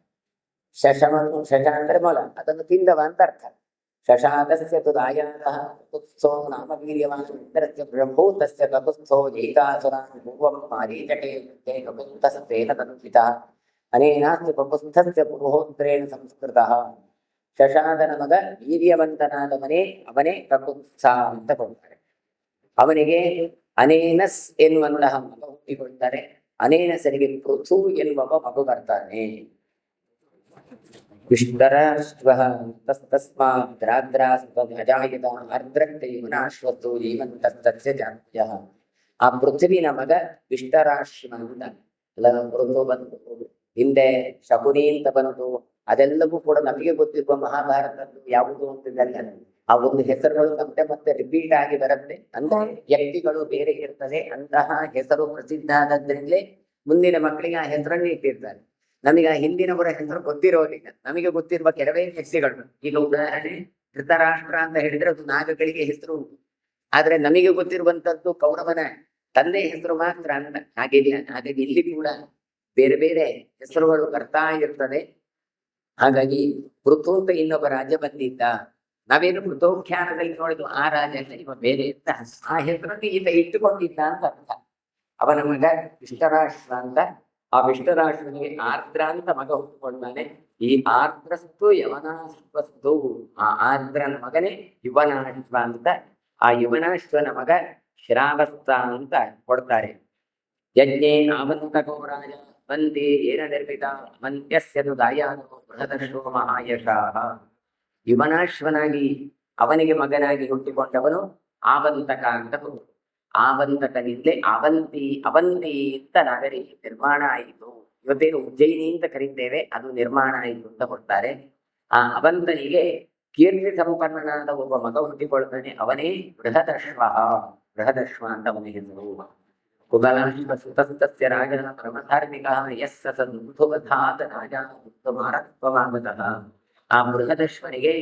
ಶಶವನ್ನು, ಶಶ ಅಂದ್ರೆ ಮೊಲ, ಅದನ್ನು ತಿಂದವ ಅಂತ ಅರ್ಥ. ಶಶಾದಸ್ಯ ತುದಾಯಾತಃ ಕುತ್ಸೋ ನಾಮ ವೀರ್ಯವಾನ್ ಇಂದ್ರಸ್ಯ ಪ್ರಭೂತಸ್ಯ ಕಪುತ್ಸೋ ಜೈತಾಸುರಾನ್ ಪೂರ್ವಂ ಮಾರೀಚಕೆ ಕಪುಸ್ತಸ್ತೇನ ತನ್ವಿತಃ ಅನೇನಾಸ್ತಿ ಕಪುಸ್ಥಸ್ಯ ಪುರೋಹೋತ್ರೇಣ ಸಂಸ್ಕೃತಃ. ಶಶಾದನ ಮಗ ವೀರ್ಯವಂತನಾದವನೇ, ಅವನೇ ಕಪುತ್ಸ ಅಂತ ಕೊಡ್ತಾರೆ. ಅವನಿಗೆ ಅನೇನಸ್ ಎನ್ನುವಂತಹ ಮಗ ಹುಟ್ಟಿಕೊಳ್ತಾರೆ. ಅನೇನಸನಿಗೆ ಪೃಥು ಎನ್ನುವ ಮಗು ಬರ್ತಾನೆ. ವಿಷ್ಟರಾಶ್ವಃ ತಸ್ತಸ್ಮಾತ್ ದ್ರಾದ್ರಾಸ್ತ್ವಮಜಾಯತ ಆರ್ದ್ರಕ್ತೆ ವಿನಾಶ್ವಸ್ತು ಜೀವಂತಸ್ತಸ್ಯ ಜಾತ್ಯಃ. ಆ ಪೃಥ್ವಿನ ಮಗ ವಿಷ್ಟರಾಶ್ವ ಅಂತ. ಪೃಥು ಬಂತು, ಹಿಂದೆ ಶಕುನಿ ಅಂತ ಬಂತು. ಅದೆಲ್ಲವೂ ಕೂಡ ನಮಗೆ ಗೊತ್ತಿರುವ ಮಹಾಭಾರತದ್ದು ಯಾವುದು ಅಂತಿದ್ದಲ್ಲ. ಆ ಒಂದು ಹೆಸರುಗಳು ಮತ್ತೆ ಮತ್ತೆ ರಿಪೀಟ್ ಆಗಿ ಬರುತ್ತೆ. ಅಂದ್ರೆ ವ್ಯಕ್ತಿಗಳು ಬೇರೆ ಇರ್ತದೆ. ಅಂತಹ ಹೆಸರು ಪ್ರಸಿದ್ಧ ಆದದ್ರಿಂದಲೇ ಮುಂದಿನ ಮಕ್ಕಳಿಗೆ ಆ ಹೆಸರನ್ನೇ ಇಟ್ಟಿರ್ತಾರೆ. ನಮಗೆ ಆ ಹಿಂದಿನವರ ಹೆಸರು ಗೊತ್ತಿರೋದಿಲ್ಲ. ನಮಗೆ ಗೊತ್ತಿರುವ ಕೆಲವೇ ವ್ಯಕ್ತಿಗಳು. ಈಗ ಉದಾಹರಣೆ ಧೃತರಾಷ್ಟ್ರ ಅಂತ ಹೇಳಿದ್ರೆ ಅದು ನಾಗಗಳಿಗೆ ಹೆಸರು ಉಂಟು. ಆದ್ರೆ ನಮಗೆ ಗೊತ್ತಿರುವಂತದ್ದು ಕೌರವನ ತಂದೆ ಹೆಸರು ಮಾತ್ರ ಅಂತ. ಹಾಗಿಲ್ಲ. ಹಾಗಾಗಿ ಇಲ್ಲಿ ಕೂಡ ಬೇರೆ ಬೇರೆ ಹೆಸರುಗಳು ಬರ್ತಾ ಇರ್ತದೆ. ಹಾಗಾಗಿ ಪೃಥು ಅಂತ ಇನ್ನೊಬ್ಬ ರಾಜ ಬಂದಿದ್ದ. ನಾವೇನು ಪೃಥೋಖ್ಯಾನದಲ್ಲಿ ನೋಡಿದ್ವು ಆ ರಾಜ ಅಂತ, ಇವ ಬೇರೆ ಇದ್ದ. ಆ ಹೆಸರನ್ನು ಈತ ಇಟ್ಟುಕೊಂಡಿದ್ದ ಅಂತ ಅರ್ಥ. ಅವನ ಮಗ ವಿಷ್ಟರಾಷ್ಟ್ರ ಅಂತ. ಆ ವಿಷ್ಟರಾಷ್ಟ್ರನಿಗೆ ಆರ್ದ್ರ ಅಂತ ಮಗ ಹುಟ್ಟುಕೊಳ್ತಾನೆ. ಈ ಆರ್ದ್ರಸ್ತು ಯವನಾಶ್ವಸ್ತು, ಆ ಆರ್ದ್ರನ ಮಗನೇ ಯುವನಾಶ್ವ ಅಂತ. ಆ ಯುವನಾಶ್ವನ ಮಗ ಶ್ರಾವಸ್ತ ಅಂತ ಕೊಡ್ತಾರೆ. ಯಜ್ಞೇ ನಾವಂತ ಕೌರಾಜ ಮಂದಿ ಏನ ನಿರ್ಮಿತ ಮಂತ್ಯಸ್ಯದು ದಾಯಾನೋ ಬೃಹದರ್ಶೋ ಮಹಾಯಶಃ. ಯುವನಾಶ್ವನಾಗಿ ಅವನಿಗೆ ಮಗನಾಗಿ ಹುಟ್ಟಿಕೊಂಡವನು ಆವಂತಕ ಅಂತ. ಆವಂತಕನಿಂದಲೇ ಅವಂತಿ ಅವಂತಿ ಅಂತ ನಗರಿ ನಿರ್ಮಾಣ ಆಯಿತು. ಇವತ್ತೇನು ಉಜ್ಜಯಿನಿ ಅಂತ ಕರೀತೇವೆ, ಅದು ನಿರ್ಮಾಣ ಆಯಿತು ಅಂತ ಕೊಡ್ತಾರೆ. ಆ ಅವಂತನಿಗೆ ಕೀರ್ತಿ ಸಂಪನ್ನನಾದ ಒಬ್ಬ ಮಗ ಹುಟ್ಟಿಕೊಳ್ತಾನೆ. ಅವನೇ ಬೃಹದಶ್ವ. ಬೃಹದಶ್ವ ಅಂತ ಅವನ ಹೆಸರು. ಕುಬಲಾಶ್ವ ಸುತಸ್ತಸ್ಯ ರಾಜನ ಪರಮಧಾರ್ಮಿಕ ಯಸ್ಸ ಸಂಧುವಧಾತ ರಾಜ ಉತ್ತಮಾರತ್ವಮಾಗತಃ. ಆ ಬೃಹದಶ್ವನಿಗೆ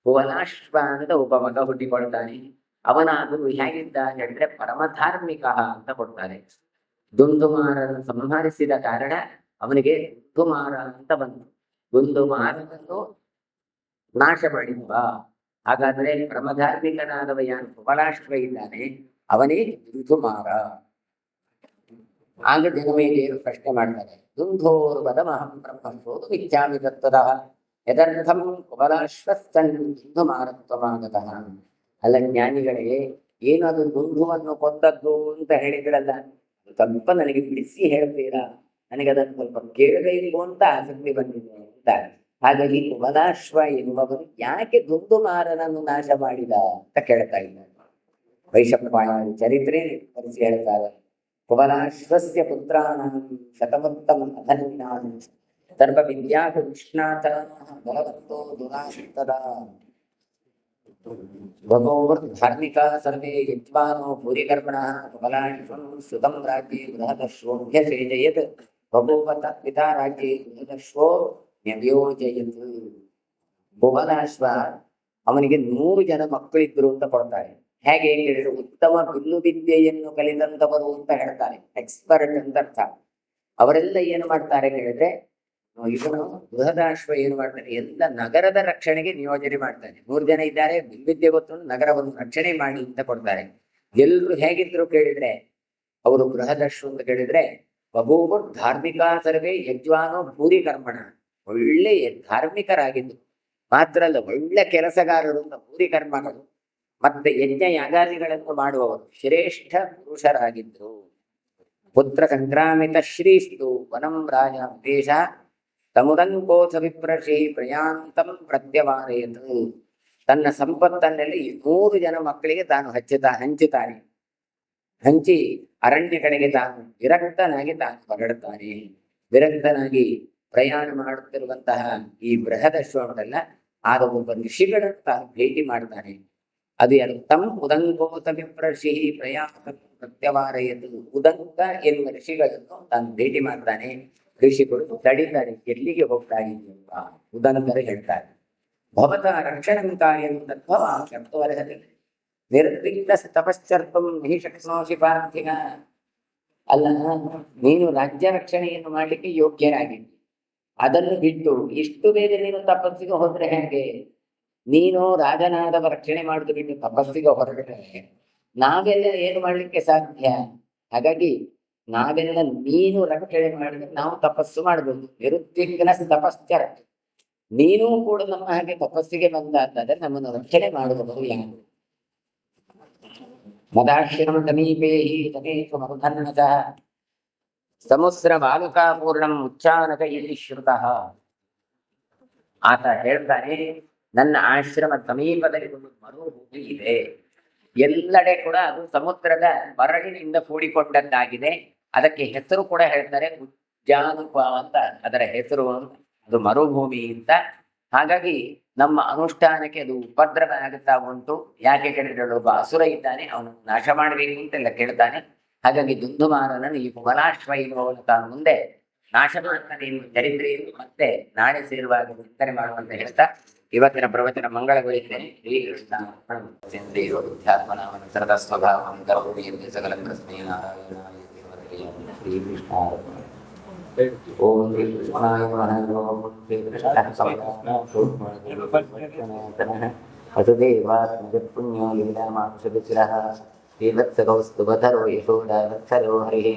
ಕುಬಲಾಶ್ವ ಅಂತ ಒಬ್ಬ ಮಗ ಹುಟ್ಟಿಕೊಳ್ತಾನೆ. ಅವನಾದರೂ ಹೇಗಿದ್ದ ಹೇಳಿದ್ರೆ ಪರಮಧಾರ್ಮಿಕ ಅಂತ ಕೊಡ್ತಾರೆ. ದುಂದುಮಾರನ್ನು ಸಂಹರಿಸಿದ ಕಾರಣ ಅವನಿಗೆ ದುಂದುಮಾರ ಅಂತ ಬಂತು. ದುಂದುಮಾರನನ್ನು ನಾಶ ಮಾಡಿದ್ವ. ಹಾಗಾದ್ರೆ ಪರಮಧಾರ್ಮಿಕನಾದವ ಯಾರು ಕುಬಲಾಶ್ವ ಇದ್ದಾನೆ, ಅವನೇ ದುಂದುಮಾರ. ಆಗ ಜನಮೇಜಯರು ಪ್ರಶ್ನೆ ಮಾಡ್ತಾರೆ, ದುಂಧೋರ್ವದಮಹಂ ಬ್ರಹ್ಮಸೋದು ಇಚ್ಛಾಮಿ ತತ್ವತಃ ಯದರ್ಥಂ ಕುಬಲಾಶ್ವಸ್ತನ್ ದುಂದುಮಾರತ್ವಮಾಗತಃ. ಅಲ್ಲ ಜ್ಞಾನಿಗಳಿಗೆ, ಏನು ಅದು ದುಂದುವನ್ನು ಕೊಂದದ್ದು ಅಂತ ಹೇಳಿದ್ರಲ್ಲ, ಸ್ವಲ್ಪ ನನಗೆ ಬಿಡಿಸಿ ಹೇಳ್ತೀರಾ? ನನಗೆ ಅದನ್ನು ಸ್ವಲ್ಪ ಕೇಳಬೇಕು ಅಂತ ಆಸಕ್ತಿ ಬಂದಿದೆ ಅಂತ. ಹಾಗಾಗಿ ಕುಬಲಾಶ್ವ ಎನ್ನುವವನು ಯಾಕೆ ದುಂದುಮಾರನನ್ನು ನಾಶ ಮಾಡಿದ ಅಂತ ಕೇಳ್ತಾ ಇದ್ದಾರೆ. ವೈಶಂಪಾಯನ ಚರಿತ್ರೆ ಪರಿಚಯ ಹೇಳ್ತಾರೆ. ಕುವಲಾಶ್ವಸ್ಯ ಪುತ್ರಾಣಾಂ ಶತವೃತ್ತಂ ಅಧನ್ಯಾನ್ ಸರ್ವ ವಿದ್ಯಾಸು ನಿಷ್ಣಾತ ಬಲವಂತೋ ದುರಾಶಕ್ತದಾ ಧಾರ್ಮಿಕ ಸರ್ವೇ ಯಜ್ವಾನೋ ಭೂರಿಕರ್ಮಣಃ ಕುವಲಾಶ್ವಂ ಸುತಂ ರಾಜ್ಯೇ ಬೃಹದಶ್ವೋಭ್ಯಸೇಜಯತ್ ಬಭೂವ ಪಿತಾ ರಾಜ್ಯೇ ಬೃಹದಶ್ವೋ ನ್ಯವ್ಯೋಜಯತ್. ಭುವನಾಶ್ವ ಅವನಿಗೆ 100 ಜನ ಮಕ್ಕಳಿದ್ರು ಅಂತ ಕೊಡ್ತಾರೆ. ಹೇಗೆ ಹೇಳಿದ್ರು, ಉತ್ತಮ ಬಿಲ್ಲು ವಿದ್ಯೆಯನ್ನು ಕಲಿತಂತವರು ಅಂತ ಹೇಳ್ತಾರೆ, ಎಕ್ಸ್ಪರ್ಟ್ ಅಂತ ಅರ್ಥ. ಅವರೆಲ್ಲ ಏನು ಮಾಡ್ತಾರೆ ಹೇಳಿದ್ರೆ, ಇವನು ಬೃಹದಾಶ್ವ ಏನು ಮಾಡ್ತಾನೆ, ಎಲ್ಲ ನಗರದ ರಕ್ಷಣೆಗೆ ನಿಯೋಜನೆ ಮಾಡ್ತಾನೆ. 100 ಜನ ಇದ್ದಾರೆ, ಬಿಲ್ವಿದ್ಯೆ ಗೊತ್ತು, ನಗರವನ್ನು ರಕ್ಷಣೆ ಮಾಡಿ ಅಂತ ಕೊಡ್ತಾರೆ. ಎಲ್ರು ಹೇಗಿದ್ರು ಕೇಳಿದ್ರೆ, ಅವರು ಬೃಹದಶ್ವ ಅಂತ ಕೇಳಿದ್ರೆ, ಬಭೂವು ಧಾರ್ಮಿಕ ಸರ್ವೇ ಯಜ್ವಾನೋ ಭೂರಿ ಕರ್ಮಣ, ಒಳ್ಳೆ ಧಾರ್ಮಿಕರಾಗಿದ್ದು ಮಾತ್ರ ಅಲ್ಲ, ಒಳ್ಳೆ ಕೆಲಸಗಾರರು ಅಂತ ಭೂರಿ ಕರ್ಮಗಳು ಮತ್ತೆ ಯಜ್ಞ ಯಾಗಾದಿಗಳನ್ನು ಮಾಡುವವರು ಶ್ರೇಷ್ಠ ಪುರುಷರಾಗಿದ್ರು. ಪುತ್ರ ಸಂಕ್ರಾಮಿತ ಶ್ರೀಸ್ತು ವನಂ ರಾಜ ದೇಶ ತಮುದಂಕೋಥ ವಿಪ್ರಶಿ ಪ್ರಯಾಂತಂ ಪ್ರತ್ಯವಾರಯತು. ತನ್ನ ಸಂಪತ್ತನ್ನೆಲ್ಲ 100 ಜನ ಮಕ್ಕಳಿಗೆ ತಾನು ಹಂಚುತ್ತಾನೆ. ಹಂಚಿ ಅರಣ್ಯ ಕಡೆಗೆ ತಾನು ವಿರಕ್ತನಾಗಿ ತಾನು ಹೊರಡುತ್ತಾನೆ. ವಿರಕ್ತನಾಗಿ ಪ್ರಯಾಣ ಮಾಡುತ್ತಿರುವಂತಹ ಈ ಬೃಹದಶ್ವನೆಲ್ಲ ಆಗ ಒಬ್ಬ ಋಷಿಗಳನ್ನು ತಾನು ಭೇಟಿ ಮಾಡ್ತಾನೆ. ಅದು ಯಾರು? ತಂ ಉದಂಕೋತ ವಿಪ್ರಷಿ ಪ್ರಯಾಣ ಪ್ರತ್ಯವಾರಯದು. ಉದಂಕ ಎನ್ನುವ ಋಷಿಗಳನ್ನು ತಾನು ಭೇಟಿ ಮಾಡ್ತಾನೆ. ಋಷಿಗಳು ತಡಿತಾರೆ, ಎಲ್ಲಿಗೆ ಹೋಗ್ತಾ ಇದ್ದೀಯಪ್ಪ? ಉದಂಕರು ಹೇಳ್ತಾರೆ, ಭವತ ರಕ್ಷಣಂ ಕಾರ್ಯಂ ತತ್ವ ಶಕ್ತವರ್ಹತೆ ನಿರ್ವಿಘ್ನ ತಪಶ್ಚರ್ಪಂ ಹಿ ಶಕ್ನೋಷಿ ಪಾರ್ಥಿನ. ಅಲ್ಲ, ನೀನು ರಾಜ್ಯ ರಕ್ಷಣೆಯನ್ನು ಮಾಡಲಿಕ್ಕೆ ಯೋಗ್ಯರಾಗಿದ್ದಿ, ಅದನ್ನು ಬಿಟ್ಟು ಇಷ್ಟು ಬೇಗ ನೀನು ತಪಸ್ಸಿಗೆ ಹೋದ್ರೆ ಹೇಗೆ? ನೀನು ರಾಜನಾದವ ರಕ್ಷಣೆ ಮಾಡುದು ಬಿಟ್ಟು ತಪಸ್ಸಿಗೆ ಹೊರಗಡೆ ನಾವೆಲ್ಲ ಏನು ಮಾಡ್ಲಿಕ್ಕೆ ಸಾಧ್ಯ? ಹಾಗಾಗಿ ನಾವೆಲ್ಲ ನೀನು ರಕ್ಷಣೆ ಮಾಡಿದ್ರೆ ನಾವು ತಪಸ್ಸು ಮಾಡಬಹುದು. ನಿರುದ್ವಿಗ್ನ ತಪಶ್ಚರ, ನೀನೂ ಕೂಡ ನಮ್ಮ ಹಾಗೆ ತಪಸ್ಸಿಗೆ ಬಂದಾದರೆ ನಮ್ಮನ್ನು ರಕ್ಷಣೆ ಮಾಡುವುದು ಯಾರು? ಮದಾಶ್ರಮ ಸಮೀಪೇ ಹಿ ತಮೇಶು ಮರುಧನ್ನತಃ ಸಮುದ್ರ ಬಾಲುಕಾಪೂರ್ಣಂ ಉಚ್ಚಾನಕ ಇಲ್ಲಿ ಶ್ರುತಃ. ಆತ ಹೇಳ್ತಾನೆ, ನನ್ನ ಆಶ್ರಮ ಸಮೀಪದಲ್ಲಿ ಒಂದು ಮರುಭೂಮಿ ಇದೆ. ಎಲ್ಲೆಡೆ ಕೂಡ ಅದು ಸಮುದ್ರದ ಮರಳಿನಿಂದ ಕೂಡಿಕೊಂಡದ್ದಾಗಿದೆ. ಅದಕ್ಕೆ ಹೆಸರು ಕೂಡ ಹೇಳ್ತಾರೆ ಉಜ್ಜಾನುಪ ಅಂತ, ಅದರ ಹೆಸರು ಅದು ಮರುಭೂಮಿ ಅಂತ. ಹಾಗಾಗಿ ನಮ್ಮ ಅನುಷ್ಠಾನಕ್ಕೆ ಅದು ಉಪದ್ರವ ಆಗುತ್ತಾ ಉಂಟು. ಯಾಕೆ ಕೇಳಿದ್ರೆ, ಒಬ್ಬ ಅಸುರ ಇದ್ದಾನೆ, ಅವನು ನಾಶ ಮಾಡಬೇಕು ಅಂತೆಲ್ಲ ಕೇಳ್ತಾನೆ. ಹಾಗಾಗಿ ದುಂದುಮಾರನನ್ನು ಈ ಕುಮಲಾಶ್ವ ಇರುವವನು ತಾನು ಮುಂದೆ ನಾಶ ಮಾಡುತ್ತಾನೆ ಎನ್ನುವ ಚರಿತ್ರೆಯನ್ನು ಮತ್ತೆ ನಾಳೆ ಸೇರುವಾಗ ಚಿಂತನೆ ಮಾಡುವಂತ ಹೇಳ್ತಾ ಇವತ್ತಿನ ಪ್ರವಚನ ಮಂಗಳಗೊಳಿದ್ದೇನೆ. ಶ್ರೀಕೃಷ್ಣ ಸರದ ಸ್ವಭಾವ ಸಕಲ ಪ್ರಶ್ನೆ ಶ್ರೀಕೃಷ್ಣ. ಓಂ ಶ್ರೀ ಕೃಷ್ಣಾಯ ನಮಃ. ವಸುದೇವಾತ್ಮಜ ಪುಣ್ಯೋ ಲೀಲಾಮಾನುಷಿರಃ ಶ್ರೀವತ್ಸಗೌಸ್ತುಭಧರೋ ಯಶೋದಾವತ್ಸರೋ ಹರಿಃ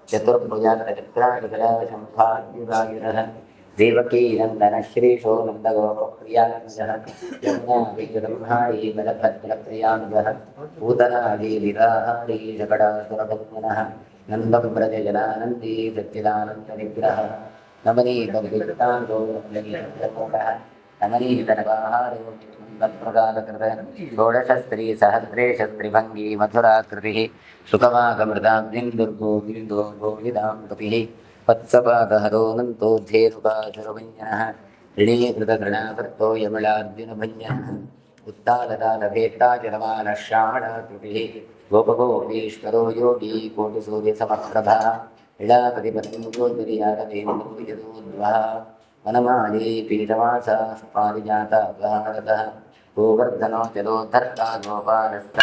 ಚತುರ್ಭುಜಾಗ್ರಚಕ್ರಾಯುಧಶಂಖಾಯುಧಾಯುಧಃ ದೇವಕೀ ನಂದನ ಶ್ರೀಶೋ ನಂದಗೋಪಪ್ರಿಯಾನಂದಃ ಬ್ರಹ್ಮಾಡಿ ಬಲಭದ್ರಪ್ರಿಯಾನುಗಃ ಭೂತನಾದಿ ವಿರಾಹಾರಿ ಜಗಡಾಸುರಭಕ್ತನಃ ನಂದಂ ಬ್ರಜ ಜನಾನಂದಿ ಸಚ್ಚಿದಾನಂದ ನಿಗ್ರಹ ನಮನೀತವಿತ್ತಾಂಗೋ ನಮನೀತನವಾಹಾರೋ ಪ್ರಗಾಲಕೃತ ಷೋಡಶ ಸ್ತ್ರೀ ಸಹಸ್ರೇಶ ತ್ರಿಭಂಗಿ ಮಧುರಾಕೃತಿ ಸುಖಮಾಗಮೃತಾಬ್ಧಿಂ ದುರ್ಗೋ ಬಿಂದೋ ಗೋವಿದಾಂ ಕಪಿಃ ವತ್ಸಪಾದಹರೋ ನಂತೋಧ್ಯೇನುಕಾಶುರಭಂಜನಃ ಋಣೀಕೃತಗೃಣಾಕೃತೋ ಯಮಿಳಾರ್ಜುನಭಂಜನಃ ಉತ್ತಾಲತಾಲಭೇತ್ತಾಚರಮಾನಃ ಶ್ಯಾಮಳಾಕೃತಿಃ ಗೋಪಗೋಪೀಶ್ವರೋ ಯೋಗಿ ಕೋಟಿಸೂರ್ಯಸಮಪ್ರಭಾ ಇಳಾಪತಿಪತಿಂ ಗೋರ್ಧರಿಯಾರವೇಂದ್ರೋದ್ವಃ ವನಮಾಲಿ ಪೀಠವಾಸ ಪಾರಿಜಾತ ಗಹಾರತಃ ಗೋವರ್ಧನೋ ಜಲೋಧರ್ತಾ ಗೋಪಾಲಸ್ಥ